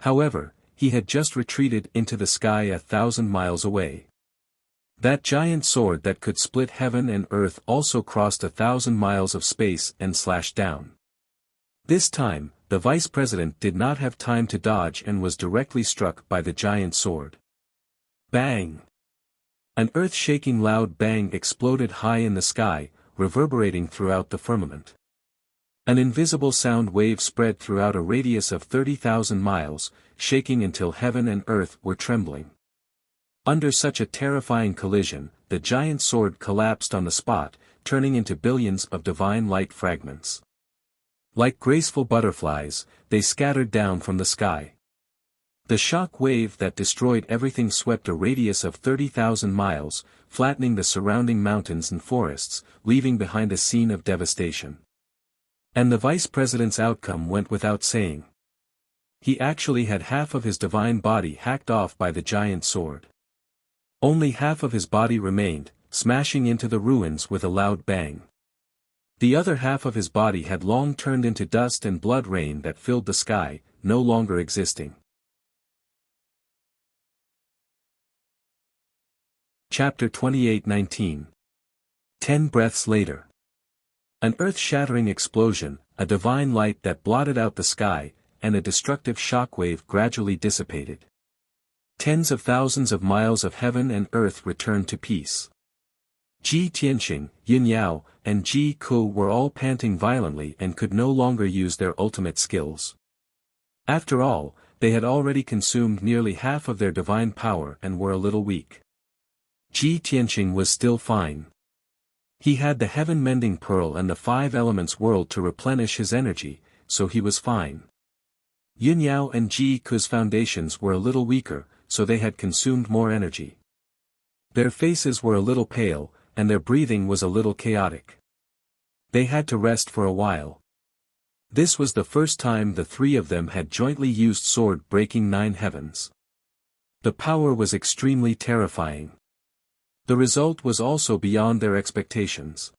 However, he had just retreated into the sky 1,000 miles away. That giant sword that could split heaven and earth also crossed 1,000 miles of space and slashed down. This time, the vice president did not have time to dodge and was directly struck by the giant sword. Bang! An earth-shaking loud bang exploded high in the sky, reverberating throughout the firmament. An invisible sound wave spread throughout a radius of 30,000 miles, shaking until heaven and earth were trembling. Under such a terrifying collision, the giant sword collapsed on the spot, turning into billions of divine light fragments. Like graceful butterflies, they scattered down from the sky. The shock wave that destroyed everything swept a radius of 30,000 miles, flattening the surrounding mountains and forests, leaving behind a scene of devastation. And the vice president's outcome went without saying. He actually had half of his divine body hacked off by the giant sword. Only half of his body remained, smashing into the ruins with a loud bang. The other half of his body had long turned into dust and blood rain that filled the sky, no longer existing. Chapter 28:19. 10 breaths later. An earth-shattering explosion, a divine light that blotted out the sky, and a destructive shockwave gradually dissipated. Tens of thousands of miles of heaven and earth returned to peace. Ji Tianqing, Yin Yao, and Ji Ku were all panting violently and could no longer use their ultimate skills. After all, they had already consumed nearly half of their divine power and were a little weak. Ji Tianqing was still fine. He had the heaven-mending pearl and the 5 elements world to replenish his energy, so he was fine. Yin Yao and Ji Ku's foundations were a little weaker, so they had consumed more energy. Their faces were a little pale, and their breathing was a little chaotic. They had to rest for a while. This was the first time the 3 of them had jointly used sword breaking 9 heavens. The power was extremely terrifying. The result was also beyond their expectations.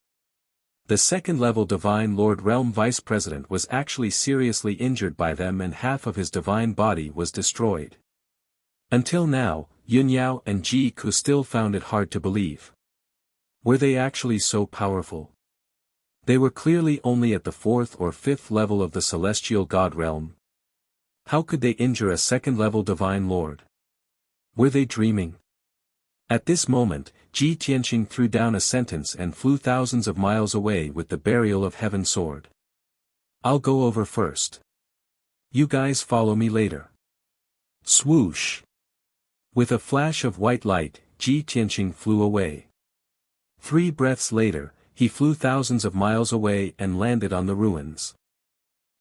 The 2nd-level Divine Lord Realm Vice President was actually seriously injured by them and half of his divine body was destroyed. Until now, Yun Yao and Ji Ku still found it hard to believe. Were they actually so powerful? They were clearly only at the fourth or fifth level of the celestial god realm. How could they injure a second-level divine lord? Were they dreaming? At this moment, Ji Tianqing threw down a sentence and flew thousands of miles away with the burial of heaven sword. I'll go over first. You guys follow me later. Swoosh! With a flash of white light, Ji Tianqing flew away. 3 breaths later, he flew thousands of miles away and landed on the ruins.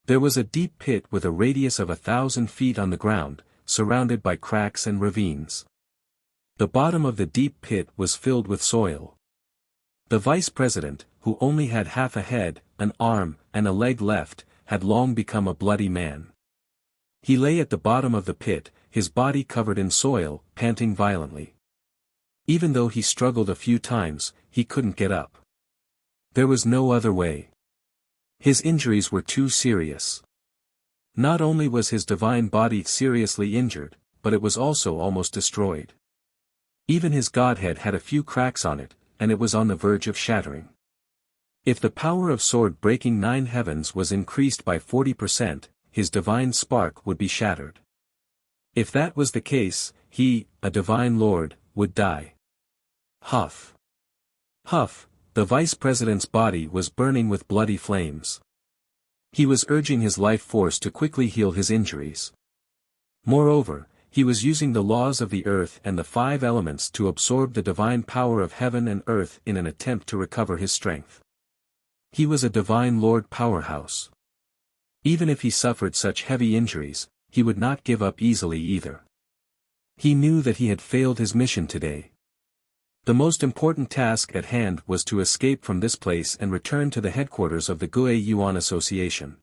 There was a deep pit with a radius of 1,000 feet on the ground, surrounded by cracks and ravines. The bottom of the deep pit was filled with soil. The vice president, who only had half a head, an arm, and a leg left, had long become a bloody man. He lay at the bottom of the pit, his body covered in soil, panting violently. Even though he struggled a few times, he couldn't get up. There was no other way. His injuries were too serious. Not only was his divine body seriously injured, but it was also almost destroyed. Even his godhead had a few cracks on it, and it was on the verge of shattering. If the power of sword-breaking 9 heavens was increased by 40%, his divine spark would be shattered. If that was the case, he, a divine lord, would die. Huff! Huff! The vice president's body was burning with bloody flames. He was urging his life force to quickly heal his injuries. Moreover, he was using the laws of the earth and the 5 elements to absorb the divine power of heaven and earth in an attempt to recover his strength. He was a divine lord powerhouse. Even if he suffered such heavy injuries, he would not give up easily either. He knew that he had failed his mission today. The most important task at hand was to escape from this place and return to the headquarters of the Gue Yuan Association.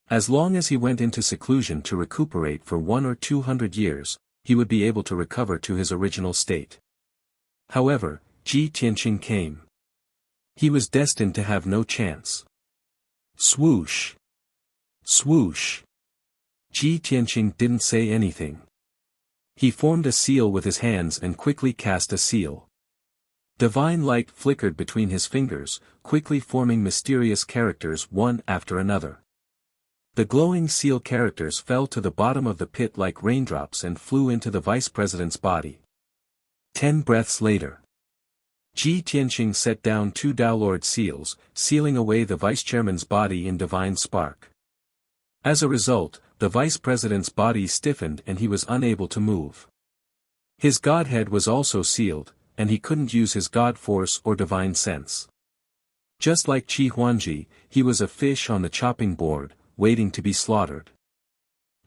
As long as he went into seclusion to recuperate for 100 or 200 years, he would be able to recover to his original state. However, Ji Tianqing came. He was destined to have no chance. Swoosh! Swoosh! Ji Tianqing didn't say anything. He formed a seal with his hands and quickly cast a seal. Divine light flickered between his fingers, quickly forming mysterious characters one after another. The glowing seal characters fell to the bottom of the pit like raindrops and flew into the vice president's body. 10 breaths later, Ji Tianqing set down 2 Daolord seals, sealing away the vice chairman's body in divine spark. As a result, the vice president's body stiffened and he was unable to move. His godhead was also sealed, and he couldn't use his god force or divine sense. Just like Qi Huanji, he was a fish on the chopping board, waiting to be slaughtered.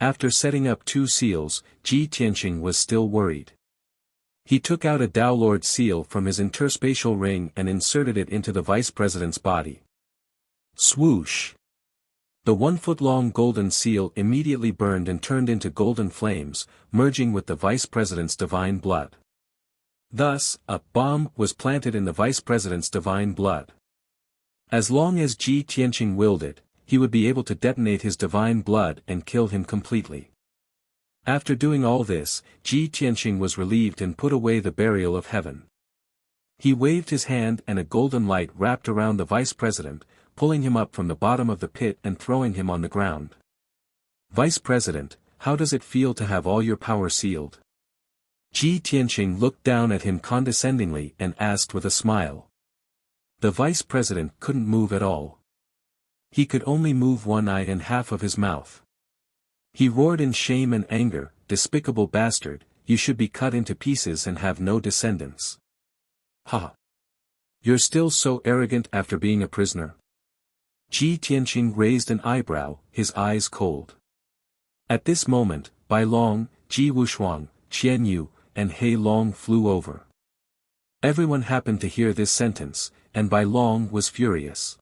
After setting up 2 seals, Ji Tianqing was still worried. He took out a Daolord seal from his interspatial ring and inserted it into the vice president's body. Swoosh! The 1-foot-long golden seal immediately burned and turned into golden flames, merging with the vice president's divine blood. Thus, a bomb was planted in the vice president's divine blood. As long as Ji Tianqing willed it, he would be able to detonate his divine blood and kill him completely. After doing all this, Ji Tianqing was relieved and put away the burial of heaven. He waved his hand and a golden light wrapped around the vice president, pulling him up from the bottom of the pit and throwing him on the ground. Vice President, how does it feel to have all your power sealed? Ji Tianqing looked down at him condescendingly and asked with a smile. The vice president couldn't move at all. He could only move one eye and half of his mouth. He roared in shame and anger, "Despicable bastard, you should be cut into pieces and have no descendants. Ha! You're still so arrogant after being a prisoner." Ji Tianqing raised an eyebrow, his eyes cold. At this moment, Bai Long, Ji Wushuang, Qian Yu, and He Long flew over. Everyone happened to hear this sentence, and Bai Long was furious.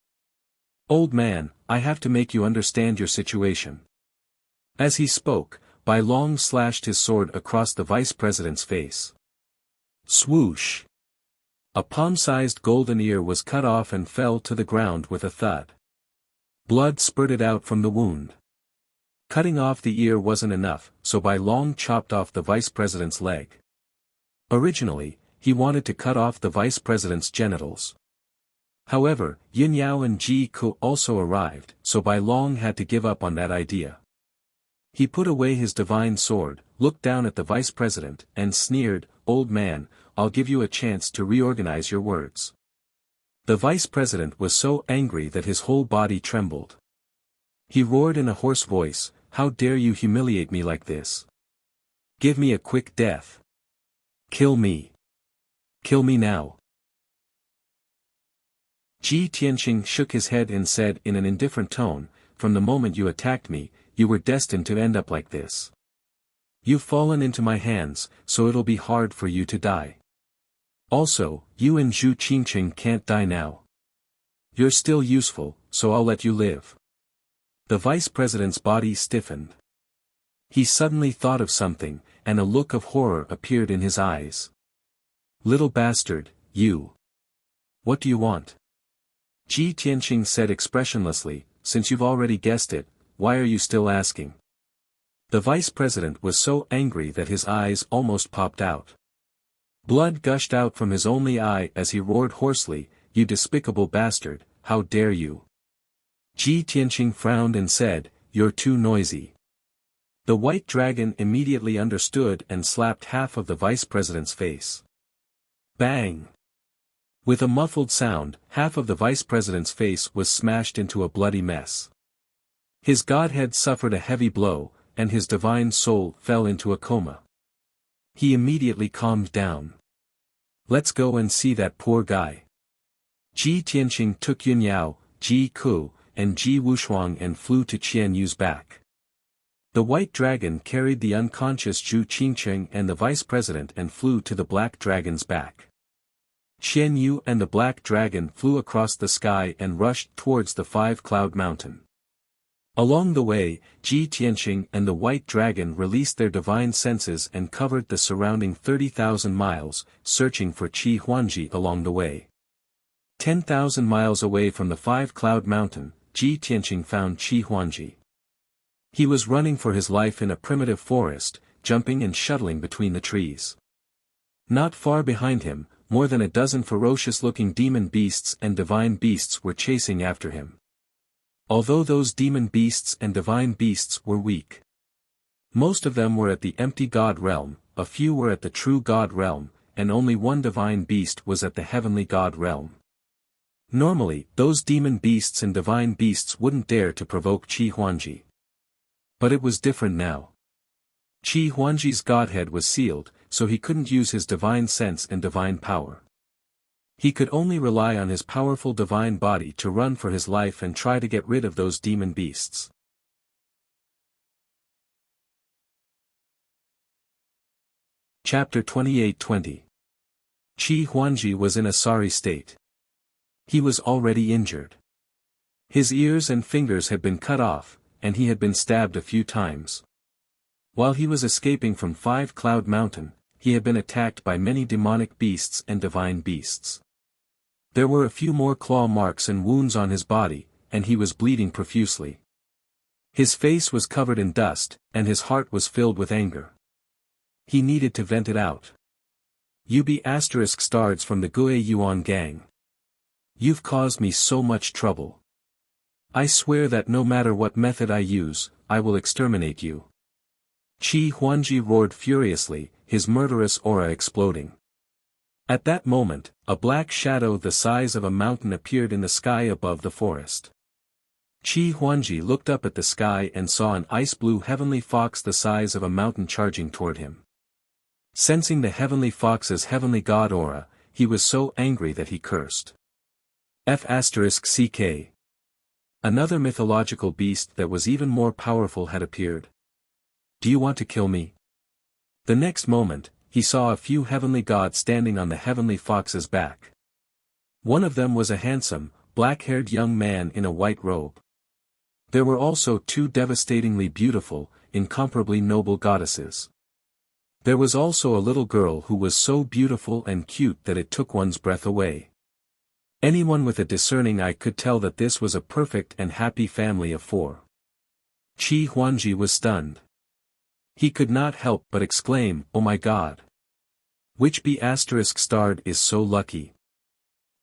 "Old man, I have to make you understand your situation." As he spoke, Bai Long slashed his sword across the vice president's face. Swoosh! A palm-sized golden ear was cut off and fell to the ground with a thud. Blood spurted out from the wound. Cutting off the ear wasn't enough, so Bai Long chopped off the vice president's leg. Originally, he wanted to cut off the vice president's genitals. However, Yin Yao and Ji Ku also arrived, so Bai Long had to give up on that idea. He put away his divine sword, looked down at the vice president, and sneered, "Old man, I'll give you a chance to reorganize your words." The vice president was so angry that his whole body trembled. He roared in a hoarse voice, "How dare you humiliate me like this? Give me a quick death. Kill me. Kill me now." Ji Tianqing shook his head and said in an indifferent tone, "From the moment you attacked me, you were destined to end up like this. You've fallen into my hands, so it'll be hard for you to die. Also, you and Zhu Qingqing can't die now. You're still useful, so I'll let you live." The vice president's body stiffened. He suddenly thought of something, and a look of horror appeared in his eyes. "Little bastard, you. What do you want?" Ji Tianqing said expressionlessly, "Since you've already guessed it, why are you still asking?" The vice president was so angry that his eyes almost popped out. Blood gushed out from his only eye as he roared hoarsely, "You despicable bastard, how dare you!" Ji Tianqing frowned and said, "You're too noisy." The white dragon immediately understood and slapped half of the vice president's face. Bang! With a muffled sound, half of the vice president's face was smashed into a bloody mess. His godhead suffered a heavy blow, and his divine soul fell into a coma. He immediately calmed down. "Let's go and see that poor guy." Ji Tianqing took Yun Yao, Ji Ku, and Ji Wushuang and flew to Qian Yu's back. The white dragon carried the unconscious Zhu Qingqing and the vice president and flew to the black dragon's back. Qian Yu and the black dragon flew across the sky and rushed towards the five-cloud mountain. Along the way, Ji Tianqing and the white dragon released their divine senses and covered the surrounding 30,000 miles, searching for Qi Huanji along the way. 10,000 miles away from the five-cloud mountain, Ji Tianqing found Qi Huanji. He was running for his life in a primitive forest, jumping and shuttling between the trees. Not far behind him, more than a dozen ferocious-looking demon beasts and divine beasts were chasing after him. Although those demon beasts and divine beasts were weak, most of them were at the empty god realm, a few were at the true god realm, and only one divine beast was at the heavenly god realm. Normally, those demon beasts and divine beasts wouldn't dare to provoke Qi Huanji. But it was different now. Qi Huanji's godhead was sealed, so he couldn't use his divine sense and divine power. He could only rely on his powerful divine body to run for his life and try to get rid of those demon beasts. Chapter 28-20. Qi Huanji was in a sorry state. He was already injured. His ears and fingers had been cut off, and he had been stabbed a few times. While he was escaping from Five Cloud Mountain, he had been attacked by many demonic beasts and divine beasts. There were a few more claw marks and wounds on his body, and he was bleeding profusely. His face was covered in dust, and his heart was filled with anger. He needed to vent it out. "You be ********* from the Gue Yuan gang. You've caused me so much trouble. I swear that no matter what method I use, I will exterminate you." Qi Huanji roared furiously, his murderous aura exploding. At that moment, a black shadow the size of a mountain appeared in the sky above the forest. Qi Huanji looked up at the sky and saw an ice-blue heavenly fox the size of a mountain charging toward him. Sensing the heavenly fox's heavenly god aura, he was so angry that he cursed. F***ck. Another mythological beast that was even more powerful had appeared. "Do you want to kill me?" The next moment, he saw a few heavenly gods standing on the heavenly fox's back. One of them was a handsome, black-haired young man in a white robe. There were also two devastatingly beautiful, incomparably noble goddesses. There was also a little girl who was so beautiful and cute that it took one's breath away. Anyone with a discerning eye could tell that this was a perfect and happy family of four. Qi Huanji was stunned. He could not help but exclaim, "Oh my God! Which be***** is so lucky?"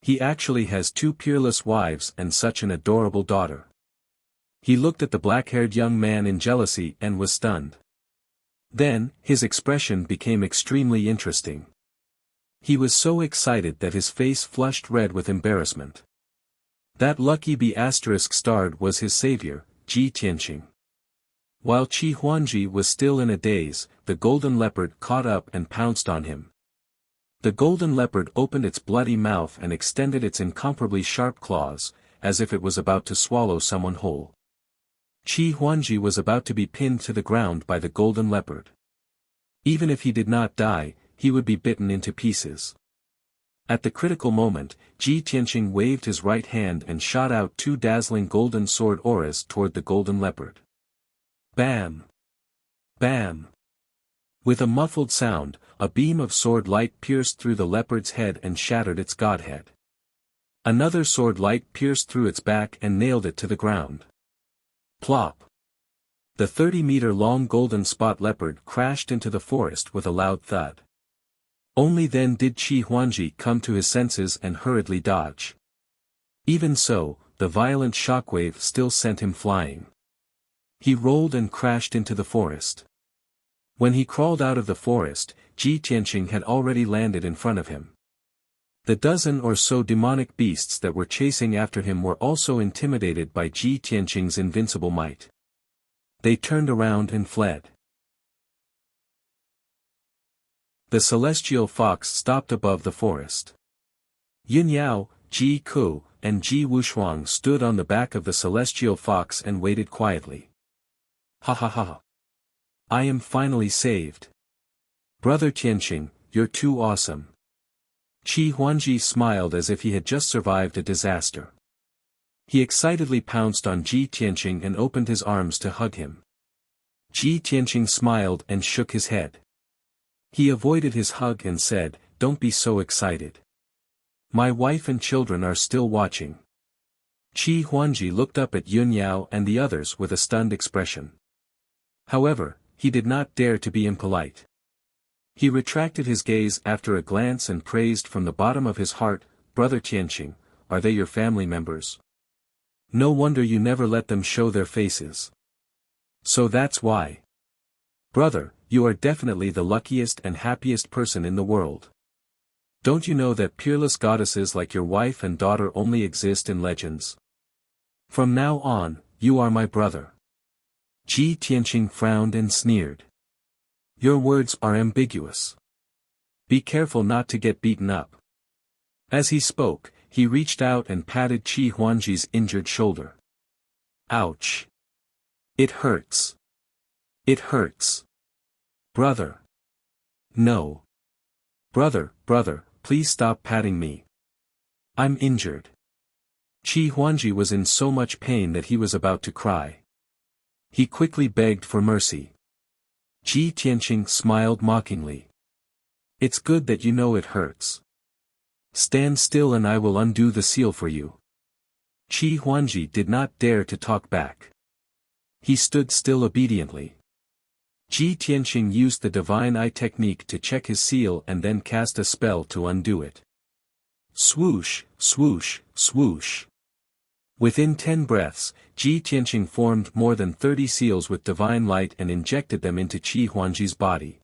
He actually has two peerless wives and such an adorable daughter. He looked at the black-haired young man in jealousy and was stunned. Then, his expression became extremely interesting. He was so excited that his face flushed red with embarrassment. That lucky B***starred was his savior, Ji Tianqing. While Qi Huangji was still in a daze, the golden leopard caught up and pounced on him. The golden leopard opened its bloody mouth and extended its incomparably sharp claws, as if it was about to swallow someone whole. Qi Huangji was about to be pinned to the ground by the golden leopard. Even if he did not die, he would be bitten into pieces. At the critical moment, Ji Tianqing waved his right hand and shot out two dazzling golden sword auras toward the golden leopard. Bam! Bam! With a muffled sound, a beam of sword light pierced through the leopard's head and shattered its godhead. Another sword light pierced through its back and nailed it to the ground. Plop! The 30-meter-long golden spot leopard crashed into the forest with a loud thud. Only then did Qi Huangji come to his senses and hurriedly dodge. Even so, the violent shockwave still sent him flying. He rolled and crashed into the forest. When he crawled out of the forest, Ji Tianqing had already landed in front of him. The dozen or so demonic beasts that were chasing after him were also intimidated by Ji Tianqing's invincible might. They turned around and fled. The celestial fox stopped above the forest. Yun Yao, Ji Ku, and Ji Wushuang stood on the back of the celestial fox and waited quietly. Ha ha ha. I am finally saved. Brother Tianqing, you're too awesome. Qi Huangji smiled as if he had just survived a disaster. He excitedly pounced on Ji Tianqing and opened his arms to hug him. Ji Tianqing smiled and shook his head. He avoided his hug and said, "Don't be so excited. My wife and children are still watching." Qi Huangji looked up at Yun Yao and the others with a stunned expression. However, he did not dare to be impolite. He retracted his gaze after a glance and praised from the bottom of his heart, "Brother Tianqing, are they your family members? No wonder you never let them show their faces. So that's why. Brother, you are definitely the luckiest and happiest person in the world. Don't you know that peerless goddesses like your wife and daughter only exist in legends? From now on, you are my brother." Ji Tianqing frowned and sneered. "Your words are ambiguous. Be careful not to get beaten up." As he spoke, he reached out and patted Qi Huangji's injured shoulder. "Ouch! It hurts. It hurts. Brother. No. Brother, please stop patting me. I'm injured." Qi Huangji was in so much pain that he was about to cry. He quickly begged for mercy. Ji Tianqing smiled mockingly. "It's good that you know it hurts. Stand still and I will undo the seal for you." Qi Huangji did not dare to talk back. He stood still obediently. Ji Tianqing used the divine eye technique to check his seal and then cast a spell to undo it. Swoosh, swoosh, swoosh. Within 10 breaths, Ji Tianqing formed more than 30 seals with divine light and injected them into Qi Huangji's body.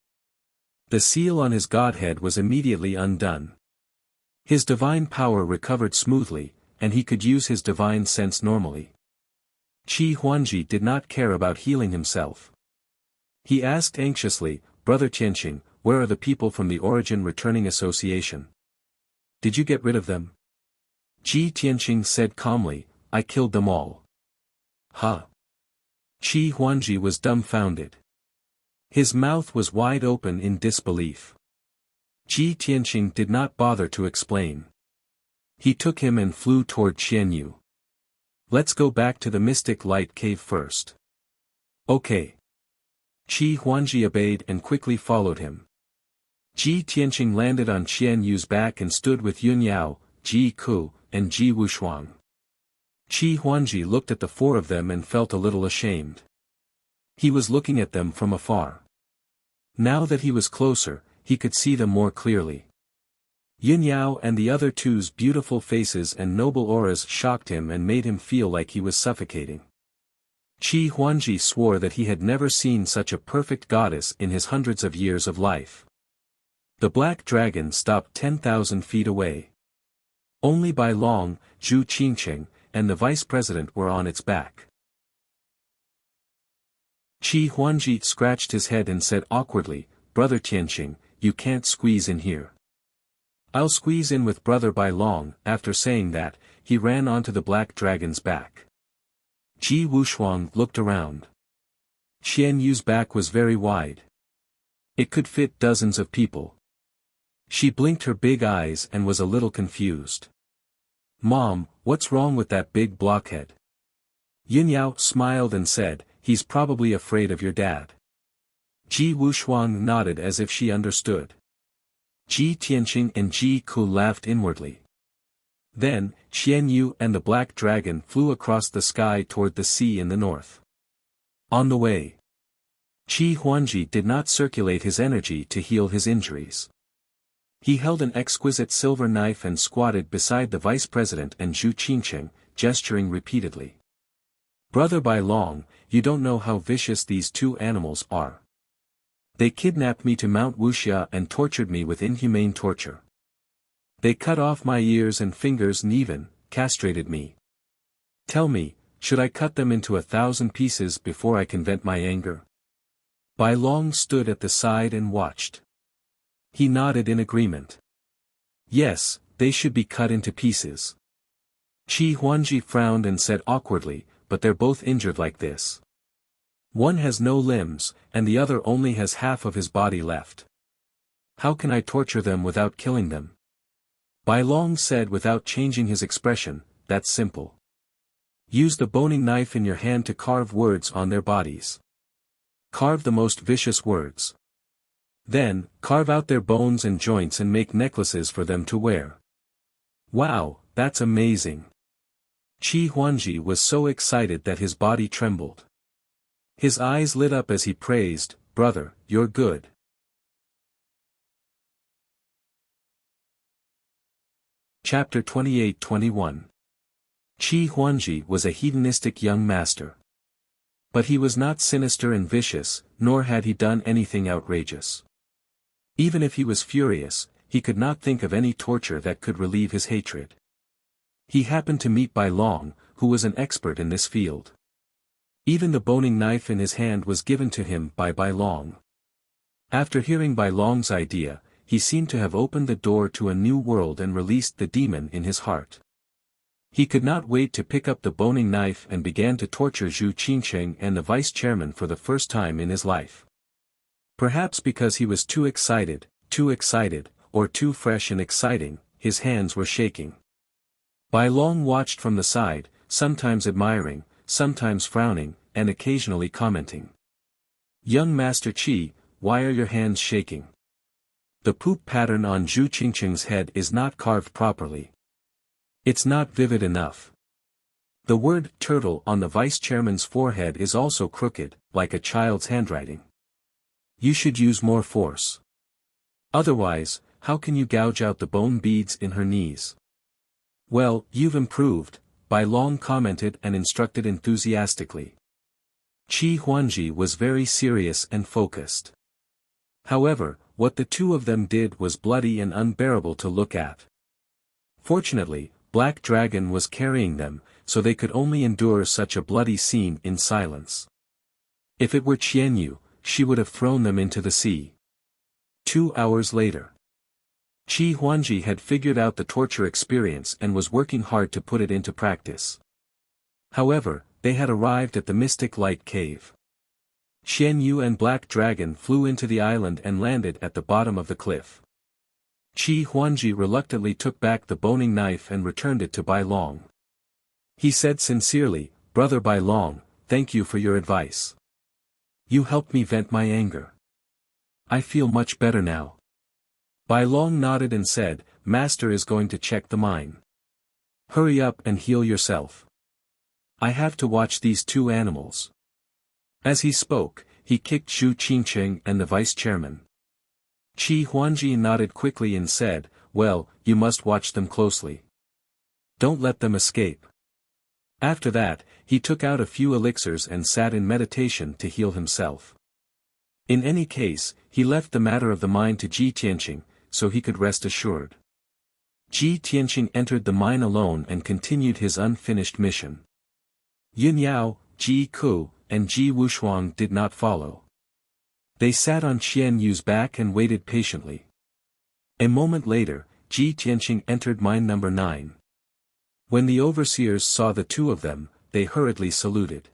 The seal on his godhead was immediately undone. His divine power recovered smoothly, and he could use his divine sense normally. Qi Huangji did not care about healing himself. He asked anxiously, "Brother Tianqing, where are the people from the Origin Returning Association? Did you get rid of them?" Ji Tianqing said calmly, "I killed them all." Huh? Qi Huangji was dumbfounded. His mouth was wide open in disbelief. Ji Tianqing did not bother to explain. He took him and flew toward Qianyu. "Let's go back to the Mystic Light Cave first." "Okay." Qi Huangji obeyed and quickly followed him. Ji Tianqing landed on Qianyu's back and stood with Yun Yao, Ji Ku, and Ji Wushuang. Qi Huangji looked at the four of them and felt a little ashamed. He was looking at them from afar. Now that he was closer, he could see them more clearly. Yin Yao and the other two's beautiful faces and noble auras shocked him and made him feel like he was suffocating. Qi Huangji swore that he had never seen such a perfect goddess in his hundreds of years of life. The black dragon stopped 10,000 feet away. Only Bai Long, Zhu Qingqing, and the vice president were on its back. Qi Huangji scratched his head and said awkwardly, "Brother Tianqing, you can't squeeze in here." "I'll squeeze in with Brother Bai Long." After saying that, he ran onto the black dragon's back. Ji Wushuang looked around. Qian Yu's back was very wide. It could fit dozens of people. She blinked her big eyes and was a little confused. "Mom, what's wrong with that big blockhead?" Yin Yao smiled and said, "He's probably afraid of your dad." Ji Wushuang nodded as if she understood. Ji Tianqing and Ji Ku laughed inwardly. Then, Qian Yu and the black dragon flew across the sky toward the sea in the north. On the way, Qi Huangji did not circulate his energy to heal his injuries. He held an exquisite silver knife and squatted beside the vice president and Zhu Qingqing, gesturing repeatedly. "Brother Bai Long, you don't know how vicious these two animals are. They kidnapped me to Mount Wuxia and tortured me with inhumane torture. They cut off my ears and fingers and even castrated me. Tell me, should I cut them into 1,000 pieces before I can vent my anger?" Bai Long stood at the side and watched. He nodded in agreement. "Yes, they should be cut into pieces." Qi Huangji frowned and said awkwardly, "But they're both injured like this. One has no limbs, and the other only has half of his body left. How can I torture them without killing them?" Bai Long said without changing his expression, "That's simple. Use the boning knife in your hand to carve words on their bodies. Carve the most vicious words. Then, carve out their bones and joints and make necklaces for them to wear." "Wow, that's amazing." Qi Huangji was so excited that his body trembled. His eyes lit up as he praised, "Brother, you're good." Chapter 28-21. Qi Huangji was a hedonistic young master. But he was not sinister and vicious, nor had he done anything outrageous. Even if he was furious, he could not think of any torture that could relieve his hatred. He happened to meet Bai Long, who was an expert in this field. Even the boning knife in his hand was given to him by Bai Long. After hearing Bai Long's idea, he seemed to have opened the door to a new world and released the demon in his heart. He could not wait to pick up the boning knife and began to torture Zhu Qingqing and the vice chairman for the first time in his life. Perhaps because he was too excited, or too fresh and exciting, his hands were shaking. Bai Long watched from the side, sometimes admiring, sometimes frowning, and occasionally commenting. "Young Master Qi, why are your hands shaking? The poop pattern on Zhu Qingqing's head is not carved properly. It's not vivid enough. The word turtle on the vice chairman's forehead is also crooked, like a child's handwriting. You should use more force. Otherwise, how can you gouge out the bone beads in her knees?" "Well, you've improved," Bai Long commented and instructed enthusiastically. Qi Huangji was very serious and focused. However, what the two of them did was bloody and unbearable to look at. Fortunately, Black Dragon was carrying them, so they could only endure such a bloody scene in silence. If it were Qian Yu, she would have thrown them into the sea. 2 hours later, Qi Huangji had figured out the torture experience and was working hard to put it into practice. However, they had arrived at the Mystic Light Cave. Qian Yu and Black Dragon flew into the island and landed at the bottom of the cliff. Qi Huangji reluctantly took back the boning knife and returned it to Bai Long. He said sincerely, "Brother Bai Long, thank you for your advice. You helped me vent my anger. I feel much better now." Bai Long nodded and said, "Master is going to check the mine. Hurry up and heal yourself. I have to watch these two animals." As he spoke, he kicked Zhu Qingqing and the vice chairman. Qi Huangji nodded quickly and said, well, you must watch them closely. Don't let them escape. After that, he took out a few elixirs and sat in meditation to heal himself. In any case, he left the matter of the mine to Ji Tianqing, so he could rest assured. Ji Tianqing entered the mine alone and continued his unfinished mission. Yun Yao, Ji Ku, and Ji Wushuang did not follow. They sat on Qian Yu's back and waited patiently. A moment later, Ji Tianqing entered mine number 9. When the overseers saw the two of them, they hurriedly saluted.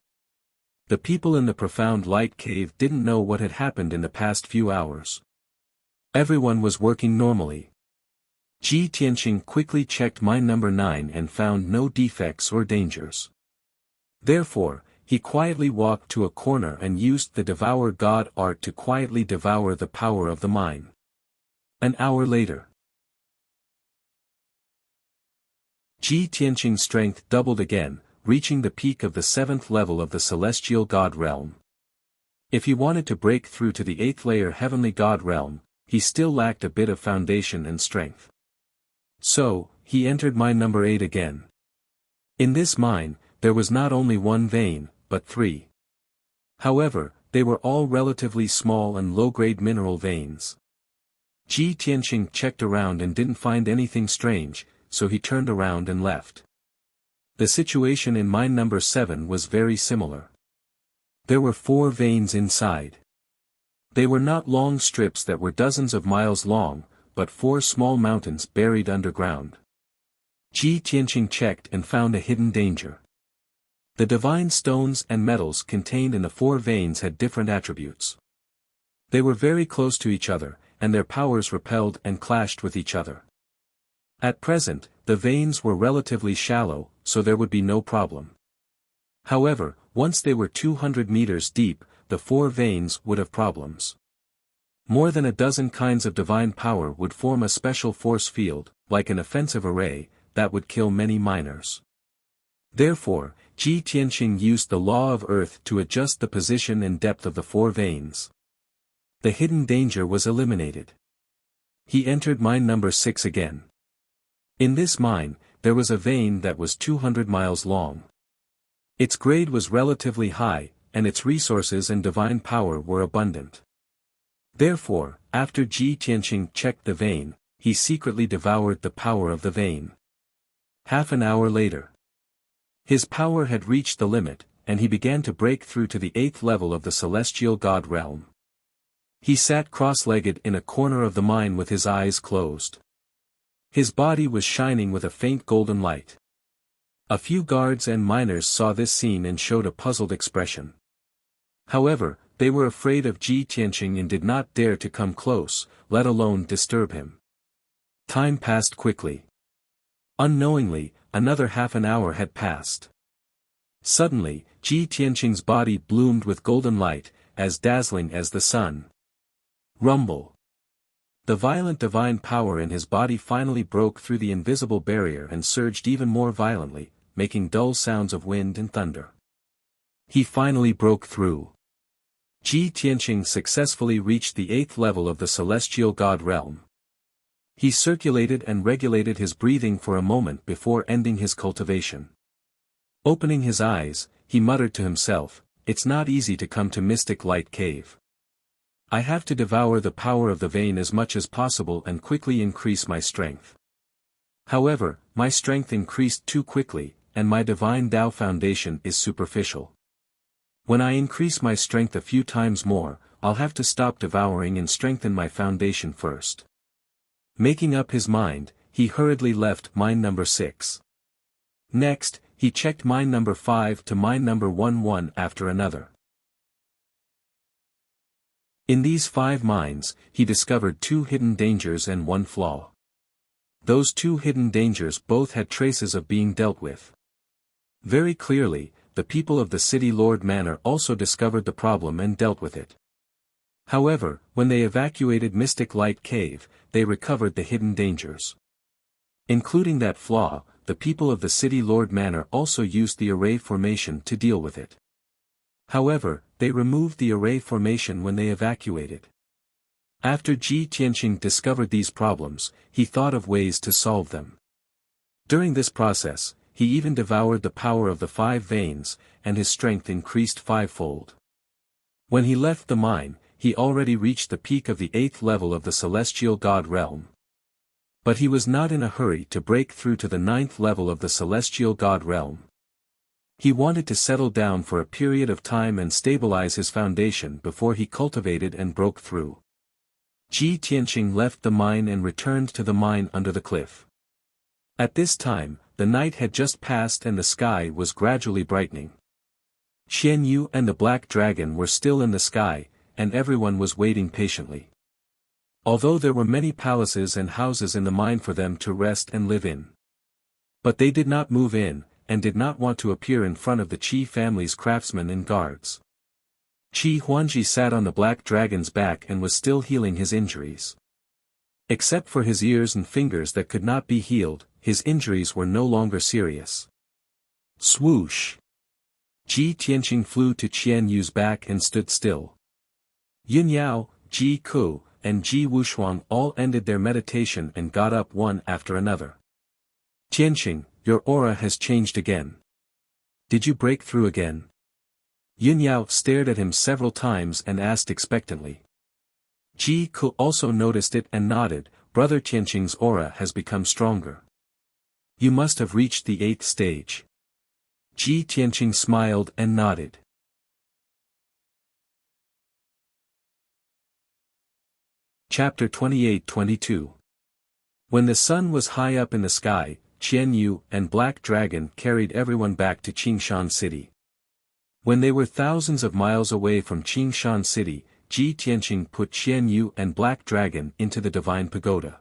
The people in the profound light cave didn't know what had happened in the past few hours. Everyone was working normally. Ji Tianqing quickly checked mine number 9 and found no defects or dangers. Therefore, he quietly walked to a corner and used the Devour God art to quietly devour the power of the mine. An hour later, Ji Tianqing's strength doubled again, reaching the peak of the 7th level of the Celestial God realm. If he wanted to break through to the 8th layer Heavenly God realm, he still lacked a bit of foundation and strength. So, he entered mine number 8 again. In this mine, there was not only one vein, but 3. However, they were all relatively small and low-grade mineral veins. Ji Tianqing checked around and didn't find anything strange, so he turned around and left. The situation in mine number 7 was very similar. There were 4 veins inside. They were not long strips that were dozens of miles long, but 4 small mountains buried underground. Ji Tianqing checked and found a hidden danger. The divine stones and metals contained in the 4 veins had different attributes. They were very close to each other, and their powers repelled and clashed with each other. At present, the veins were relatively shallow, so there would be no problem. However, once they were 200 meters deep, the 4 veins would have problems. More than a dozen kinds of divine power would form a special force field, like an offensive array, that would kill many miners. Therefore, Ji Tianqing used the law of earth to adjust the position and depth of the 4 veins. The hidden danger was eliminated. He entered mine number 6 again. In this mine, there was a vein that was 200 miles long. Its grade was relatively high, and its resources and divine power were abundant. Therefore, after Ji Tianqing checked the vein, he secretly devoured the power of the vein. Half an hour later, his power had reached the limit, and he began to break through to the 8th level of the Celestial God realm. He sat cross-legged in a corner of the mine with his eyes closed. His body was shining with a faint golden light. A few guards and miners saw this scene and showed a puzzled expression. However, they were afraid of Ji Tianqing and did not dare to come close, let alone disturb him. Time passed quickly. Unknowingly, another half an hour had passed. Suddenly, Ji Tianqing's body bloomed with golden light, as dazzling as the sun. Rumble. The violent divine power in his body finally broke through the invisible barrier and surged even more violently, making dull sounds of wind and thunder. He finally broke through. Ji Tianqing successfully reached the 8th level of the Celestial God realm. He circulated and regulated his breathing for a moment before ending his cultivation. Opening his eyes, he muttered to himself, "It's not easy to come to Mystic Light Cave. I have to devour the power of the vein as much as possible and quickly increase my strength." However, my strength increased too quickly, and my divine Tao foundation is superficial. When I increase my strength a few times more, I'll have to stop devouring and strengthen my foundation first. Making up his mind, he hurriedly left mine number 6. Next, he checked mine number 5 to mine number 1 one after another. In these 5 mines, he discovered 2 hidden dangers and 1 flaw. Those 2 hidden dangers both had traces of being dealt with. Very clearly, the people of the City Lord Manor also discovered the problem and dealt with it. However, when they evacuated Mystic Light Cave, they recovered the hidden dangers. Including that flaw, the people of the City Lord Manor also used the array formation to deal with it. However, they removed the array formation when they evacuated. After Ji Tianqing discovered these problems, he thought of ways to solve them. During this process, he even devoured the power of the 5 veins, and his strength increased 5-fold. When he left the mine, he already reached the peak of the 8th level of the celestial god realm. But he was not in a hurry to break through to the 9th level of the celestial god realm. He wanted to settle down for a period of time and stabilize his foundation before he cultivated and broke through. Ji Tianqing left the mine and returned to the mine under the cliff. At this time, the night had just passed and the sky was gradually brightening. Qian Yu and the black dragon were still in the sky, and everyone was waiting patiently. Although there were many palaces and houses in the mine for them to rest and live in. But they did not move in, and did not want to appear in front of the Qi family's craftsmen and guards. Qi Huangji sat on the black dragon's back and was still healing his injuries. Except for his ears and fingers that could not be healed, his injuries were no longer serious. Swoosh! Ji Tianqing flew to Qian Yu's back and stood still. Yun Yao, Ji Ku, and Ji Wushuang all ended their meditation and got up one after another. Tianqing, your aura has changed again. Did you break through again? Yun Yao stared at him several times and asked expectantly. Ji Ku also noticed it and nodded. Brother Tianqing's aura has become stronger. You must have reached the 8th stage. Ji Tianqing smiled and nodded. Chapter 28-22. When the sun was high up in the sky, Qian Yu and Black Dragon carried everyone back to Qingshan City. When they were thousands of miles away from Qingshan City, Ji Tianqing put Qian Yu and Black Dragon into the Divine Pagoda.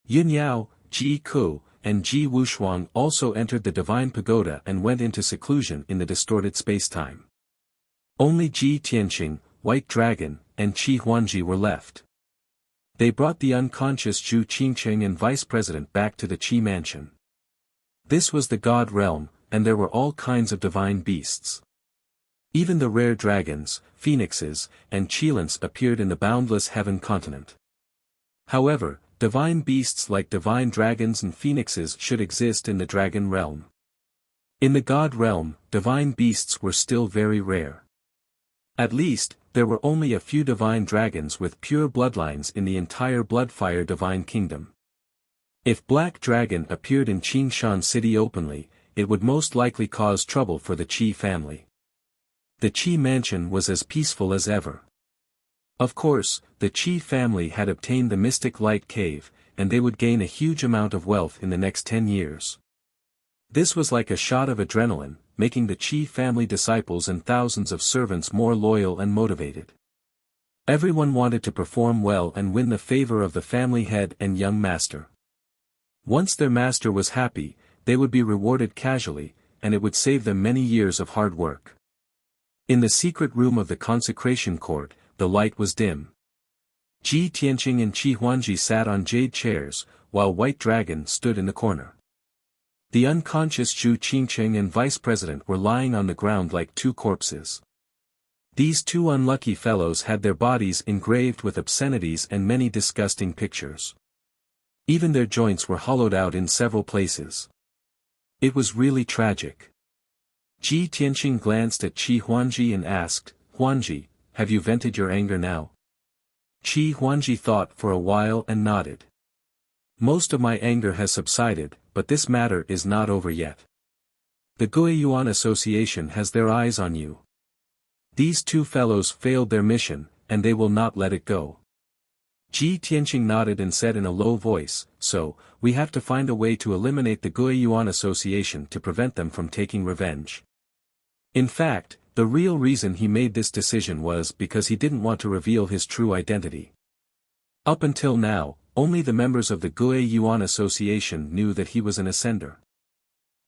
Yun Yao, Ji Ku, and Ji Wushuang also entered the Divine Pagoda and went into seclusion in the distorted spacetime. Only Ji Tianqing, White Dragon, and Qi Huangji were left. They brought the unconscious Zhu Qingqing and Vice President back to the Qi Mansion. This was the God realm, and there were all kinds of divine beasts. Even the rare dragons, phoenixes, and qilins appeared in the boundless heaven continent. However, divine beasts like divine dragons and phoenixes should exist in the dragon realm. In the God realm, divine beasts were still very rare. At least, there were only a few divine dragons with pure bloodlines in the entire Bloodfire Divine Kingdom. If Black Dragon appeared in Qingshan City openly, it would most likely cause trouble for the Qi family. The Qi mansion was as peaceful as ever. Of course, the Qi family had obtained the Mystic Light Cave, and they would gain a huge amount of wealth in the next 10 years. This was like a shot of adrenaline, making the Qi family disciples and thousands of servants more loyal and motivated. Everyone wanted to perform well and win the favor of the family head and young master. Once their master was happy, they would be rewarded casually, and it would save them many years of hard work. In the secret room of the consecration court, the light was dim. Ji Tianqing and Qi Huangji sat on jade chairs, while White Dragon stood in the corner. The unconscious Zhu Qingqing and Vice President were lying on the ground like two corpses. These two unlucky fellows had their bodies engraved with obscenities and many disgusting pictures. Even their joints were hollowed out in several places. It was really tragic. Ji Tianqing glanced at Qi Huangji and asked, Huangji, have you vented your anger now? Qi Huangji thought for a while and nodded. Most of my anger has subsided, but this matter is not over yet. The Guiyuan Association has their eyes on you. These two fellows failed their mission, and they will not let it go. Ji Tianqing nodded and said in a low voice, so, we have to find a way to eliminate the Guiyuan Association to prevent them from taking revenge. In fact, the real reason he made this decision was because he didn't want to reveal his true identity. Up until now, only the members of the Guiyuan Association knew that he was an ascender.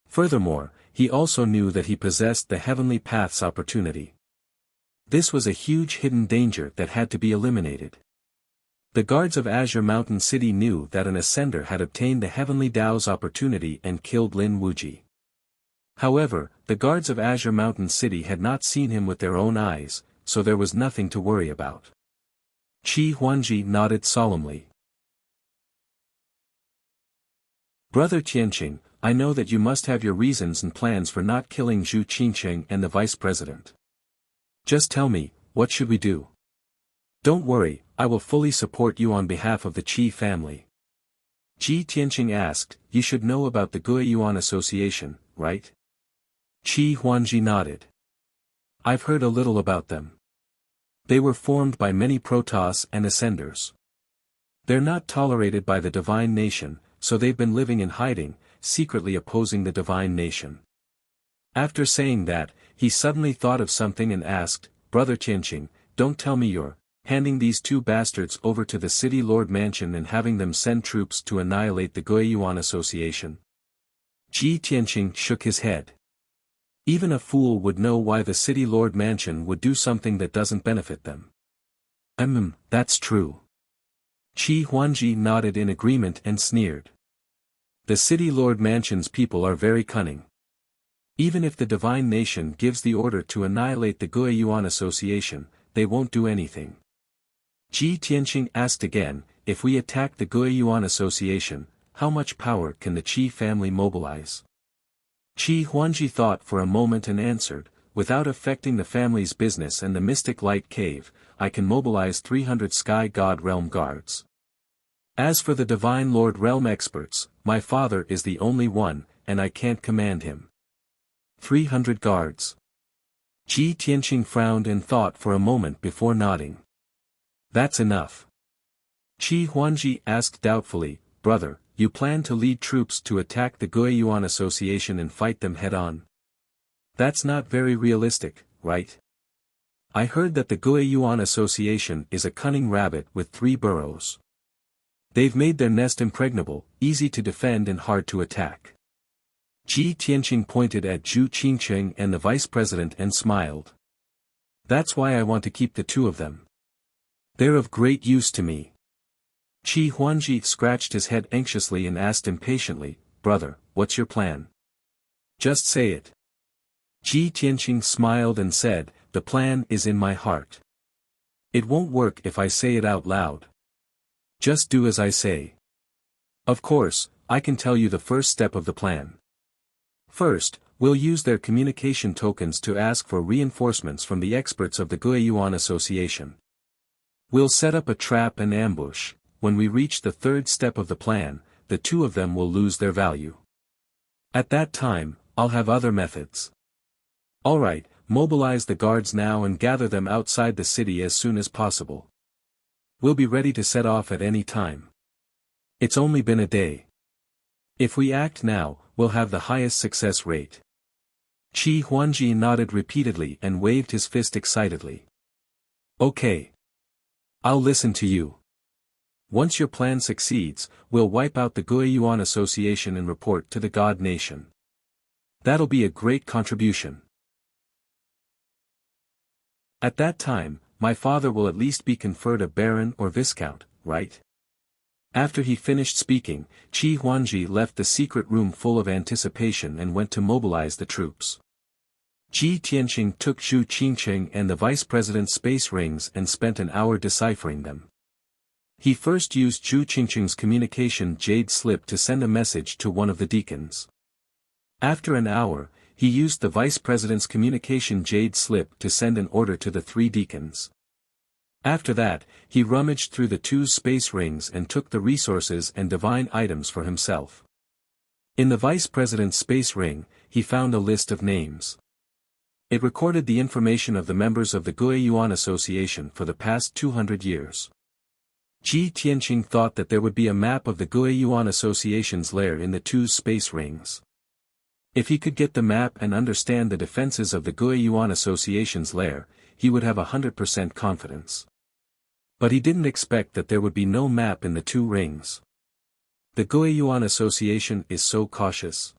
Furthermore, he also knew that he possessed the Heavenly Path's opportunity. This was a huge hidden danger that had to be eliminated. The guards of Azure Mountain City knew that an ascender had obtained the Heavenly Tao's opportunity and killed Lin Wuji. However, the guards of Azure Mountain City had not seen him with their own eyes, so there was nothing to worry about. Qi Huangji nodded solemnly. Brother Tianqing, I know that you must have your reasons and plans for not killing Zhu Qingqing and the vice president. Just tell me, what should we do? Don't worry, I will fully support you on behalf of the Qi family. Ji Tianqing asked, you should know about the Guiyuan Association, right? Qi Huangji nodded. I've heard a little about them. They were formed by many Protoss and Ascenders. They're not tolerated by the Divine Nation, so they've been living in hiding, secretly opposing the Divine Nation. After saying that, he suddenly thought of something and asked, Brother Tianqing, don't tell me you're handing these two bastards over to the City Lord Mansion and having them send troops to annihilate the Guiyuan Association. Ji Tianqing shook his head. Even a fool would know why the City Lord Mansion would do something that doesn't benefit them. That's true. Qi Huangji nodded in agreement and sneered. The City Lord Mansion's people are very cunning. Even if the Divine Nation gives the order to annihilate the Guiyuan Association, they won't do anything. Ji Tianqing asked again, if we attack the Guiyuan Association, how much power can the Qi family mobilize? Qi Huangji thought for a moment and answered, without affecting the family's business and the Mystic Light Cave, I can mobilize 300 Sky God Realm guards. As for the Divine Lord Realm experts, my father is the only one, and I can't command him. 300 guards. Ji Tianqing frowned and thought for a moment before nodding. That's enough. Qi Huangji asked doubtfully, brother, you plan to lead troops to attack the Guiyuan Association and fight them head-on? That's not very realistic, right? I heard that the Guiyuan Association is a cunning rabbit with 3 burrows. They've made their nest impregnable, easy to defend and hard to attack. Ji Tianqing pointed at Zhu Qingqing and the vice president and smiled. That's why I want to keep the 2 of them. They're of great use to me. Qi Huangji scratched his head anxiously and asked impatiently, brother, what's your plan? Just say it. Ji Tianqing smiled and said, the plan is in my heart. It won't work if I say it out loud. Just do as I say. Of course, I can tell you the first step of the plan. First, we'll use their communication tokens to ask for reinforcements from the experts of the Guiyuan Association. We'll set up a trap and ambush. When we reach the 3rd step of the plan, the 2 of them will lose their value. At that time, I'll have other methods. Alright, mobilize the guards now and gather them outside the city as soon as possible. We'll be ready to set off at any time. It's only been a day. If we act now, we'll have the highest success rate. Qi Huangji nodded repeatedly and waved his fist excitedly. Okay. I'll listen to you. Once your plan succeeds, we'll wipe out the Guiyuan Association and report to the God Nation. That'll be a great contribution. At that time, my father will at least be conferred a baron or viscount, right? After he finished speaking, Qi Huangji left the secret room full of anticipation and went to mobilize the troops. Ji Tianqing took Zhu Qingqing and the vice president's space rings and spent an hour deciphering them. He first used Zhu Qingqing's communication jade slip to send a message to one of the deacons. After an hour, he used the vice president's communication jade slip to send an order to the 3 deacons. After that, he rummaged through the 2 space rings and took the resources and divine items for himself. In the vice president's space ring, he found a list of names. It recorded the information of the members of the Guiyuan Association for the past 200 years. Ji Tianqing thought that there would be a map of the Guiyuan Association's lair in the 2 space rings. If he could get the map and understand the defenses of the Guiyuan Association's lair, he would have 100% confidence. But he didn't expect that there would be no map in the 2 rings. The Guiyuan Association is so cautious.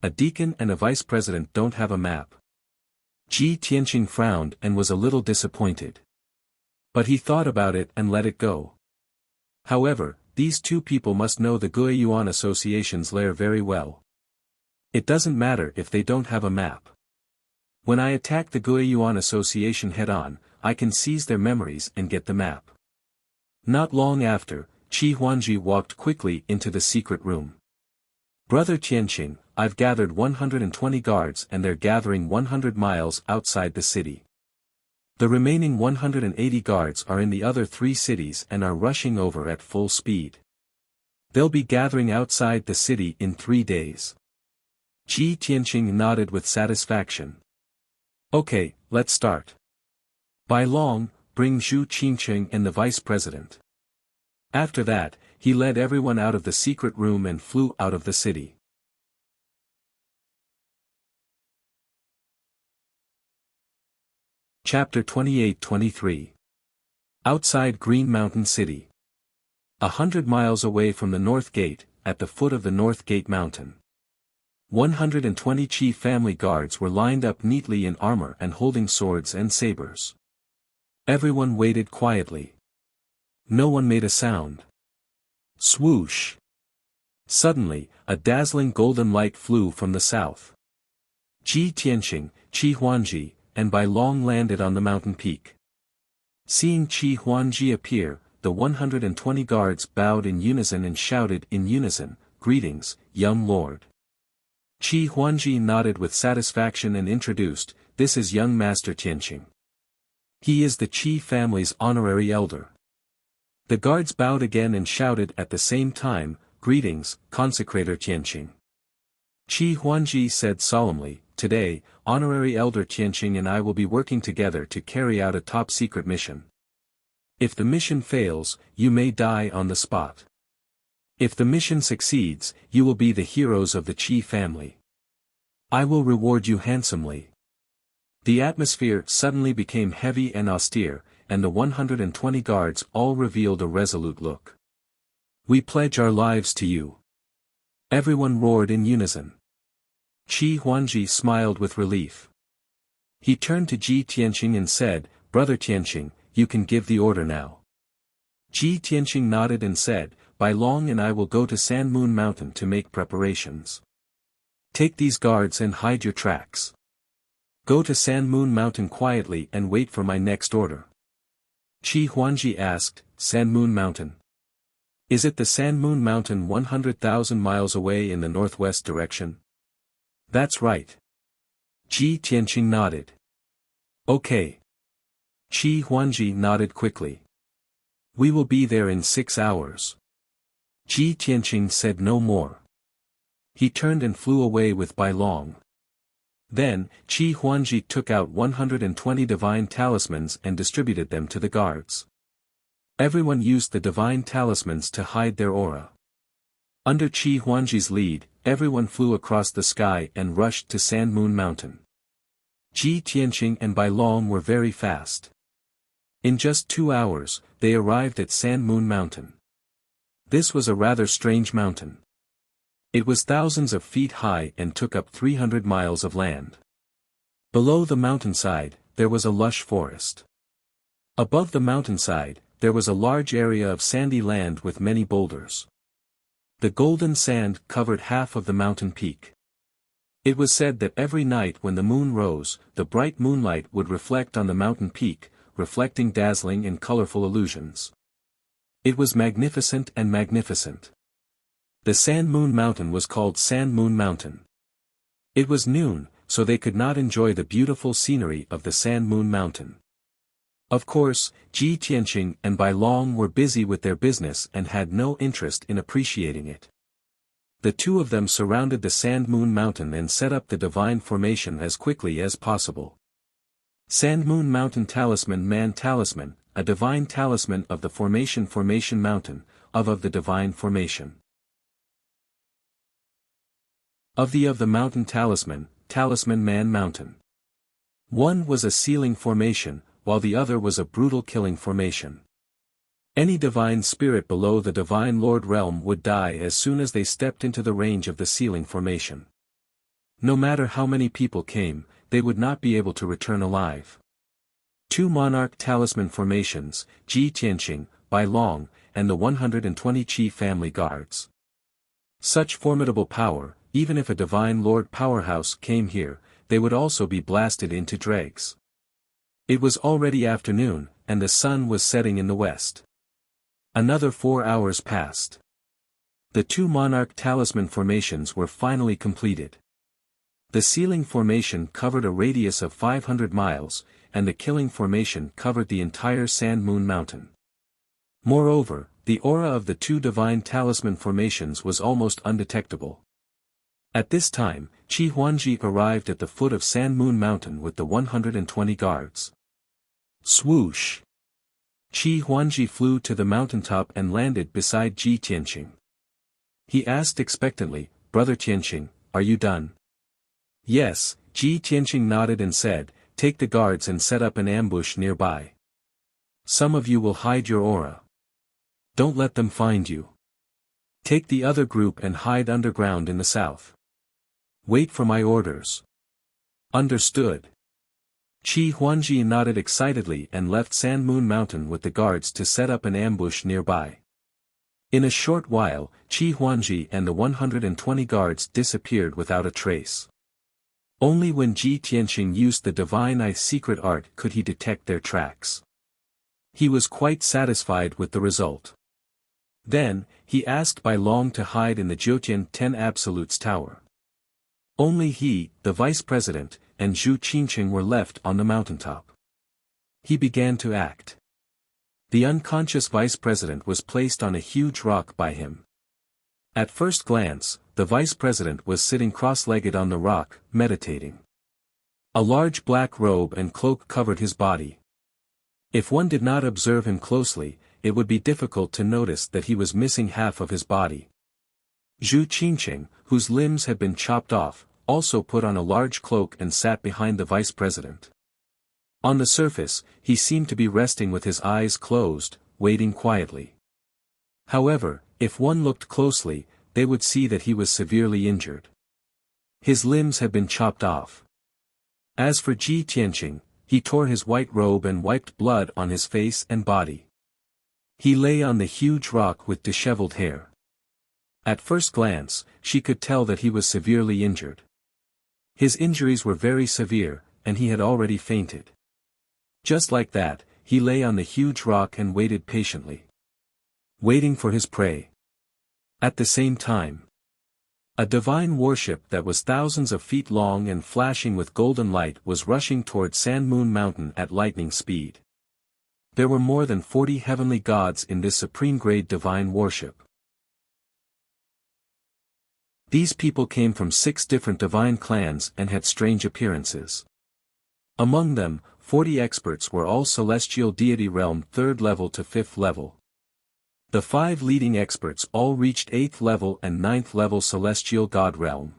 A deacon and a vice president don't have a map. Ji Tianqing frowned and was a little disappointed. But he thought about it and let it go. However, these 2 people must know the Guiyuan Association's lair very well. It doesn't matter if they don't have a map. When I attack the Guiyuan Association head-on, I can seize their memories and get the map. Not long after, Qi Huangji walked quickly into the secret room. Brother Tianqing, I've gathered 120 guards and they're gathering 100 miles outside the city. The remaining 180 guards are in the other 3 cities and are rushing over at full speed. They'll be gathering outside the city in 3 days. Qi Tianqing nodded with satisfaction. Okay, let's start. Bai Long, bring Zhu Qingqing and the vice president. After that, he led everyone out of the secret room and flew out of the city. Chapter 28-23. Outside Green Mountain City. 100 miles away from the North Gate, at the foot of the North Gate Mountain. 120 Qi family guards were lined up neatly in armor and holding swords and sabers. Everyone waited quietly. No one made a sound. Swoosh! Suddenly, a dazzling golden light flew from the south. Qi Tianqing, Qi Huangji, and Bai Long landed on the mountain peak. Seeing Qi Huangji appear, the 120 guards bowed in unison and shouted in unison, "Greetings, young lord." Qi Huangji nodded with satisfaction and introduced, "This is young Master Tianqing. He is the Qi family's honorary elder." The guards bowed again and shouted at the same time, "Greetings, Consecrator Tianqing." Qi Huangji said solemnly, "Today, Honorary Elder Tianqing and I will be working together to carry out a top-secret mission. If the mission fails, you may die on the spot. If the mission succeeds, you will be the heroes of the Qi family. I will reward you handsomely." The atmosphere suddenly became heavy and austere, and the 120 guards all revealed a resolute look. "We pledge our lives to you." Everyone roared in unison. Qi Huangji smiled with relief. He turned to Qi Tianqing and said, "Brother Tianqing, you can give the order now." Qi Tianqing nodded and said, "Bai Long and I will go to Sand Moon Mountain to make preparations. Take these guards and hide your tracks. Go to Sand Moon Mountain quietly and wait for my next order." Qi Huangji asked, "Sand Moon Mountain? Is it the Sand Moon Mountain 100,000 miles away in the northwest direction?" "That's right." Qi Tianqing nodded. "Okay." Qi Huangji nodded quickly. "We will be there in 6 hours." Qi Tianqing said no more. He turned and flew away with Bai Long. Then, Qi Huangji took out 120 divine talismans and distributed them to the guards. Everyone used the divine talismans to hide their aura. Under Qi Huangji's lead, everyone flew across the sky and rushed to Sand Moon Mountain. Qi Tianqing and Bai Long were very fast. In just 2 hours, they arrived at Sand Moon Mountain. This was a rather strange mountain. It was thousands of feet high and took up 300 miles of land. Below the mountainside, there was a lush forest. Above the mountainside, there was a large area of sandy land with many boulders. The golden sand covered half of the mountain peak. It was said that every night when the moon rose, the bright moonlight would reflect on the mountain peak, reflecting dazzling and colorful illusions. It was magnificent and magnificent. The Sand Moon Mountain was called Sand Moon Mountain. It was noon, so they could not enjoy the beautiful scenery of the Sand Moon Mountain. Of course, Qi Tianqing and Bai Long were busy with their business and had no interest in appreciating it. The two of them surrounded the Sand Moon Mountain and set up the divine formation as quickly as possible. Sand Moon Mountain Talisman Man Talisman, a divine talisman of the Formation Mountain, of the divine formation. Of the Mountain Talisman, Talisman Man Mountain. One was a sealing formation, while the other was a brutal killing formation. Any divine spirit below the Divine Lord realm would die as soon as they stepped into the range of the sealing formation. No matter how many people came, they would not be able to return alive. 2 monarch talisman formations, Qi Tianqing, Bai Long, and the 120 Qi family guards. Such formidable power, even if a Divine Lord powerhouse came here, they would also be blasted into dregs. It was already afternoon, and the sun was setting in the west. Another 4 hours passed. The 2 monarch talisman formations were finally completed. The sealing formation covered a radius of 500 miles, and the killing formation covered the entire Sand Moon Mountain. Moreover, the aura of the 2 divine talisman formations was almost undetectable. At this time, Qi Huangji arrived at the foot of Sand Moon Mountain with the 120 guards. Swoosh! Qi Huangji flew to the mountaintop and landed beside Ji Tianqing. He asked expectantly, "Brother Tianqing, are you done?" "Yes," Ji Tianqing nodded and said, "Take the guards and set up an ambush nearby. Some of you will hide your aura. Don't let them find you. Take the other group and hide underground in the south. Wait for my orders." "Understood." Qi Huangji nodded excitedly and left Sand Moon Mountain with the guards to set up an ambush nearby. In a short while, Qi Huangji and the 120 guards disappeared without a trace. Only when Ji Tianqing used the Divine Eye's secret art could he detect their tracks. He was quite satisfied with the result. Then, he asked Bai Long to hide in the Jiutian 10 Absolutes Tower. Only he, the vice president, and Zhu Qingqing were left on the mountaintop. He began to act. The unconscious vice president was placed on a huge rock by him. At first glance, the vice president was sitting cross-legged on the rock, meditating. A large black robe and cloak covered his body. If one did not observe him closely, it would be difficult to notice that he was missing half of his body. Zhu Qingqing, whose limbs had been chopped off, also put on a large cloak and sat behind the vice president. On the surface, he seemed to be resting with his eyes closed, waiting quietly. However, if one looked closely, they would see that he was severely injured. His limbs had been chopped off. As for Ji Tianqing, he tore his white robe and wiped blood on his face and body. He lay on the huge rock with disheveled hair. At first glance, she could tell that he was severely injured. His injuries were very severe, and he had already fainted. Just like that, he lay on the huge rock and waited patiently. Waiting for his prey. At the same time, a divine warship that was thousands of feet long and flashing with golden light was rushing toward Sand Moon Mountain at lightning speed. There were more than 40 heavenly gods in this supreme-grade divine warship. These people came from 6 different divine clans and had strange appearances. Among them, 40 experts were all celestial deity realm 3rd level to 5th level. The 5 leading experts all reached 8th level and 9th level celestial god realm.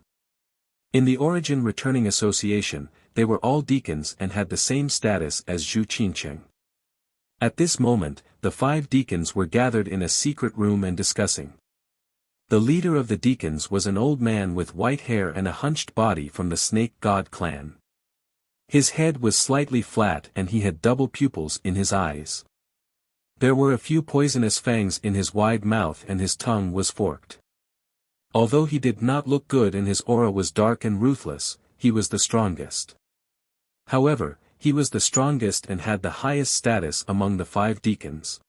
In the Origin Returning Association, they were all deacons and had the same status as Zhu Qingqing. At this moment, the 5 deacons were gathered in a secret room and discussing. The leader of the deacons was an old man with white hair and a hunched body from the Snake God clan. His head was slightly flat and he had double pupils in his eyes. There were a few poisonous fangs in his wide mouth and his tongue was forked. Although he did not look good and his aura was dark and ruthless, he was the strongest. However, he was the strongest and had the highest status among the 5 deacons.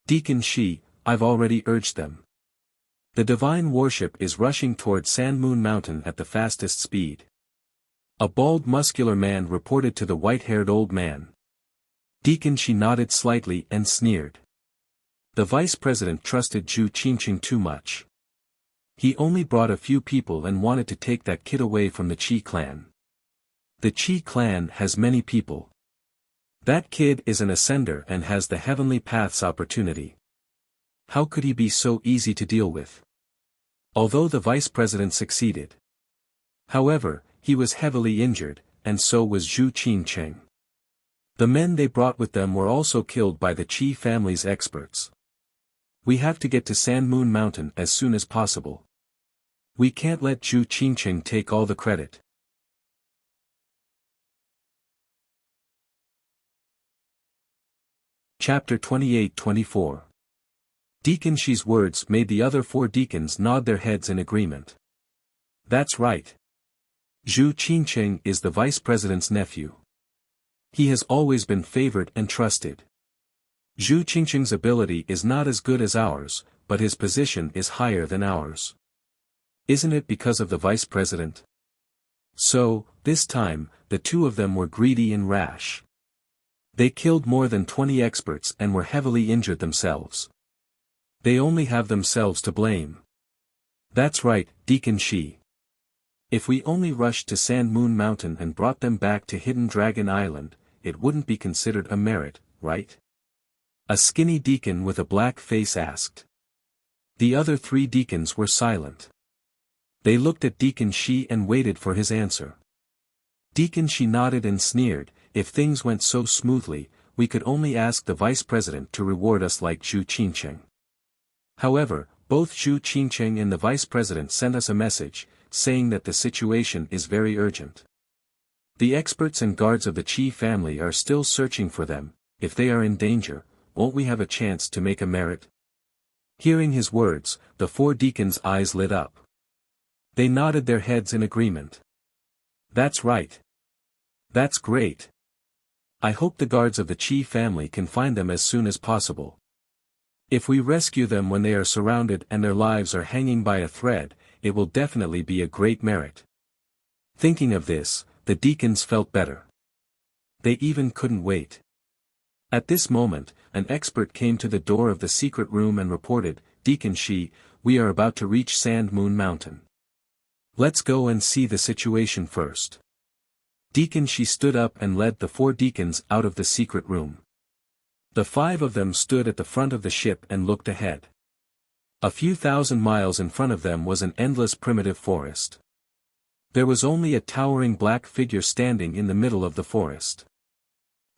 "Deacon Shi, I've already urged them. The divine warship is rushing toward Sand Moon Mountain at the fastest speed." A bald muscular man reported to the white-haired old man. Deacon Shi nodded slightly and sneered. The vice president trusted Zhu Qingqing too much. He only brought a few people and wanted to take that kid away from the Qi clan. The Qi clan has many people. That kid is an ascender and has the heavenly path's opportunity. How could he be so easy to deal with? Although the vice president succeeded. However, he was heavily injured, and so was Zhu Qingqing. The men they brought with them were also killed by the Qi family's experts. We have to get to Sand Moon Mountain as soon as possible. We can't let Zhu Qingqing take all the credit. Chapter 28-24. Deacon Shi's words made the other 4 deacons nod their heads in agreement. That's right. Zhu Qingqing is the vice president's nephew. He has always been favored and trusted. Zhu Qingqing's ability is not as good as ours, but his position is higher than ours. Isn't it because of the vice president? So, this time, the two of them were greedy and rash. They killed more than 20 experts and were heavily injured themselves. They only have themselves to blame. That's right, Deacon Shi. If we only rushed to Sand Moon Mountain and brought them back to Hidden Dragon Island, it wouldn't be considered a merit, right? A skinny deacon with a black face asked. The other three deacons were silent. They looked at Deacon Shi and waited for his answer. Deacon Shi nodded and sneered, if things went so smoothly, we could only ask the vice president to reward us like Zhu Qingqing. However, both Zhu Qingqing and the vice president sent us a message, saying that the situation is very urgent. The experts and guards of the Qi family are still searching for them. If they are in danger, won't we have a chance to make a merit? Hearing his words, the four deacons' eyes lit up. They nodded their heads in agreement. That's right. That's great. I hope the guards of the Qi family can find them as soon as possible. If we rescue them when they are surrounded and their lives are hanging by a thread, it will definitely be a great merit. Thinking of this, the deacons felt better. They even couldn't wait. At this moment, an expert came to the door of the secret room and reported, Deacon Shi, we are about to reach Sand Moon Mountain. Let's go and see the situation first. Deacon Shi stood up and led the four deacons out of the secret room. The five of them stood at the front of the ship and looked ahead. A few thousand miles in front of them was an endless primitive forest. There was only a towering black figure standing in the middle of the forest.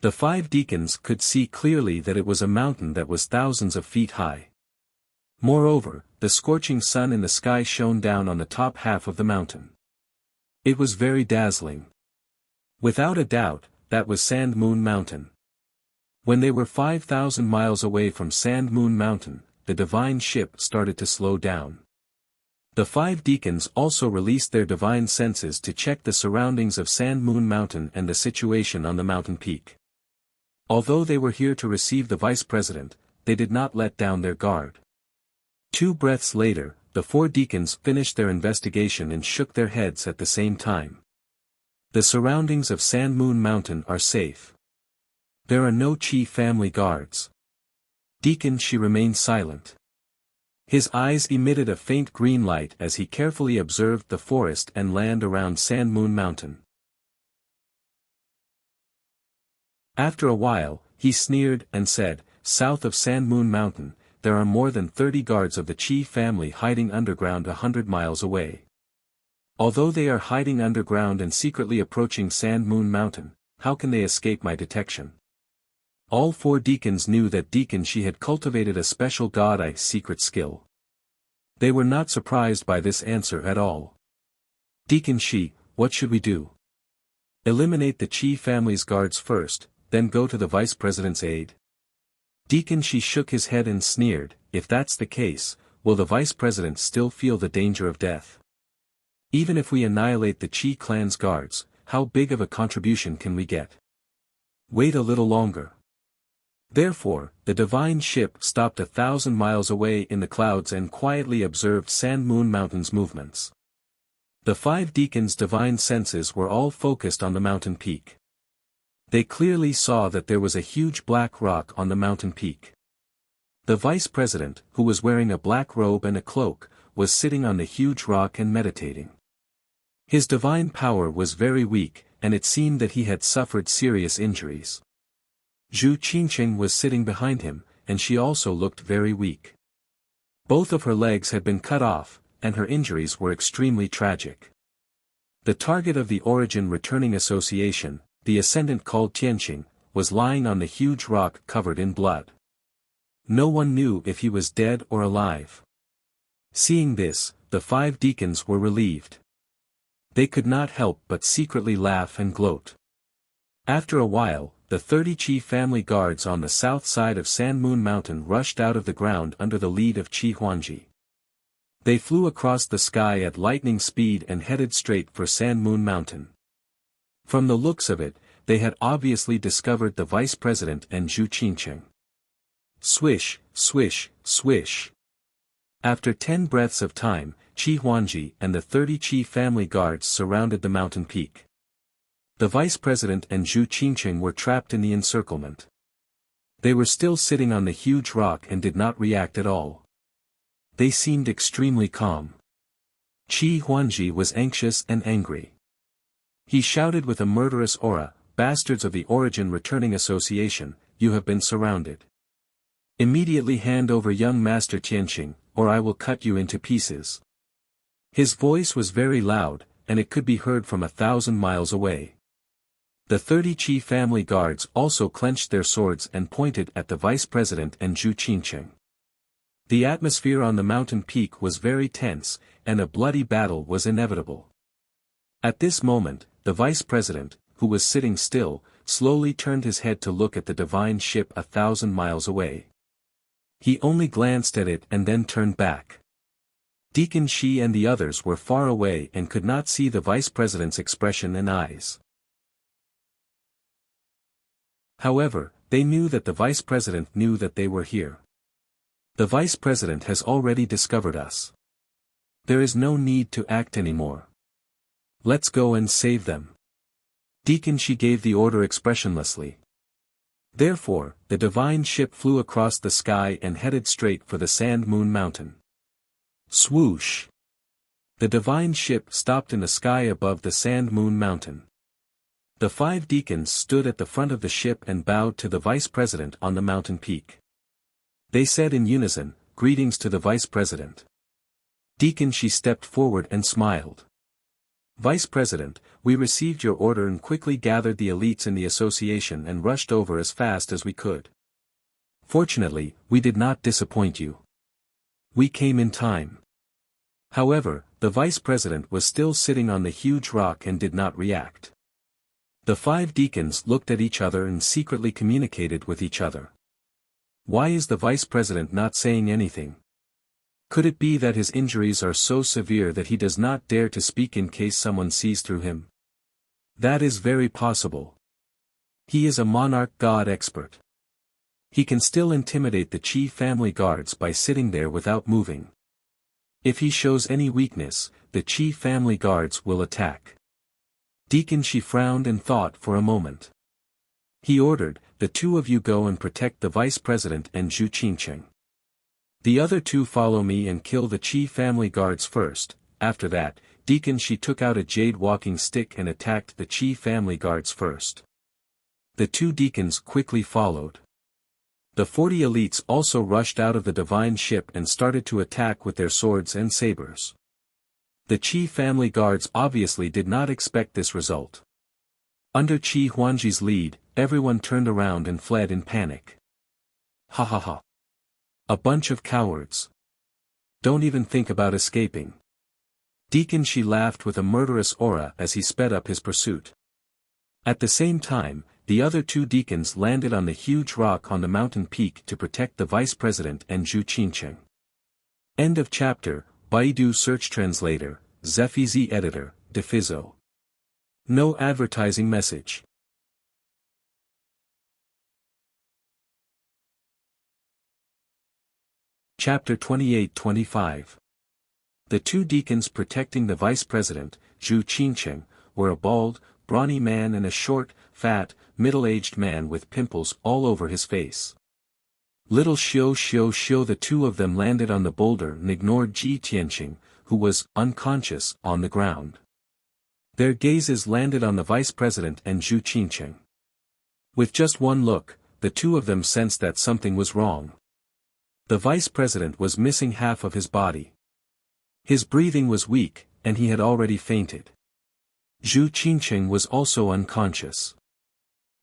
The five deacons could see clearly that it was a mountain that was thousands of feet high. Moreover, the scorching sun in the sky shone down on the top half of the mountain. It was very dazzling. Without a doubt, that was Sand Moon Mountain. When they were 5,000 miles away from Sand Moon Mountain, the divine ship started to slow down. The five deacons also released their divine senses to check the surroundings of Sand Moon Mountain and the situation on the mountain peak. Although they were here to receive the vice president, they did not let down their guard. 2 breaths later, the four deacons finished their investigation and shook their heads at the same time. The surroundings of Sand Moon Mountain are safe. There are no Qi family guards. Deacon Shi remained silent. His eyes emitted a faint green light as he carefully observed the forest and land around Sand Moon Mountain. After a while, he sneered and said, south of Sand Moon Mountain, there are more than 30 guards of the Qi family hiding underground 100 miles away. Although they are hiding underground and secretly approaching Sand Moon Mountain, how can they escape my detection? All four deacons knew that Deacon Shi had cultivated a special god-eye secret skill. They were not surprised by this answer at all. Deacon Shi, what should we do? Eliminate the Qi family's guards first, then go to the vice president's aid? Deacon Shi shook his head and sneered, if that's the case, will the vice president still feel the danger of death? Even if we annihilate the Qi clan's guards, how big of a contribution can we get? Wait a little longer. Therefore, the divine ship stopped 1,000 miles away in the clouds and quietly observed Sand Moon Mountain's movements. The five deacons' divine senses were all focused on the mountain peak. They clearly saw that there was a huge black rock on the mountain peak. The vice president, who was wearing a black robe and a cloak, was sitting on the huge rock and meditating. His divine power was very weak, and it seemed that he had suffered serious injuries. Zhu Qingqing was sitting behind him, and she also looked very weak. Both of her legs had been cut off, and her injuries were extremely tragic. The target of the Origin Returning Association, the ascendant called Tianqing, was lying on the huge rock covered in blood. No one knew if he was dead or alive. Seeing this, the five deacons were relieved. They could not help but secretly laugh and gloat. After a while, the 30 Qi family guards on the south side of Sand Moon Mountain rushed out of the ground under the lead of Qi Huangji. They flew across the sky at lightning speed and headed straight for Sand Moon Mountain. From the looks of it, they had obviously discovered the vice president and Zhu Qingqing. Swish, swish, swish. After 10 breaths of time, Qi Huangji and the 30 Qi family guards surrounded the mountain peak. The vice president and Zhu Qingqing were trapped in the encirclement. They were still sitting on the huge rock and did not react at all. They seemed extremely calm. Qi Huangji was anxious and angry. He shouted with a murderous aura, "Bastards of the Origin Returning Association, you have been surrounded. Immediately hand over young Master Tianqing, or I will cut you into pieces." His voice was very loud, and it could be heard from 1,000 miles away. The 30 Qi family guards also clenched their swords and pointed at the vice president and Zhu Qingqing. The atmosphere on the mountain peak was very tense, and a bloody battle was inevitable. At this moment, the vice president, who was sitting still, slowly turned his head to look at the divine ship 1,000 miles away. He only glanced at it and then turned back. Deacon Shi and the others were far away and could not see the vice president's expression and eyes. However, they knew that the vice president knew that they were here. The vice president has already discovered us. There is no need to act anymore. Let's go and save them. Deacon Shi gave the order expressionlessly. Therefore, the divine ship flew across the sky and headed straight for the Sand Moon Mountain. Swoosh! The divine ship stopped in the sky above the Sand Moon Mountain. The 5 deacons stood at the front of the ship and bowed to the vice president on the mountain peak. They said in unison, "Greetings to the vice president." Deacon Shi stepped forward and smiled. "Vice President, we received your order and quickly gathered the elites in the association and rushed over as fast as we could. Fortunately, we did not disappoint you. We came in time." However, the vice president was still sitting on the huge rock and did not react. The 5 deacons looked at each other and secretly communicated with each other. Why is the vice president not saying anything? Could it be that his injuries are so severe that he does not dare to speak in case someone sees through him? That is very possible. He is a monarch god expert. He can still intimidate the Qi family guards by sitting there without moving. If he shows any weakness, the Qi family guards will attack. Deacon Shi frowned and thought for a moment. He ordered, "The 2 of you go and protect the vice president and Zhu Qingqing. The other 2 follow me and kill the Qi family guards first." After that, Deacon Shi took out a jade walking stick and attacked the Qi family guards first. The 2 deacons quickly followed. The 40 elites also rushed out of the divine ship and started to attack with their swords and sabers. The Qi family guards obviously did not expect this result. Under Qi Huangji's lead, everyone turned around and fled in panic. Ha ha ha. A bunch of cowards. Don't even think about escaping. Deacon Shi laughed with a murderous aura as he sped up his pursuit. At the same time, the other 2 deacons landed on the huge rock on the mountain peak to protect the vice president and Zhu Qingqing. End of chapter. Baidu Search Translator, Zefizi Editor, Defizo. No advertising message. Chapter 28-25. The 2 deacons protecting the vice president, Zhu Qingqing, were a bald, brawny man and a short, fat, middle-aged man with pimples all over his face. Little Xiu, the 2 of them landed on the boulder and ignored Ji Tianqing, who was unconscious on the ground. Their gazes landed on the vice president and Zhu Qingqing. With just one look, the 2 of them sensed that something was wrong. The vice president was missing half of his body. His breathing was weak, and he had already fainted. Zhu Qingqing was also unconscious.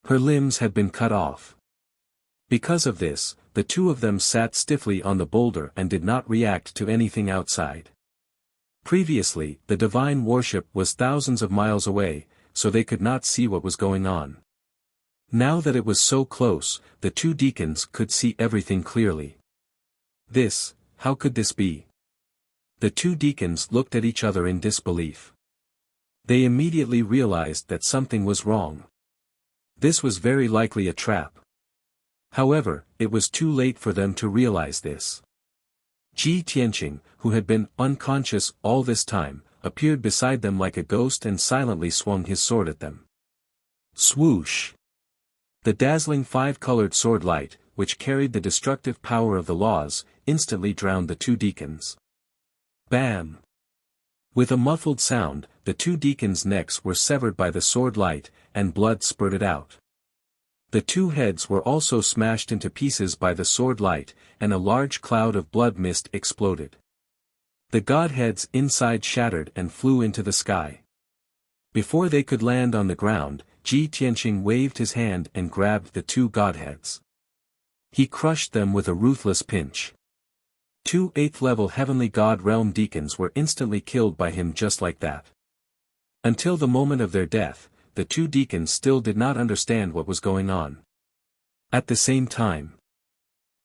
Her limbs had been cut off. Because of this, the 2 of them sat stiffly on the boulder and did not react to anything outside. Previously, the divine warship was thousands of miles away, so they could not see what was going on. Now that it was so close, the 2 deacons could see everything clearly. How could this be? The 2 deacons looked at each other in disbelief. They immediately realized that something was wrong. This was very likely a trap. However, it was too late for them to realize this. Ji Tianqing, who had been unconscious all this time, appeared beside them like a ghost and silently swung his sword at them. Swoosh! The dazzling five-colored sword light, which carried the destructive power of the laws, instantly drowned the two deacons. Bam! With a muffled sound, the two deacons' necks were severed by the sword light, and blood spurted out. The two heads were also smashed into pieces by the sword light, and a large cloud of blood mist exploded. The godheads inside shattered and flew into the sky. Before they could land on the ground, Ji Tianqing waved his hand and grabbed the two godheads. He crushed them with a ruthless pinch. Two 8th-level heavenly god realm deacons were instantly killed by him just like that. Until the moment of their death, the two deacons still did not understand what was going on. At the same time,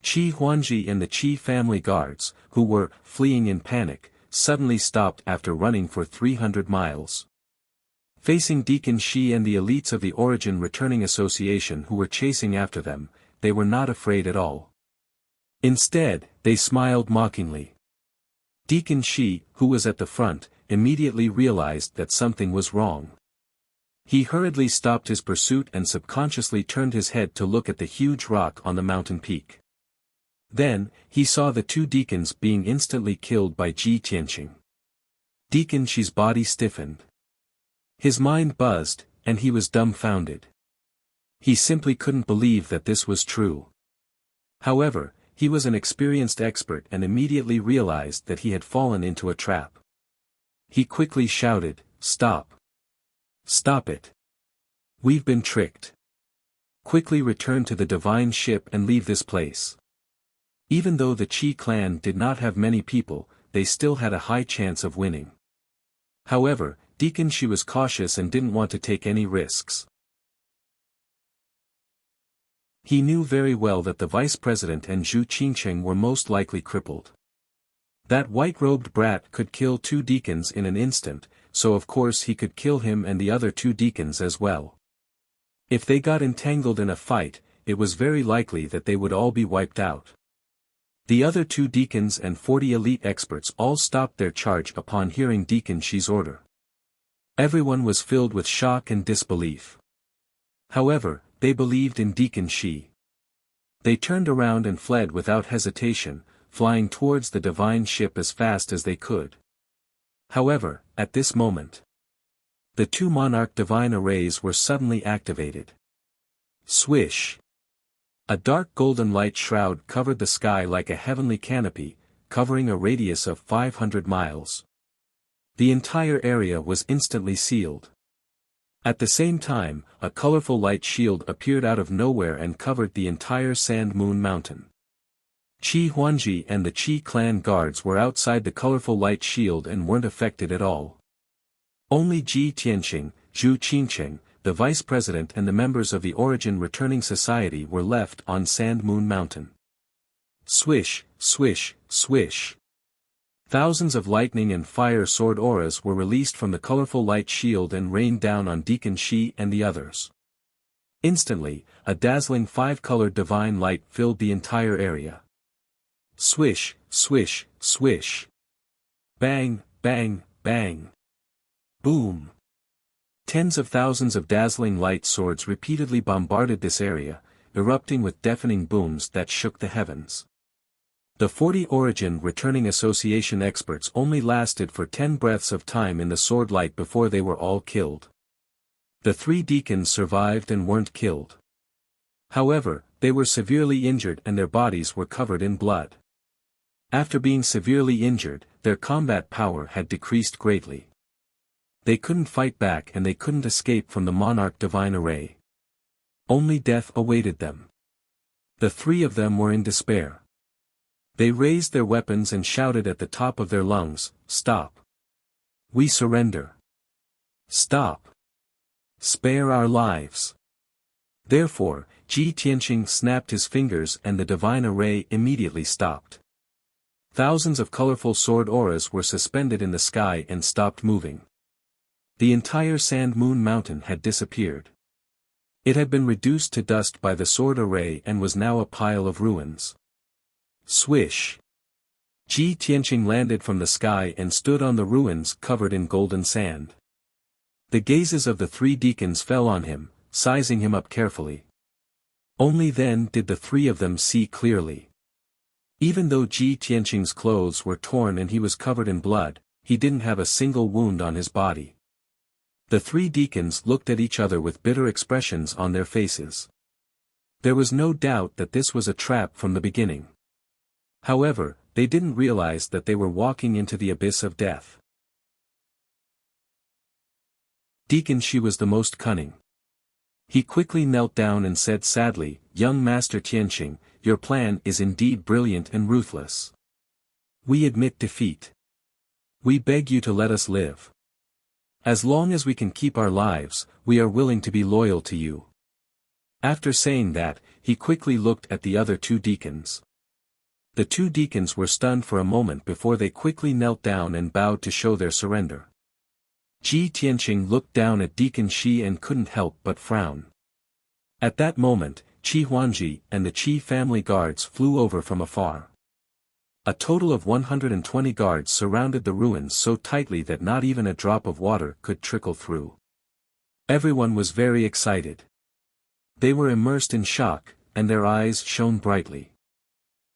Qi Huanji and the Qi family guards, who were fleeing in panic, suddenly stopped after running for 300 miles. Facing Deacon Shi and the elites of the Origin Returning Association who were chasing after them, they were not afraid at all. Instead, they smiled mockingly. Deacon Shi, who was at the front, immediately realized that something was wrong. He hurriedly stopped his pursuit and subconsciously turned his head to look at the huge rock on the mountain peak. Then, he saw the two deacons being instantly killed by Ji Tianqing. Deacon Shi's body stiffened. His mind buzzed, and he was dumbfounded. He simply couldn't believe that this was true. However, he was an experienced expert and immediately realized that he had fallen into a trap. He quickly shouted, "Stop! Stop it! We've been tricked. Quickly return to the divine ship and leave this place." Even though the Qi clan did not have many people, they still had a high chance of winning. However, Deacon Shi was cautious and didn't want to take any risks. He knew very well that the vice president and Zhu Qingcheng were most likely crippled. That white-robed brat could kill two deacons in an instant, so of course he could kill him and the other two deacons as well. If they got entangled in a fight, it was very likely that they would all be wiped out. The other two deacons and 40 elite experts all stopped their charge upon hearing Deacon Shi's order. Everyone was filled with shock and disbelief. However, they believed in Deacon Shi. They turned around and fled without hesitation, flying towards the divine ship as fast as they could. However, at this moment, the two monarch divine arrays were suddenly activated. Swish! A dark golden light shroud covered the sky like a heavenly canopy, covering a radius of 500 miles. The entire area was instantly sealed. At the same time, a colorful light shield appeared out of nowhere and covered the entire Sand Moon Mountain. Qi Huanji and the Qi clan guards were outside the colorful light shield and weren't affected at all. Only Ji Tianqing, Zhu Qingcheng, the vice president and the members of the Origin Returning Society were left on Sand Moon Mountain. Swish, swish, swish. Thousands of lightning and fire sword auras were released from the colorful light shield and rained down on Deacon Shi and the others. Instantly, a dazzling five-colored divine light filled the entire area. Swish, swish, swish. Bang, bang, bang. Boom. Tens of thousands of dazzling light swords repeatedly bombarded this area, erupting with deafening booms that shook the heavens. The 40 Origin Returning Association experts only lasted for 10 breaths of time in the sword light before they were all killed. The 3 deacons survived and weren't killed. However, they were severely injured and their bodies were covered in blood. After being severely injured, their combat power had decreased greatly. They couldn't fight back and they couldn't escape from the Monarch Divine Array. Only death awaited them. The 3 of them were in despair. They raised their weapons and shouted at the top of their lungs, "Stop! We surrender! Stop! Spare our lives!" Therefore, Ji Tianqing snapped his fingers and the divine array immediately stopped. Thousands of colorful sword auras were suspended in the sky and stopped moving. The entire Sand Moon Mountain had disappeared. It had been reduced to dust by the sword array and was now a pile of ruins. Swish! Ji Tianqing landed from the sky and stood on the ruins covered in golden sand. The gazes of the three deacons fell on him, sizing him up carefully. Only then did the three of them see clearly. Even though Ji Tianqing's clothes were torn and he was covered in blood, he didn't have a single wound on his body. The three deacons looked at each other with bitter expressions on their faces. There was no doubt that this was a trap from the beginning. However, they didn't realize that they were walking into the abyss of death. Deacon Shi was the most cunning. He quickly knelt down and said sadly, "Young Master Tianqing, your plan is indeed brilliant and ruthless. We admit defeat. We beg you to let us live. As long as we can keep our lives, we are willing to be loyal to you." After saying that, he quickly looked at the other two deacons. The two deacons were stunned for a moment before they quickly knelt down and bowed to show their surrender. Ji Tianqing looked down at Deacon Shi and couldn't help but frown. At that moment, Qi Huanji and the Qi family guards flew over from afar. A total of 120 guards surrounded the ruins so tightly that not even a drop of water could trickle through. Everyone was very excited. They were immersed in shock, and their eyes shone brightly.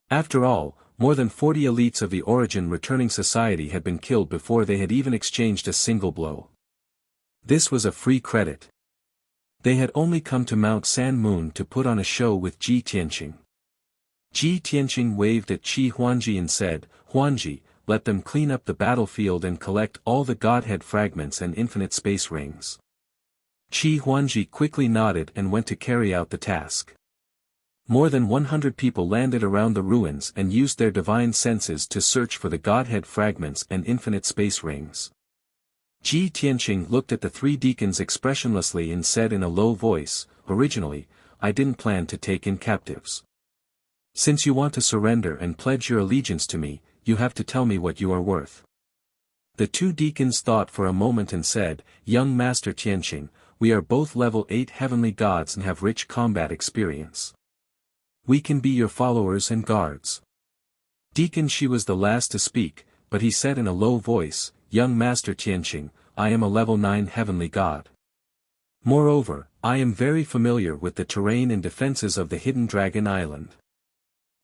After all, more than 40 elites of the Origin Returning Society had been killed before they had even exchanged a single blow. This was a free credit. They had only come to Mount San Moon to put on a show with Ji Tianqing. Ji Tianqing waved at Qi Huanji and said, "Huanji, let them clean up the battlefield and collect all the Godhead fragments and infinite space rings." Qi Huanji quickly nodded and went to carry out the task. More than 100 people landed around the ruins and used their divine senses to search for the Godhead fragments and infinite space rings. Ji Tianqing looked at the three deacons expressionlessly and said in a low voice, "Originally, I didn't plan to take in captives. Since you want to surrender and pledge your allegiance to me, you have to tell me what you are worth." The two deacons thought for a moment and said, "Young Master Tianqing, we are both level 8 heavenly gods and have rich combat experience. We can be your followers and guards." Deacon Shi was the last to speak, but he said in a low voice, "Young Master Tianqing, I am a level 9 heavenly god. Moreover, I am very familiar with the terrain and defenses of the Hidden Dragon Island.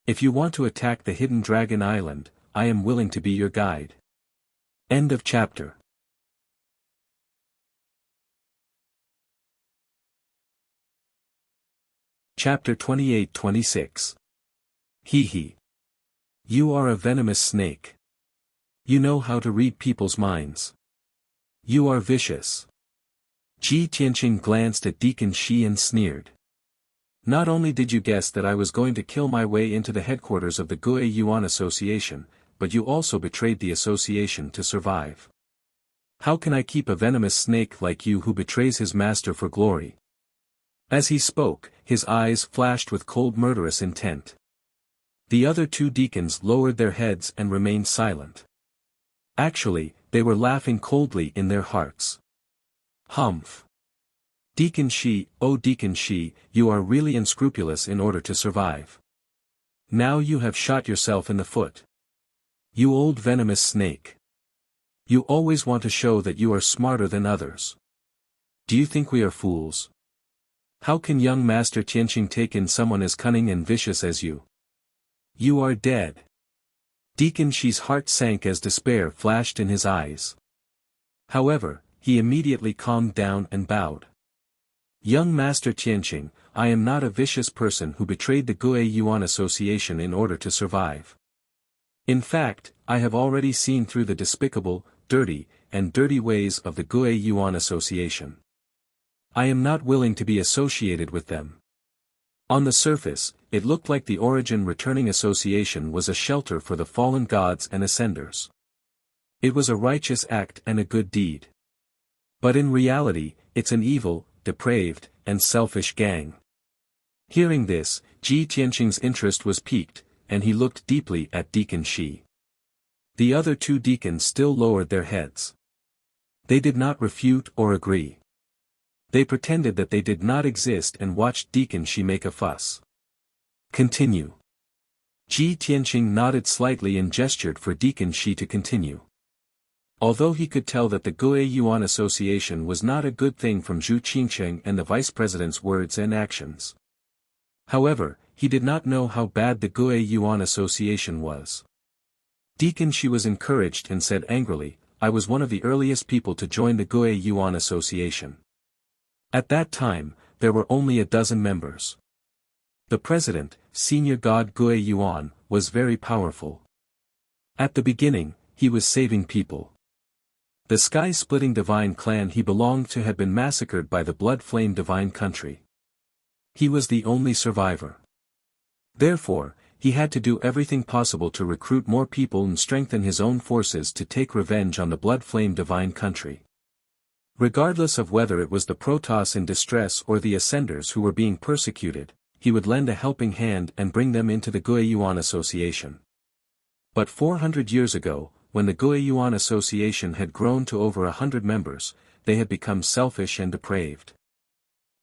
If you want to attack the Hidden Dragon Island, I am willing to be your guide." End of chapter. Chapter 28-26. Hee. You are a venomous snake. You know how to read people's minds. You are vicious. Ji Tianqing glanced at Deacon Shi and sneered. "Not only did you guess that I was going to kill my way into the headquarters of the Gue Yuan Association, but you also betrayed the association to survive. How can I keep a venomous snake like you who betrays his master for glory?" As he spoke, his eyes flashed with cold murderous intent. The other two deacons lowered their heads and remained silent. Actually, they were laughing coldly in their hearts. Humph. Deacon Shi, oh Deacon Shi, you are really unscrupulous in order to survive. Now you have shot yourself in the foot. You old venomous snake. You always want to show that you are smarter than others. Do you think we are fools? How can young Master Tianqing take in someone as cunning and vicious as you? You are dead. Deacon Shi's heart sank as despair flashed in his eyes. However, he immediately calmed down and bowed. Young Master Tianqing, I am not a vicious person who betrayed the Gue Yuan Association in order to survive. In fact, I have already seen through the despicable, dirty ways of the Gue Yuan Association. I am not willing to be associated with them. On the surface, it looked like the Origin Returning Association was a shelter for the fallen gods and ascenders. It was a righteous act and a good deed. But in reality, it's an evil, depraved, and selfish gang. Hearing this, Ji Tianqing's interest was piqued, and he looked deeply at Deacon Shi. The other two deacons still lowered their heads. They did not refute or agree. They pretended that they did not exist and watched Deacon Shi make a fuss. Continue. Ji Tianqing nodded slightly and gestured for Deacon Shi to continue. Although he could tell that the Guo Yuan Association was not a good thing from Zhu Qingcheng and the vice president's words and actions. However, he did not know how bad the Guo Yuan Association was. Deacon Shi was encouraged and said angrily, "I was one of the earliest people to join the Guo Yuan Association. At that time, there were only a dozen members. The president, senior god Guo Yuan, was very powerful. At the beginning, he was saving people. The sky-splitting divine clan he belonged to had been massacred by the blood-flame divine country. He was the only survivor. Therefore, he had to do everything possible to recruit more people and strengthen his own forces to take revenge on the blood-flame divine country. Regardless of whether it was the Protoss in distress or the Ascenders who were being persecuted, he would lend a helping hand and bring them into the Guo Yuan Association. But 400 years ago, when the Guo Yuan Association had grown to over 100 members, they had become selfish and depraved.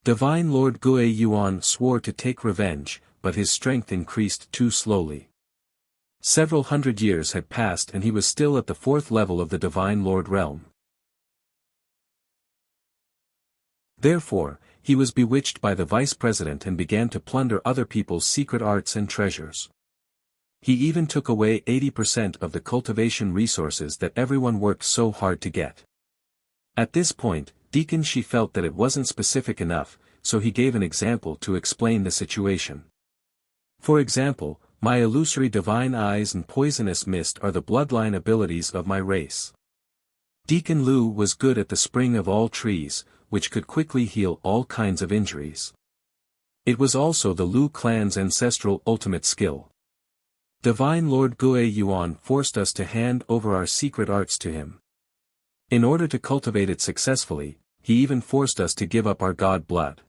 Divine Lord Guo Yuan swore to take revenge, but his strength increased too slowly. Several hundred years had passed and he was still at the 4th level of the Divine Lord realm. Therefore, he was bewitched by the vice president and began to plunder other people's secret arts and treasures. He even took away 80% of the cultivation resources that everyone worked so hard to get. At this point, Deacon Shi felt that it wasn't specific enough, so he gave an example to explain the situation. For example, my illusory divine eyes and poisonous mist are the bloodline abilities of my race. Deacon Lu was good at the spring of all trees, which could quickly heal all kinds of injuries. It was also the Lu clan's ancestral ultimate skill. Divine Lord Guo Yuan forced us to hand over our secret arts to him. In order to cultivate it successfully, he even forced us to give up our god blood.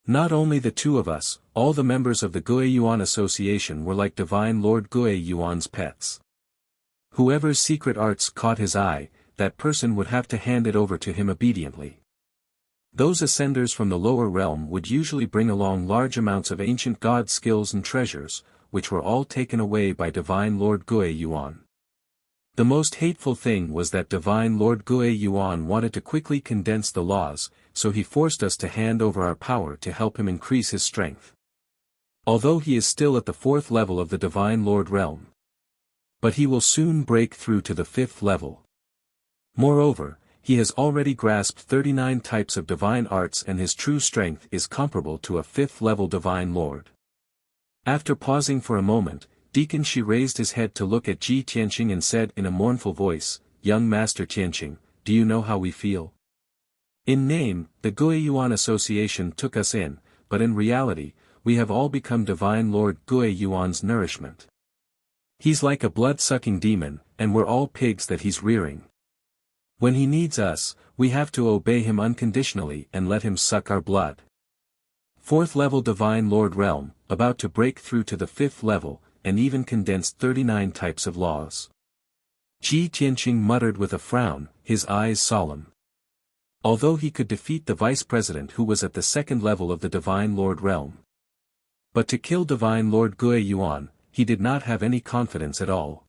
Not only the two of us, all the members of the Guo Yuan Association were like Divine Lord Guo Yuan's pets. Whoever's secret arts caught his eye, that person would have to hand it over to him obediently. Those ascenders from the lower realm would usually bring along large amounts of ancient god skills and treasures, which were all taken away by Divine Lord Guo Yuan. The most hateful thing was that Divine Lord Guo Yuan wanted to quickly condense the laws, so he forced us to hand over our power to help him increase his strength. Although he is still at the 4th level of the Divine Lord realm. But he will soon break through to the 5th level. Moreover, he has already grasped 39 types of divine arts and his true strength is comparable to a 5th level Divine Lord. After pausing for a moment, Deacon Shi raised his head to look at Ji Tianqing and said in a mournful voice, "Young Master Tianqing, do you know how we feel? In name, the Guo Yuan Association took us in, but in reality, we have all become Divine Lord Guo Yuan's nourishment. He's like a blood-sucking demon, and we're all pigs that he's rearing. When he needs us, we have to obey him unconditionally and let him suck our blood." 4th level Divine Lord realm, about to break through to the 5th level, and even condensed 39 types of laws. Ji Tianqing muttered with a frown, his eyes solemn. Although he could defeat the vice president who was at the 2nd level of the Divine Lord realm. But to kill Divine Lord Guo Yuan, he did not have any confidence at all.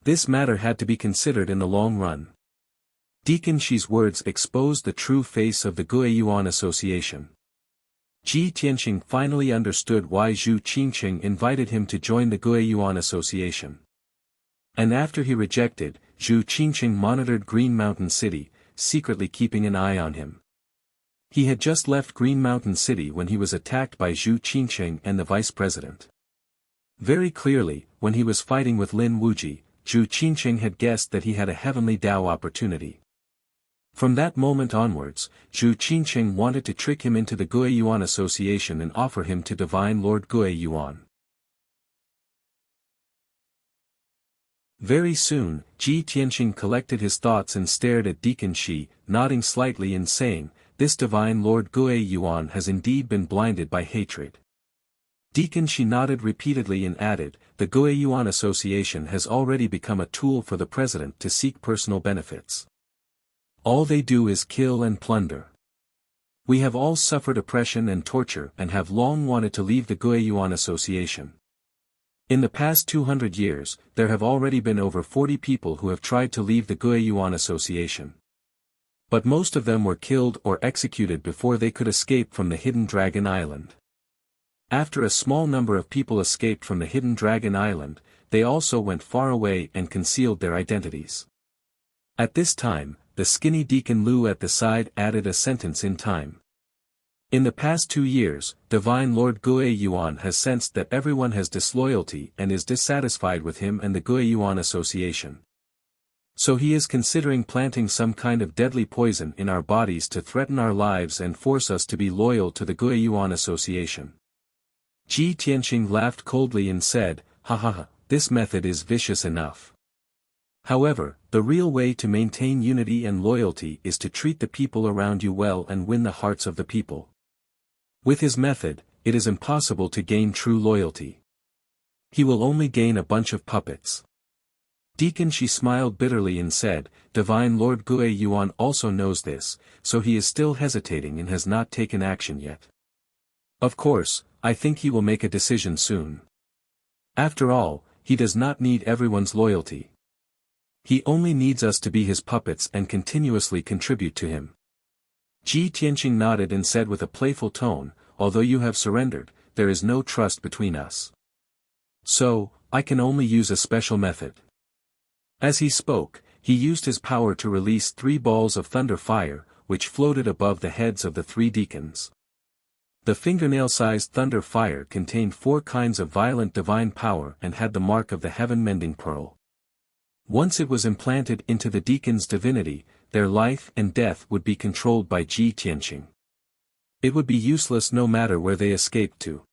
This matter had to be considered in the long run. Deacon Shi's words exposed the true face of the Guo Yuan Association. Ji Tianqing finally understood why Zhu Qingcheng invited him to join the Guo Yuan Association. And after he rejected, Zhu Qingcheng monitored Green Mountain City, secretly keeping an eye on him. He had just left Green Mountain City when he was attacked by Zhu Qingcheng and the vice president. Very clearly, when he was fighting with Lin Wuji, Zhu Qingcheng had guessed that he had a heavenly Dao opportunity. From that moment onwards, Zhu Qingcheng wanted to trick him into the Guo Yuan Association and offer him to Divine Lord Guo Yuan. Very soon, Ji Tianqing collected his thoughts and stared at Deacon Shi, nodding slightly and saying, "This Divine Lord Guo Yuan has indeed been blinded by hatred." Deacon Shi nodded repeatedly and added, "The Guo Yuan Association has already become a tool for the president to seek personal benefits. All they do is kill and plunder. We have all suffered oppression and torture and have long wanted to leave the Guiyuan Association. In the past 200 years, there have already been over 40 people who have tried to leave the Guiyuan Association. But most of them were killed or executed before they could escape from the Hidden Dragon Island. After a small number of people escaped from the Hidden Dragon Island, they also went far away and concealed their identities. At this time, the skinny Deacon Lu at the side added a sentence in time. In the past 2 years, Divine Lord Guiyuan has sensed that everyone has disloyalty and is dissatisfied with him and the Guiyuan Association. So he is considering planting some kind of deadly poison in our bodies to threaten our lives and force us to be loyal to the Guiyuan Association. Ji Tianqing laughed coldly and said, "Ha ha ha, this method is vicious enough. However, the real way to maintain unity and loyalty is to treat the people around you well and win the hearts of the people. With his method, it is impossible to gain true loyalty. He will only gain a bunch of puppets." Deacon Shi smiled bitterly and said, "Divine Lord Guiyuan also knows this, so he is still hesitating and has not taken action yet. Of course, I think he will make a decision soon. After all, he does not need everyone's loyalty. He only needs us to be his puppets and continuously contribute to him." Ji Tianqing nodded and said with a playful tone, "Although you have surrendered, there is no trust between us. So, I can only use a special method." As he spoke, he used his power to release 3 balls of thunder fire, which floated above the heads of the 3 deacons. The fingernail-sized thunder fire contained 4 kinds of violent divine power and had the mark of the heaven-mending pearl. Once it was implanted into the deacons' divinity, their life and death would be controlled by Ji Tianqing. It would be useless no matter where they escaped to.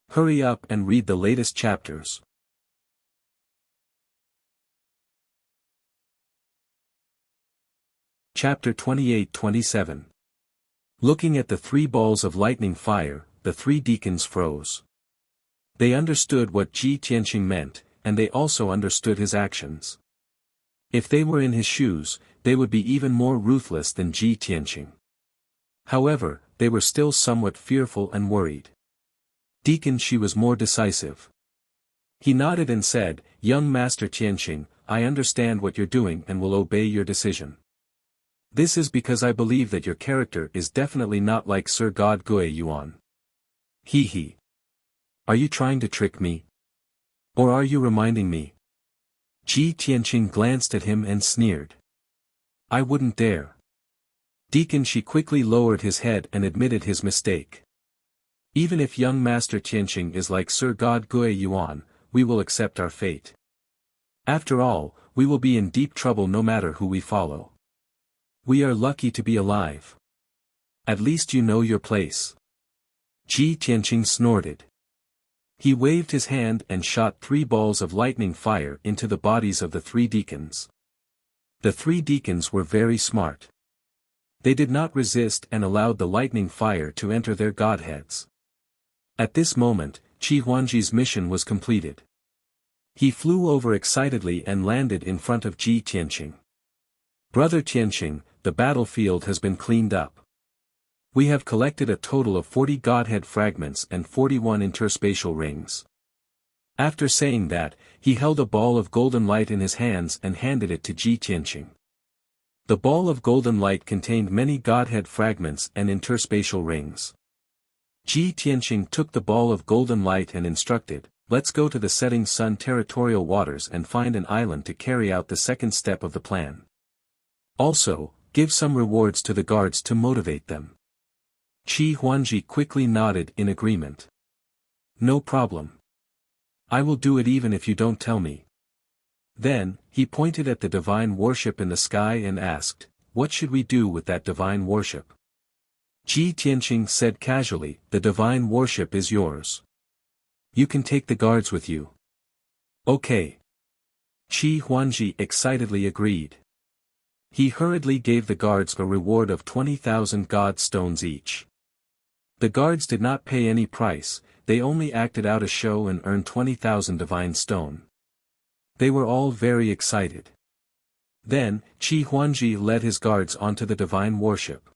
Hurry up and read the latest chapters. Chapter 28-27. Looking at the 3 balls of lightning fire, the 3 deacons froze. They understood what Ji Tianqing meant, and they also understood his actions. If they were in his shoes, they would be even more ruthless than Ji Tianqing. However, they were still somewhat fearful and worried. Deacon Shi was more decisive. He nodded and said, "Young Master Tianqing, I understand what you're doing and will obey your decision. This is because I believe that your character is definitely not like Sir God Guiyuan. He. Are you trying to trick me? Or are you reminding me?" Ji Tianqing glanced at him and sneered. "I wouldn't dare." Deacon Shi quickly lowered his head and admitted his mistake. "Even if young Master Tianqing is like Sir God Guiyuan, we will accept our fate. After all, we will be in deep trouble no matter who we follow. We are lucky to be alive. At least you know your place." Ji Tianqing snorted. He waved his hand and shot 3 balls of lightning fire into the bodies of the 3 deacons. The 3 deacons were very smart. They did not resist and allowed the lightning fire to enter their godheads. At this moment, Qi Huangji's mission was completed. He flew over excitedly and landed in front of Ji Tianqing. "Brother Tianqing, the battlefield has been cleaned up. We have collected a total of 40 godhead fragments and 41 interspatial rings." After saying that, he held a ball of golden light in his hands and handed it to Ji Tianqing. The ball of golden light contained many godhead fragments and interspatial rings. Ji Tianqing took the ball of golden light and instructed, "Let's go to the setting sun territorial waters and find an island to carry out the second step of the plan. Also, give some rewards to the guards to motivate them." Qi Huangji quickly nodded in agreement. "No problem. I will do it even if you don't tell me." Then, he pointed at the divine worship in the sky and asked, "What should we do with that divine worship?" Ji Tianqing said casually, "The divine worship is yours. You can take the guards with you." "Okay." Qi Huangji excitedly agreed. He hurriedly gave the guards a reward of 20,000 god stones each. The guards did not pay any price, they only acted out a show and earned 20,000 divine stone. They were all very excited. Then, Qi Huangji led his guards onto the divine worship.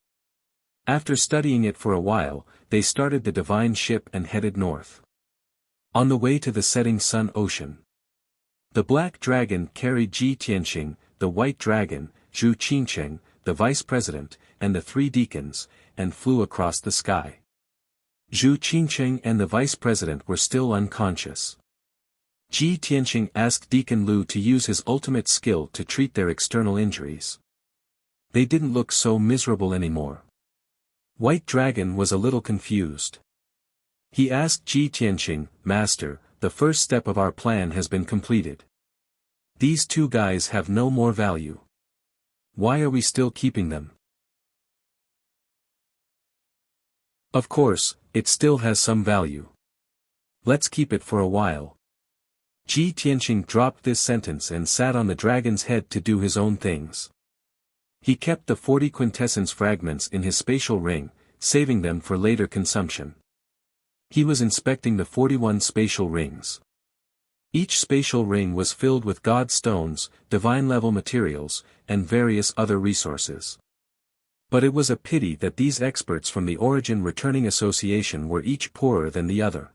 After studying it for a while, they started the divine ship and headed north. On the way to the setting sun ocean, the black dragon carried Ji Tianqing, the white dragon, Zhu Qingcheng, the vice president, and the 3 deacons, and flew across the sky. Zhu Qingcheng and the vice president were still unconscious. Ji Tianqing asked Deacon Lu to use his ultimate skill to treat their external injuries. They didn't look so miserable anymore. White Dragon was a little confused. He asked Ji Tianqing, "Master, the first step of our plan has been completed. These 2 guys have no more value. Why are we still keeping them?" "Of course, it still has some value. Let's keep it for a while." Ji Tianqing dropped this sentence and sat on the dragon's head to do his own things. He kept the 40 quintessence fragments in his spatial ring, saving them for later consumption. He was inspecting the 41 spatial rings. Each spatial ring was filled with god stones, divine-level materials, and various other resources. But it was a pity that these experts from the Origin Returning Association were each poorer than the other.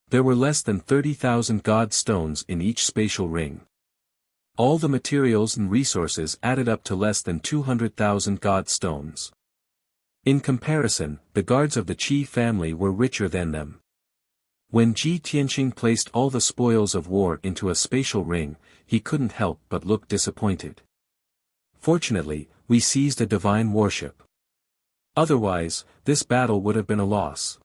There were less than 30,000 god stones in each spatial ring. All the materials and resources added up to less than 200,000 god stones. In comparison, the guards of the Qi family were richer than them. When Ji Tianqing placed all the spoils of war into a spatial ring, he couldn't help but look disappointed. Fortunately, we seized a divine warship. Otherwise, this battle would have been a loss.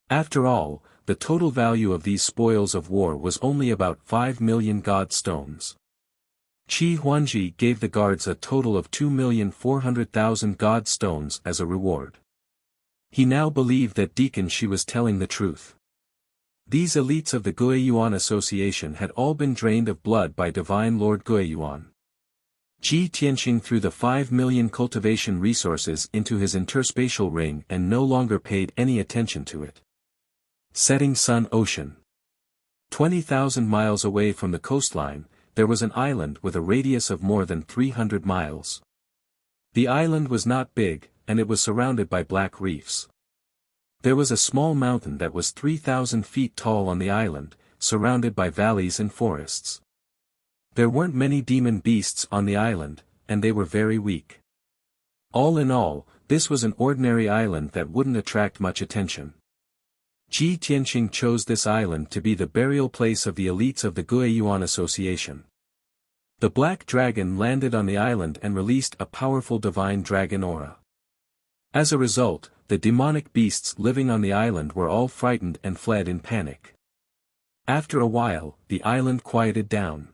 After all, the total value of these spoils of war was only about 5 million god stones. Qi Huanji gave the guards a total of 2,400,000 god stones as a reward. He now believed that Deacon Shi was telling the truth. These elites of the Guiyuan Association had all been drained of blood by Divine Lord Guiyuan. Ji Tianqing threw the 5 million cultivation resources into his interspatial ring and no longer paid any attention to it. Setting sun ocean. 20,000 miles away from the coastline, there was an island with a radius of more than 300 miles. The island was not big, and it was surrounded by black reefs. There was a small mountain that was 3,000 feet tall on the island, surrounded by valleys and forests. There weren't many demon beasts on the island, and they were very weak. All in all, this was an ordinary island that wouldn't attract much attention. Ji Tianqing chose this island to be the burial place of the elites of the Guiyuan Association. The black dragon landed on the island and released a powerful divine dragon aura. As a result, the demonic beasts living on the island were all frightened and fled in panic. After a while, the island quieted down.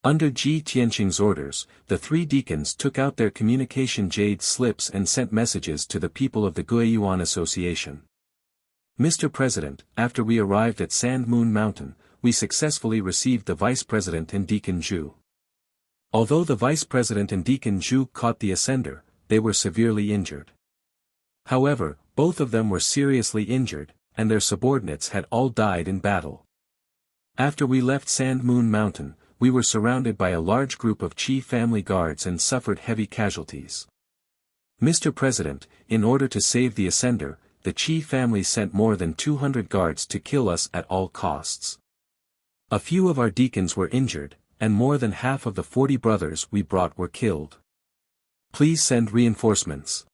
Under Ji Tianqing's orders, the 3 deacons took out their communication jade slips and sent messages to the people of the Guiyuan Association. "Mr. President, after we arrived at Sand Moon Mountain, we successfully received the Vice President and Deacon Zhu. Although the Vice President and Deacon Zhu caught the ascender, they were severely injured. However, both of them were seriously injured, and their subordinates had all died in battle. After we left Sand Moon Mountain, we were surrounded by a large group of Qi family guards and suffered heavy casualties. Mr. President, in order to save the ascender, the Qi family sent more than 200 guards to kill us at all costs. A few of our deacons were injured, and more than half of the 40 brothers we brought were killed. Please send reinforcements.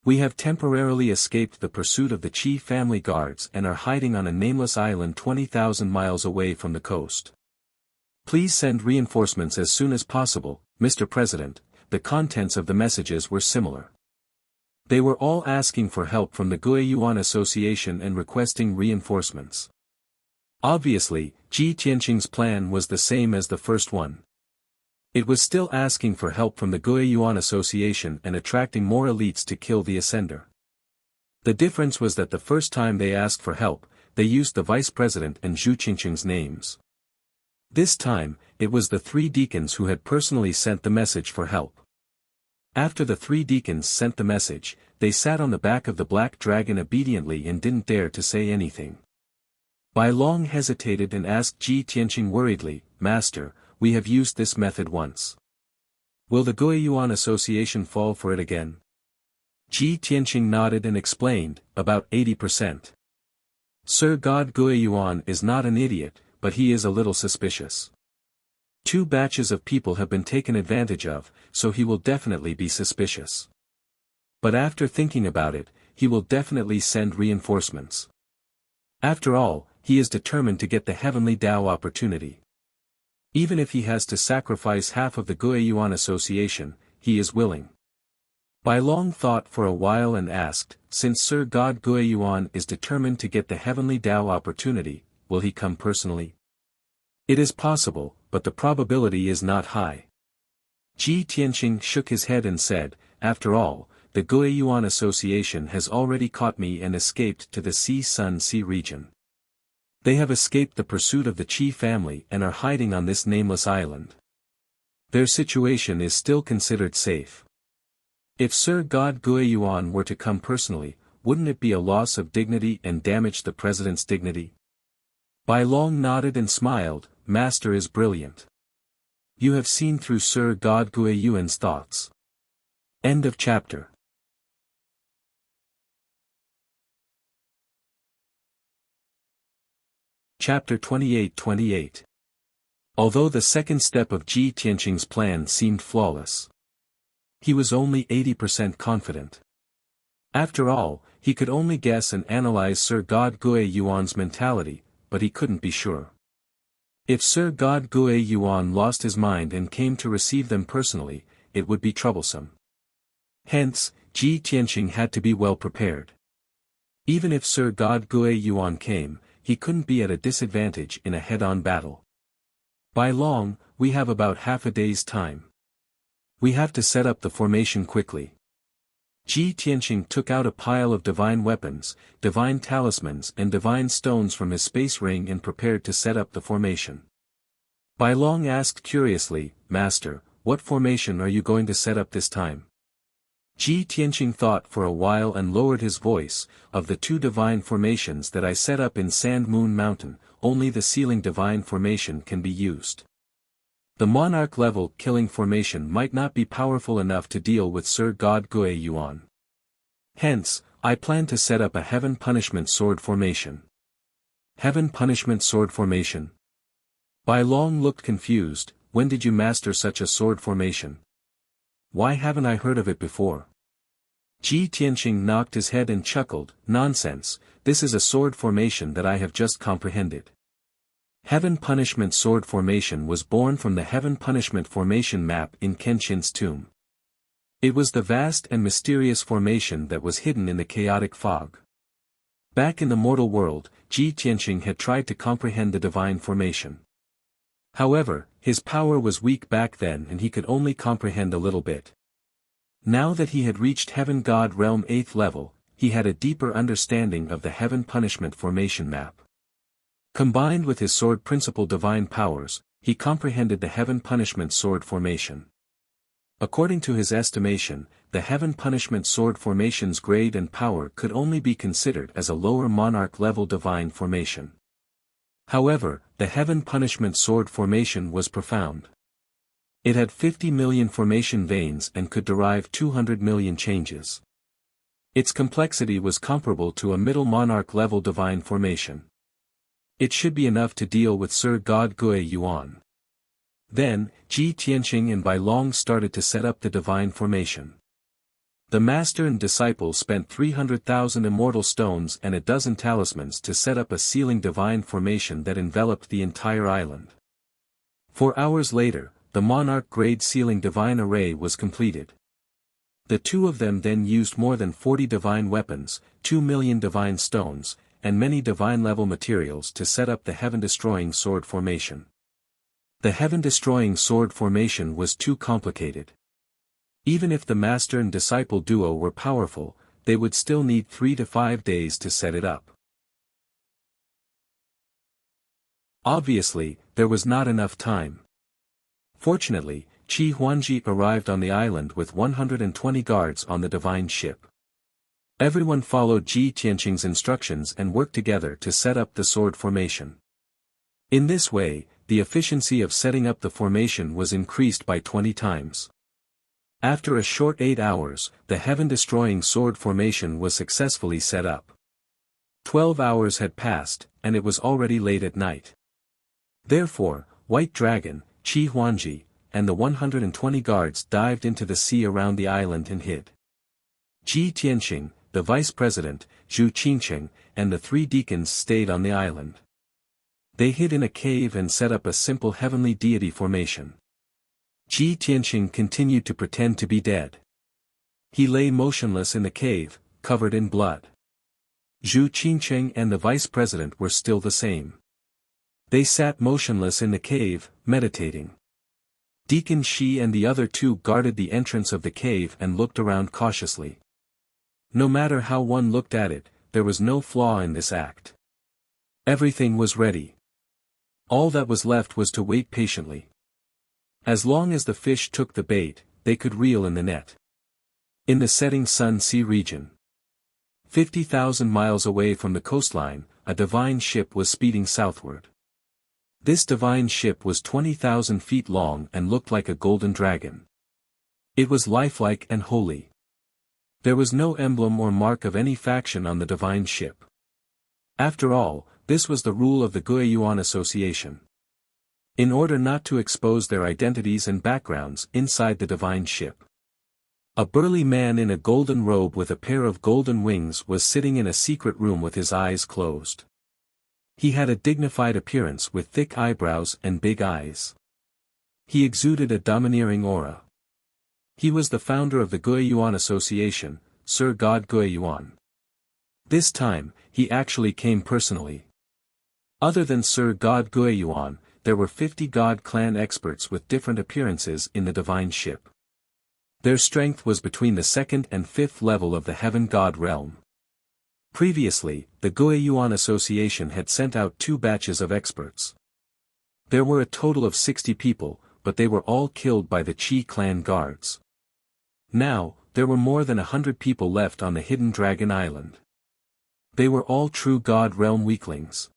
We have temporarily escaped the pursuit of the Qi family guards and are hiding on a nameless island 20,000 miles away from the coast. Please send reinforcements as soon as possible, Mr. President." The contents of the messages were similar. They were all asking for help from the Guiyuan Association and requesting reinforcements. Obviously, Ji Tianqing's plan was the same as the first one. It was still asking for help from the Guiyuan Association and attracting more elites to kill the ascender. The difference was that the first time they asked for help, they used the Vice President and Zhu Qingqing's names. This time, it was the 3 deacons who had personally sent the message for help. After the 3 deacons sent the message, they sat on the back of the black dragon obediently and didn't dare to say anything. Bai Long hesitated and asked Ji Tianqing worriedly, "Master, we have used this method once. Will the Guiyuan Association fall for it again? Ji Tianqing nodded and explained, about 80%. Sir God Guiyuan is not an idiot, but he is a little suspicious. 2 batches of people have been taken advantage of, so he will definitely be suspicious. But after thinking about it, he will definitely send reinforcements. After all, he is determined to get the heavenly Tao opportunity. Even if he has to sacrifice half of the Guiyuan Association, he is willing. Bai Long thought for a while and asked, since Sir God Guiyuan is determined to get the heavenly Tao opportunity, will he come personally? It is possible, but the probability is not high. Ji Tianqing shook his head and said, after all, the Guiyuan Association has already caught me and escaped to the Sun Sea region. They have escaped the pursuit of the Qi family and are hiding on this nameless island. Their situation is still considered safe. If Sir God Guiyuan were to come personally, wouldn't it be a loss of dignity and damage the president's dignity? Bai Long nodded and smiled, Master is brilliant. You have seen through Sir God Guiyuan's thoughts. End of chapter. Chapter 28. Although the second step of Ji Tianqing's plan seemed flawless, he was only 80% confident. After all, he could only guess and analyze Sir God Guiyuan's mentality, but he couldn't be sure. If Sir God Guiyuan lost his mind and came to receive them personally, it would be troublesome. Hence, Ji Tianqing had to be well prepared. Even if Sir God Guiyuan came, he couldn't be at a disadvantage in a head-on battle. Bai Long, we have about half a day's time. We have to set up the formation quickly. Ji Tianqing took out a pile of divine weapons, divine talismans and divine stones from his space ring and prepared to set up the formation. Bai Long asked curiously, Master, what formation are you going to set up this time? Ji Tianqing thought for a while and lowered his voice, of the 2 divine formations that I set up in Sand Moon Mountain, only the sealing divine formation can be used. The monarch-level killing formation might not be powerful enough to deal with Sir God Guiyuan. Hence, I plan to set up a Heaven Punishment Sword formation. Heaven Punishment Sword formation? Bai Long looked confused, when did you master such a sword formation? Why haven't I heard of it before? Ji Tianqing knocked his head and chuckled, nonsense, this is a sword formation that I have just comprehended. Heaven Punishment Sword formation was born from the Heaven Punishment formation map in Kenshin's tomb. It was the vast and mysterious formation that was hidden in the chaotic fog. Back in the mortal world, Ji Tianqing had tried to comprehend the divine formation. However, his power was weak back then and he could only comprehend a little bit. Now that he had reached Heaven God Realm 8th level, he had a deeper understanding of the Heaven Punishment formation map. Combined with his sword principle divine powers, he comprehended the Heaven Punishment Sword formation. According to his estimation, the Heaven Punishment Sword formation's grade and power could only be considered as a lower monarch-level divine formation. However, the Heaven Punishment Sword formation was profound. It had 50 million formation veins and could derive 200 million changes. Its complexity was comparable to a middle monarch-level divine formation. It should be enough to deal with Sir God Guiyuan. Then, Ji Tianqing and Bai Long started to set up the divine formation. The master and disciple spent 300,000 immortal stones and a dozen talismans to set up a sealing divine formation that enveloped the entire island. 4 hours later, the monarch-grade sealing divine array was completed. The 2 of them then used more than 40 divine weapons, 2 million divine stones, and many divine-level materials to set up the heaven-destroying sword formation. The heaven-destroying sword formation was too complicated. Even if the master and disciple duo were powerful, they would still need 3 to 5 days to set it up. Obviously, there was not enough time. Fortunately, Qi Huanji arrived on the island with 120 guards on the divine ship. Everyone followed Ji Tianqing's instructions and worked together to set up the sword formation. In this way, the efficiency of setting up the formation was increased by 20 times. After a short 8 hours, the heaven-destroying sword formation was successfully set up. 12 hours had passed, and it was already late at night. Therefore, White Dragon, Qi Huanji, and the 120 guards dived into the sea around the island and hid. Ji Tianqing, the vice president, Zhu Qingcheng, and the 3 deacons stayed on the island. They hid in a cave and set up a simple heavenly deity formation. Ji Tianqing continued to pretend to be dead. He lay motionless in the cave, covered in blood. Zhu Qingcheng and the vice president were still the same. They sat motionless in the cave, meditating. Deacon Shi and the other 2 guarded the entrance of the cave and looked around cautiously. No matter how one looked at it, there was no flaw in this act. Everything was ready. All that was left was to wait patiently. As long as the fish took the bait, they could reel in the net. In the setting sun sea region, 50,000 miles away from the coastline, a divine ship was speeding southward. This divine ship was 20,000 feet long and looked like a golden dragon. It was lifelike and holy. There was no emblem or mark of any faction on the divine ship. After all, this was the rule of the Guiyuan Association. In order not to expose their identities and backgrounds inside the divine ship. A burly man in a golden robe with a pair of golden wings was sitting in a secret room with his eyes closed. He had a dignified appearance with thick eyebrows and big eyes. He exuded a domineering aura. He was the founder of the Guiyuan Association, Sir God Guiyuan. This time, he actually came personally. Other than Sir God Guiyuan, there were 50 God clan experts with different appearances in the divine ship. Their strength was between the 2nd and 5th level of the heaven god realm. Previously, the Guiyuan Association had sent out 2 batches of experts. There were a total of 60 people, but they were all killed by the Qi clan guards. Now, there were more than 100 people left on the hidden Dragon Island. They were all true God realm weaklings.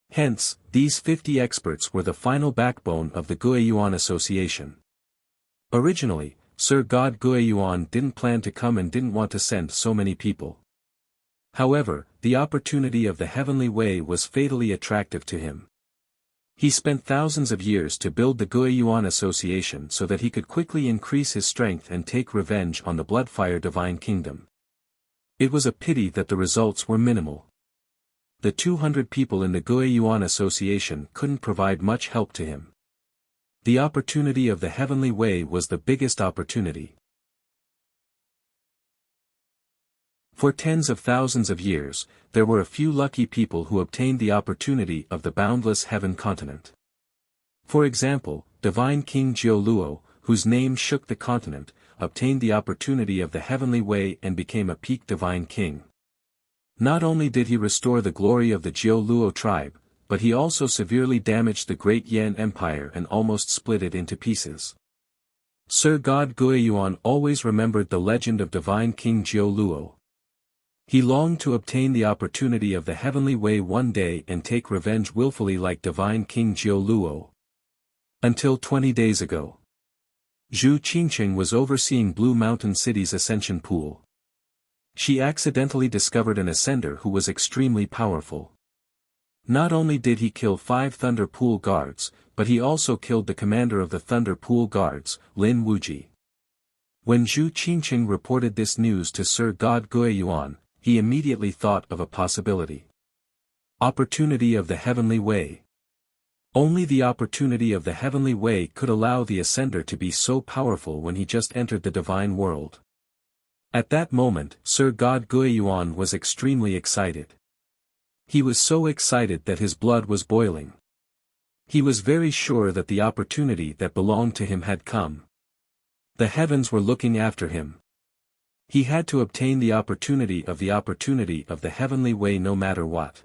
Hence, these 50 experts were the final backbone of the Guiyuan Association. Originally, Sir God Guiyuan didn't plan to come and didn't want to send so many people. However, the opportunity of the heavenly way was fatally attractive to him. He spent thousands of years to build the Guiyuan Association so that he could quickly increase his strength and take revenge on the Bloodfire Divine Kingdom. It was a pity that the results were minimal. The 200 people in the Guiyuan Association couldn't provide much help to him. The opportunity of the heavenly way was the biggest opportunity. For tens of thousands of years, there were a few lucky people who obtained the opportunity of the boundless heaven continent. For example, Divine King Jioluo, whose name shook the continent, obtained the opportunity of the heavenly way and became a peak divine king. Not only did he restore the glory of the Jioluo tribe, but he also severely damaged the great Yan Empire and almost split it into pieces. Sir God Guiyuan always remembered the legend of Divine King Jioluo. He longed to obtain the opportunity of the heavenly way one day and take revenge willfully like Divine King Jioluo. Until 20 days ago. Zhu Qingcheng was overseeing Blue Mountain City's ascension pool. She accidentally discovered an ascender who was extremely powerful. Not only did he kill 5 Thunder Pool guards, but he also killed the commander of the Thunder Pool guards, Lin Wuji. When Zhu Qingcheng reported this news to Sir God Guiyuan, he immediately thought of a possibility. Opportunity of the heavenly way. Only the opportunity of the heavenly way could allow the ascender to be so powerful when he just entered the divine world. At that moment, Sir God Guiyuan was extremely excited. He was so excited that his blood was boiling. He was very sure that the opportunity that belonged to him had come. The heavens were looking after him. He had to obtain the opportunity of the heavenly way no matter what.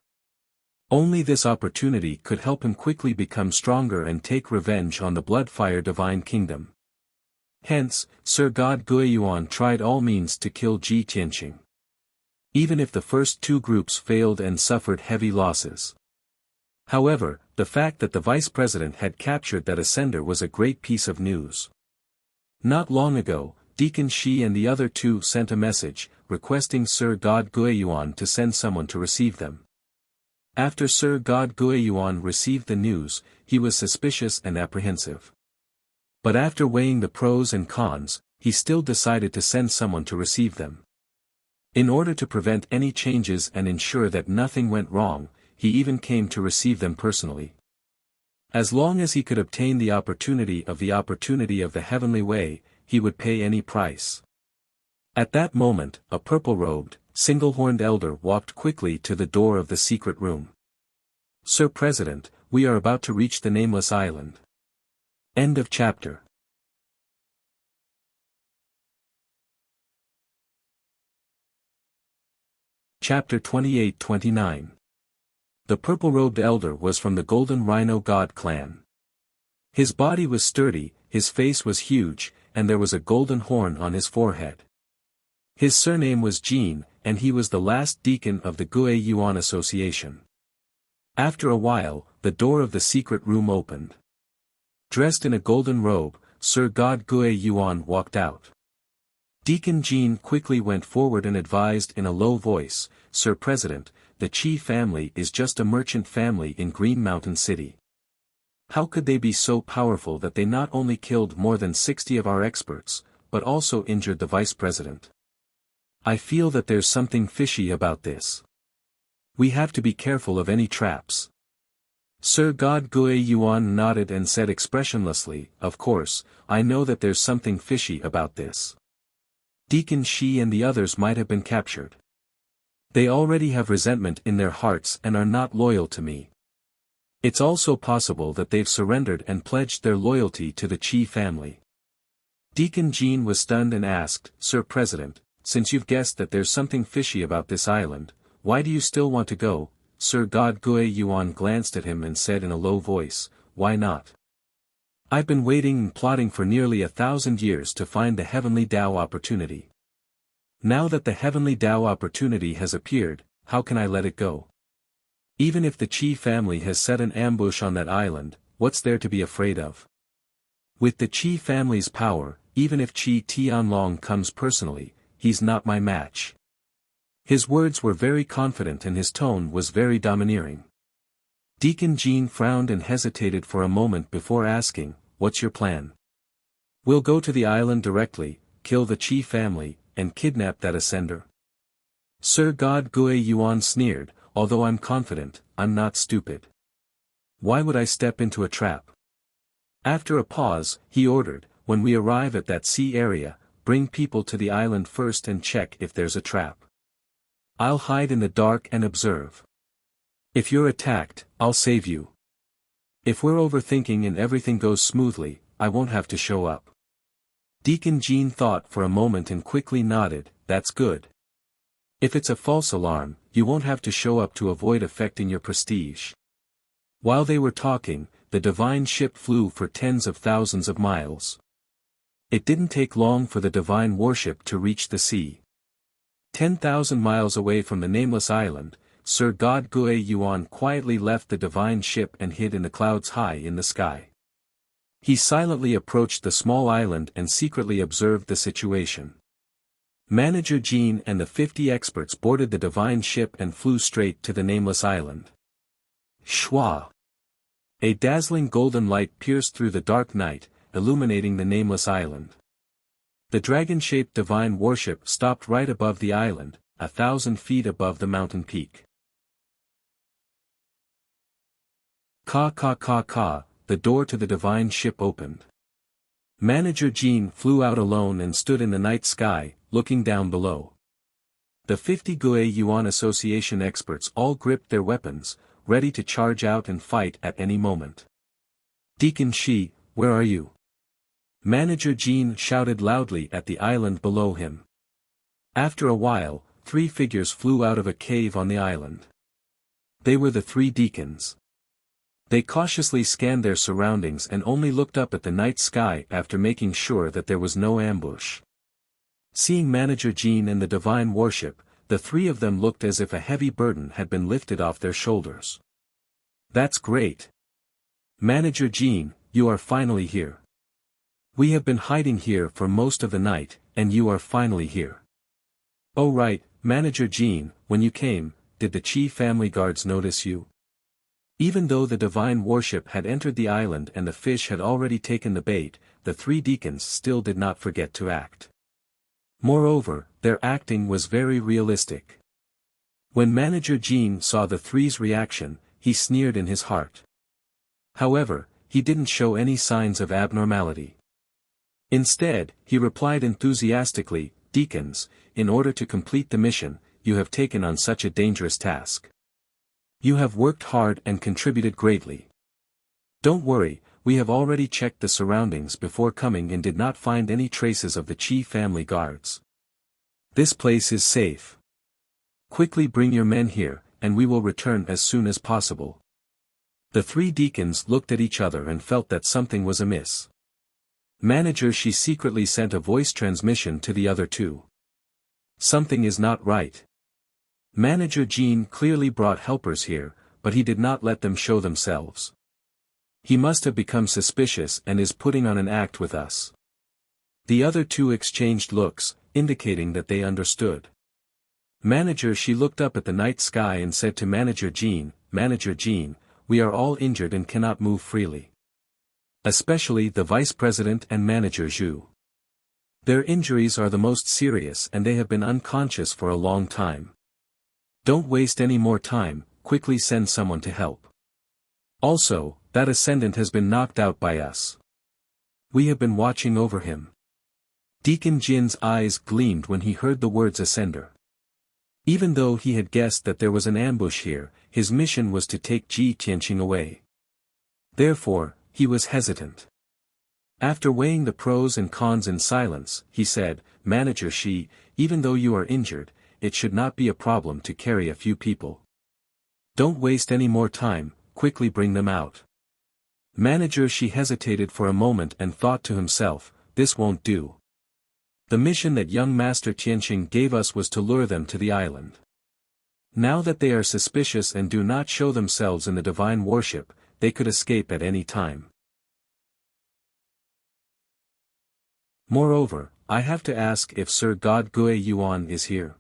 Only this opportunity could help him quickly become stronger and take revenge on the Bloodfire Divine Kingdom. Hence, Sir God Guiyuan tried all means to kill Ji Tianqing. Even if the first 2 groups failed and suffered heavy losses. However, the fact that the vice president had captured that ascender was a great piece of news. Not long ago, Deacon Shi and the other two sent a message, requesting Sir God Guiyuan to send someone to receive them. After Sir God Guiyuan received the news, he was suspicious and apprehensive. But after weighing the pros and cons, he still decided to send someone to receive them. In order to prevent any changes and ensure that nothing went wrong, he even came to receive them personally. As long as he could obtain the opportunity of the heavenly way, he would pay any price. At that moment, a purple-robed, single-horned elder walked quickly to the door of the secret room. "Sir President, we are about to reach the Nameless Island." End of chapter. Chapter 28-29. The purple-robed elder was from the Golden Rhino God clan. His body was sturdy, his face was huge, and there was a golden horn on his forehead. His surname was Jin, and he was the last deacon of the Gue Yuan Association. After a while, the door of the secret room opened. Dressed in a golden robe, Sir God Gue Yuan walked out. Deacon Jin quickly went forward and advised in a low voice, "Sir President, the Qi family is just a merchant family in Green Mountain City. How could they be so powerful that they not only killed more than 60 of our experts, but also injured the vice president? I feel that there's something fishy about this. We have to be careful of any traps." Sir God Gue Yuan nodded and said expressionlessly, "Of course, I know that there's something fishy about this. Deacon Shi and the others might have been captured. They already have resentment in their hearts and are not loyal to me. It's also possible that they've surrendered and pledged their loyalty to the Qi family." Deacon Jin was stunned and asked, "Sir President, since you've guessed that there's something fishy about this island, why do you still want to go?" Sir God Gue Yuan glanced at him and said in a low voice, "Why not? I've been waiting and plotting for nearly 1,000 years to find the heavenly Tao opportunity. Now that the heavenly Tao opportunity has appeared, how can I let it go? Even if the Qi family has set an ambush on that island, what's there to be afraid of? With the Qi family's power, even if Qi Tianlong comes personally, he's not my match." His words were very confident and his tone was very domineering. Deacon Jin frowned and hesitated for a moment before asking, "What's your plan?" "We'll go to the island directly, kill the Qi family, and kidnap that ascender." Sir God Gue Yuan sneered, "Although I'm confident, I'm not stupid. Why would I step into a trap?" After a pause, he ordered, "When we arrive at that sea area, bring people to the island first and check if there's a trap. I'll hide in the dark and observe. If you're attacked, I'll save you. If we're overthinking and everything goes smoothly, I won't have to show up." Deacon Jin thought for a moment and quickly nodded, "That's good. If it's a false alarm, you won't have to show up to avoid affecting your prestige." While they were talking, the divine ship flew for tens of thousands of miles. It didn't take long for the divine warship to reach the sea. 10,000 miles away from the Nameless Island, Sir God Gue Yuan quietly left the divine ship and hid in the clouds high in the sky. He silently approached the small island and secretly observed the situation. Manager Jin and the 50 experts boarded the divine ship and flew straight to the Nameless Island. Shwa! A dazzling golden light pierced through the dark night, illuminating the Nameless Island. The dragon-shaped divine warship stopped right above the island, 1,000 feet above the mountain peak. Ka ka ka ka, the door to the divine ship opened. Manager Jin flew out alone and stood in the night sky, looking down below. The 50 Gue Yuan Association experts all gripped their weapons, ready to charge out and fight at any moment. "Deacon Shi, where are you?" Manager Jin shouted loudly at the island below him. After a while, 3 figures flew out of a cave on the island. They were the 3 deacons. They cautiously scanned their surroundings and only looked up at the night sky after making sure that there was no ambush. Seeing Manager Jin and the divine warship, the 3 of them looked as if a heavy burden had been lifted off their shoulders. "That's great. Manager Jin, you are finally here. We have been hiding here for most of the night, and you are finally here. Oh right, Manager Jean, when you came, did the Qi family guards notice you? Even though the divine warship had entered the island and the fish had already taken the bait, the three deacons still did not forget to act. Moreover, their acting was very realistic. When Manager Jean saw the three's reaction, he sneered in his heart. However, he didn't show any signs of abnormality. Instead, he replied enthusiastically, "Deacons, in order to complete the mission, you have taken on such a dangerous task. You have worked hard and contributed greatly. Don't worry, we have already checked the surroundings before coming and did not find any traces of the Qi family guards. This place is safe. Quickly bring your men here, and we will return as soon as possible." The three deacons looked at each other and felt that something was amiss. Manager Shi secretly sent a voice transmission to the other two. Something is not right. Manager Jean clearly brought helpers here, but he did not let them show themselves. He must have become suspicious and is putting on an act with us. The other two exchanged looks, indicating that they understood. Manager Shi looked up at the night sky and said to Manager Jean, "Manager Jean, we are all injured and cannot move freely. Especially the Vice President and Manager Zhu. Their injuries are the most serious and they have been unconscious for a long time. Don't waste any more time, quickly send someone to help. Also, that ascendant has been knocked out by us. We have been watching over him." Deacon Jin's eyes gleamed when he heard the words ascender. Even though he had guessed that there was an ambush here, his mission was to take Ji Tianqing away. Therefore, he was hesitant. After weighing the pros and cons in silence, he said, "Manager Shi, even though you are injured, it should not be a problem to carry a few people. Don't waste any more time, quickly bring them out." Manager Shi hesitated for a moment and thought to himself, "This won't do. The mission that young Master Tianqing gave us was to lure them to the island. Now that they are suspicious and do not show themselves in the divine warship, they could escape at any time. Moreover, I have to ask if Sir God Gue Yuan is here."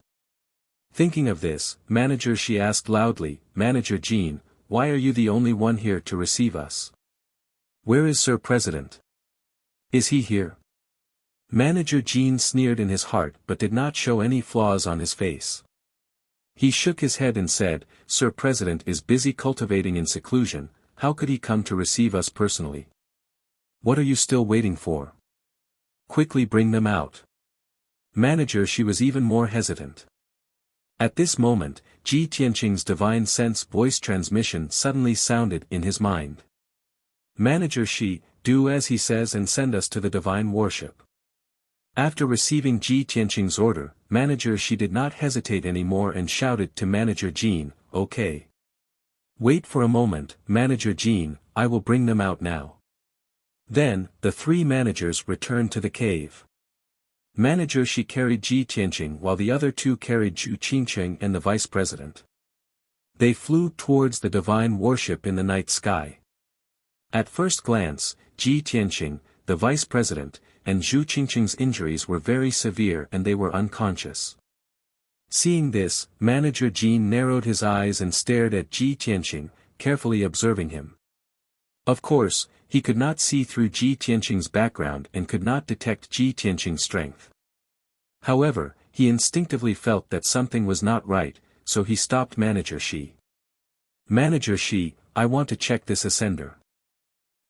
Thinking of this, Manager Shi asked loudly, "Manager Jean, why are you the only one here to receive us? Where is Sir President? Is he here?" Manager Jean sneered in his heart but did not show any flaws on his face. He shook his head and said, "Sir President is busy cultivating in seclusion, how could he come to receive us personally? What are you still waiting for? Quickly bring them out." Manager Shi was even more hesitant. At this moment, Ji Tianqing's divine sense voice transmission suddenly sounded in his mind. "Manager Shi, do as he says and send us to the divine warship." After receiving Ji Tianqing's order, Manager Shi did not hesitate anymore and shouted to Manager Jean, "Okay. Wait for a moment, Manager Jean, I will bring them out now." Then, the three managers returned to the cave. Manager Shi carried Ji Tianqing while the other two carried Zhu Qingqing and the vice president. They flew towards the divine warship in the night sky. At first glance, Ji Tianqing, the vice president, and Zhu Qingqing's injuries were very severe and they were unconscious. Seeing this, Manager Jean narrowed his eyes and stared at Ji Tianqing, carefully observing him. Of course, he could not see through Ji Tianqing's background and could not detect Ji Tianqing's strength. However, he instinctively felt that something was not right, so he stopped Manager Shi. "Manager Shi, I want to check this ascender."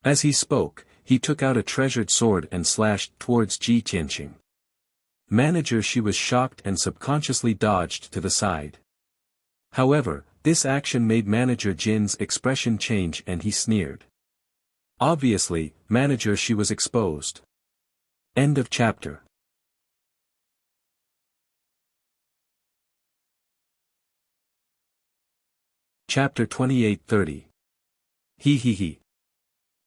As he spoke, he took out a treasured sword and slashed towards Ji Tianqing. Manager Shi was shocked and subconsciously dodged to the side. However, this action made Manager Jin's expression change and he sneered. Obviously, Manager Shi was exposed. End of chapter. Chapter 28:30. He.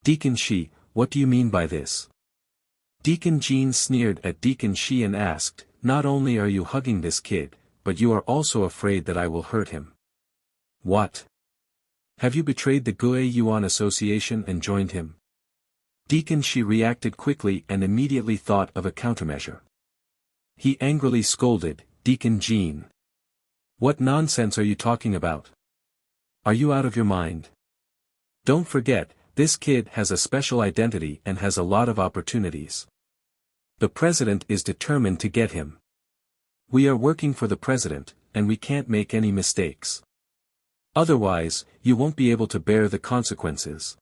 Deacon Shi, what do you mean by this? Deacon Jean sneered at Deacon Shi and asked, "Not only are you hugging this kid, but you are also afraid that I will hurt him. What? Have you betrayed the Gue Yuan Association and joined him?" Deacon Shi reacted quickly and immediately thought of a countermeasure. He angrily scolded, "Deacon Jean. What nonsense are you talking about? Are you out of your mind? Don't forget, this kid has a special identity and has a lot of opportunities. The president is determined to get him. We are working for the president, and we can't make any mistakes. Otherwise, you won't be able to bear the consequences."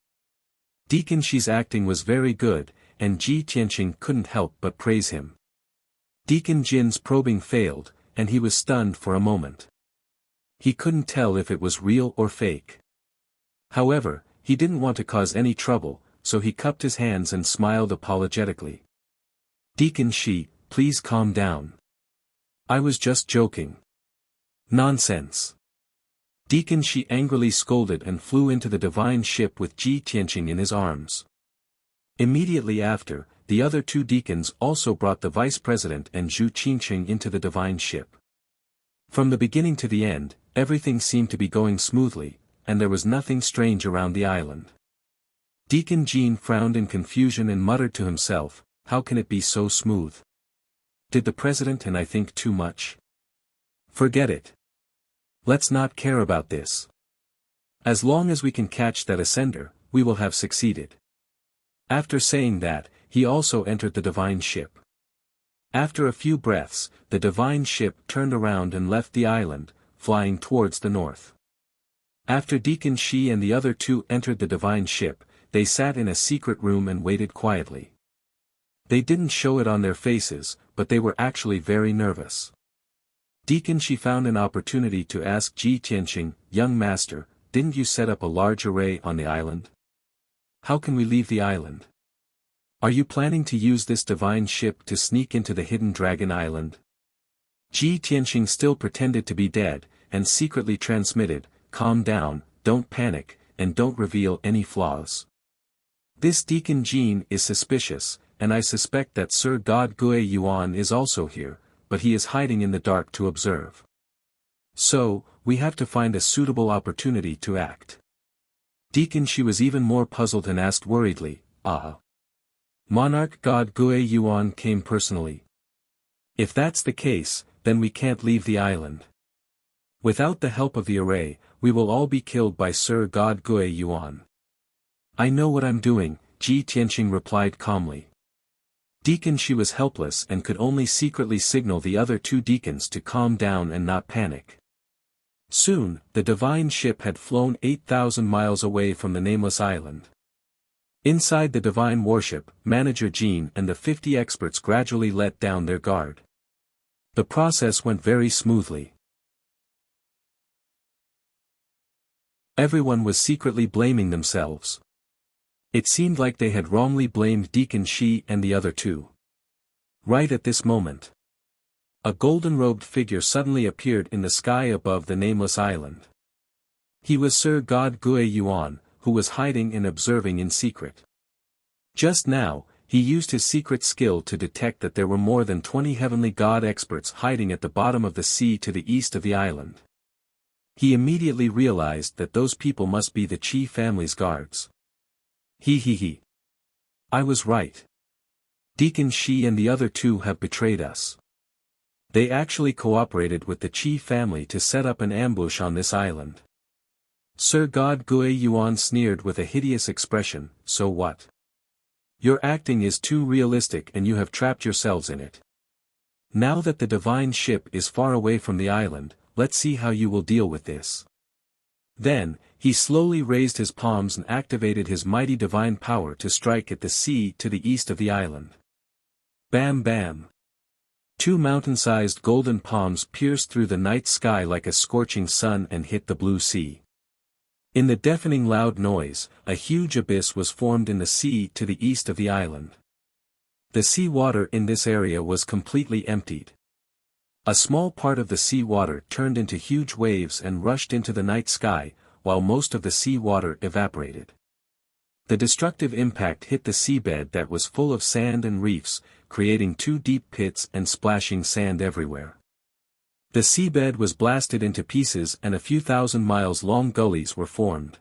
Deacon Shi's acting was very good, and Ji Tianqing couldn't help but praise him. Deacon Jin's probing failed, and he was stunned for a moment. He couldn't tell if it was real or fake. However, he didn't want to cause any trouble, so he cupped his hands and smiled apologetically. "Deacon Shi, please calm down. I was just joking." "Nonsense." Deacon Shi angrily scolded and flew into the divine ship with Ji Tianqing in his arms. Immediately after, the other two deacons also brought the vice president and Zhu Qingqing into the divine ship. From the beginning to the end, everything seemed to be going smoothly, and there was nothing strange around the island. Deacon Jean frowned in confusion and muttered to himself, "How can it be so smooth? Did the president and I think too much? Forget it. Let's not care about this. As long as we can catch that ascender, we will have succeeded." After saying that, he also entered the divine ship. After a few breaths, the divine ship turned around and left the island, flying towards the north. After Deacon Shi and the other two entered the divine ship, they sat in a secret room and waited quietly. They didn't show it on their faces, but they were actually very nervous. Deacon Shi found an opportunity to ask Ji Tianqing, "Young master, didn't you set up a large array on the island? How can we leave the island? Are you planning to use this divine ship to sneak into the hidden dragon island?" Ji Tianqing still pretended to be dead, and secretly transmitted, "Calm down, don't panic, and don't reveal any flaws. This Deacon Jean is suspicious, and I suspect that Sir God Gue Yuan is also here, but he is hiding in the dark to observe. So, we have to find a suitable opportunity to act." Deacon Shi was even more puzzled and asked worriedly, "Ah. Monarch God Gue Yuan came personally? If that's the case, then we can't leave the island. Without the help of the array, we will all be killed by Sir God Gue Yuan." "I know what I'm doing," Ji Tianqing replied calmly. Deacon Shi was helpless and could only secretly signal the other two deacons to calm down and not panic. Soon, the divine ship had flown 8,000 miles away from the nameless island. Inside the divine warship, Manager Jean and the 50 experts gradually let down their guard. The process went very smoothly. Everyone was secretly blaming themselves. It seemed like they had wrongly blamed Deacon Shi and the other two. Right at this moment, a golden-robed figure suddenly appeared in the sky above the nameless island. He was Sir God Gue Yuan, who was hiding and observing in secret. Just now, he used his secret skill to detect that there were more than 20 heavenly god experts hiding at the bottom of the sea to the east of the island. He immediately realized that those people must be the Qi family's guards. He. I was right. Deacon Shi and the other two have betrayed us. They actually cooperated with the Qi family to set up an ambush on this island. Sir God Gue Yuan sneered with a hideous expression, "So what? Your acting is too realistic and you have trapped yourselves in it. Now that the divine ship is far away from the island, let's see how you will deal with this." Then, he slowly raised his palms and activated his mighty divine power to strike at the sea to the east of the island. Bam bam! Two mountain-sized golden palms pierced through the night sky like a scorching sun and hit the blue sea. In the deafening loud noise, a huge abyss was formed in the sea to the east of the island. The sea water in this area was completely emptied. A small part of the sea water turned into huge waves and rushed into the night sky, while most of the sea water evaporated. The destructive impact hit the seabed that was full of sand and reefs, creating two deep pits and splashing sand everywhere. The seabed was blasted into pieces and a few thousand miles long gullies were formed.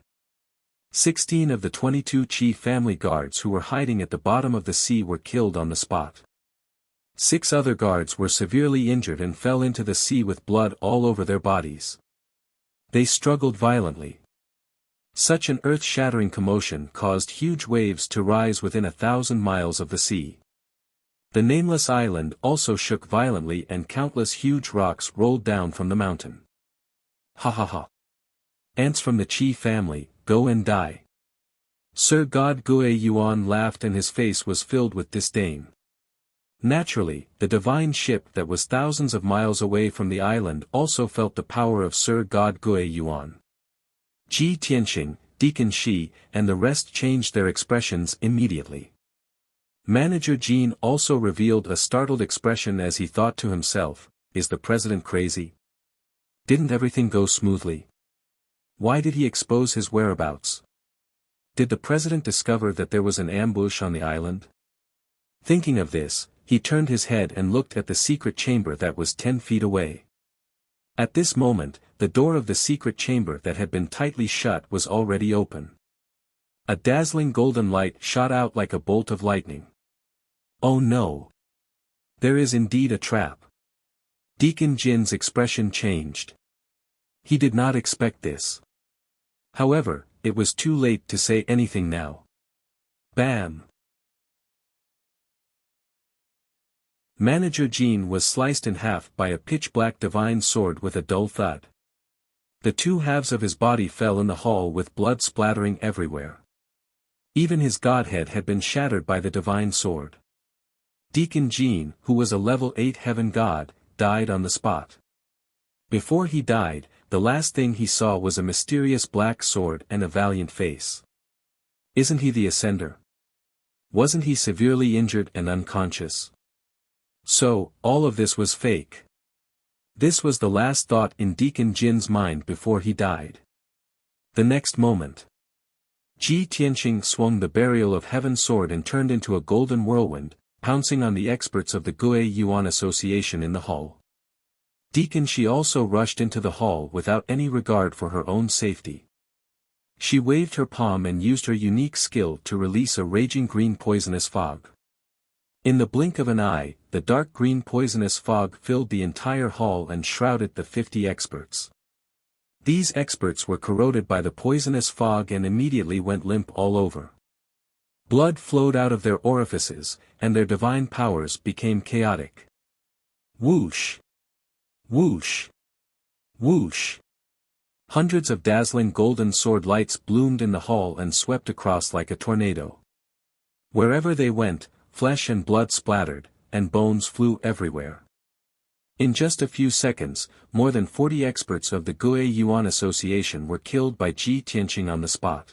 16 of the 22 chief family guards who were hiding at the bottom of the sea were killed on the spot. 6 other guards were severely injured and fell into the sea with blood all over their bodies. They struggled violently. Such an earth-shattering commotion caused huge waves to rise within 1,000 miles of the sea. The nameless island also shook violently and countless huge rocks rolled down from the mountain. Ha ha ha. Ants from the Qi family, go and die. Sir God Gui Yuan laughed and his face was filled with disdain. Naturally, the divine ship that was thousands of miles away from the island also felt the power of Sir God Gui Yuan. Ji Tianqing, Deacon Shi, and the rest changed their expressions immediately. Manager Jean also revealed a startled expression as he thought to himself, is the president crazy? Didn't everything go smoothly? Why did he expose his whereabouts? Did the president discover that there was an ambush on the island? Thinking of this, he turned his head and looked at the secret chamber that was 10 feet away. At this moment, the door of the secret chamber that had been tightly shut was already open. A dazzling golden light shot out like a bolt of lightning. Oh no! There is indeed a trap. Deacon Jin's expression changed. He did not expect this. However, it was too late to say anything now. Bam! Manager Jean was sliced in half by a pitch-black divine sword with a dull thud. The 2 halves of his body fell in the hall with blood splattering everywhere. Even his godhead had been shattered by the divine sword. Deacon Jean, who was a level 8 heaven god, died on the spot. Before he died, the last thing he saw was a mysterious black sword and a valiant face. Isn't he the Ascender? Wasn't he severely injured and unconscious? So, all of this was fake. This was the last thought in Deacon Jin's mind before he died. The next moment, Ji Tianqing swung the burial of heaven sword and turned into a golden whirlwind, pouncing on the experts of the Gui Yuan Association in the hall. Deacon Shi also rushed into the hall without any regard for her own safety. She waved her palm and used her unique skill to release a raging green poisonous fog. In the blink of an eye, the dark green poisonous fog filled the entire hall and shrouded the 50 experts. These experts were corroded by the poisonous fog and immediately went limp all over. Blood flowed out of their orifices, and their divine powers became chaotic. Whoosh! Whoosh! Whoosh! Hundreds of dazzling golden sword lights bloomed in the hall and swept across like a tornado. Wherever they went, flesh and blood splattered, and bones flew everywhere. In just a few seconds, more than 40 experts of the Gui Yuan Association were killed by Ji Tianqing on the spot.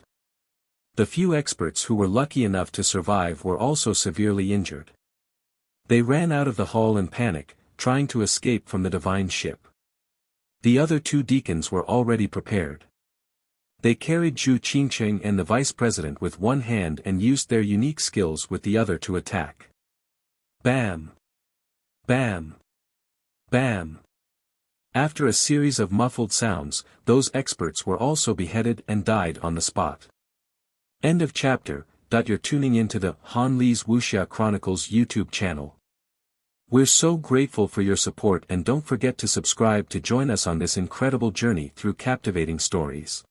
The few experts who were lucky enough to survive were also severely injured. They ran out of the hall in panic, trying to escape from the divine ship. The other 2 deacons were already prepared. They carried Zhu Qingqing and the vice president with one hand and used their unique skills with the other to attack. Bam! Bam! Bam! After a series of muffled sounds, those experts were also beheaded and died on the spot. End of chapter. You're tuning into the Han Li's Wuxia Chronicles YouTube channel. We're so grateful for your support and don't forget to subscribe to join us on this incredible journey through captivating stories.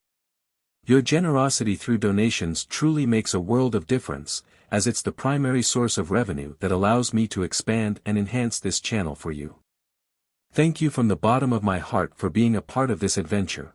Your generosity through donations truly makes a world of difference, as it's the primary source of revenue that allows me to expand and enhance this channel for you. Thank you from the bottom of my heart for being a part of this adventure.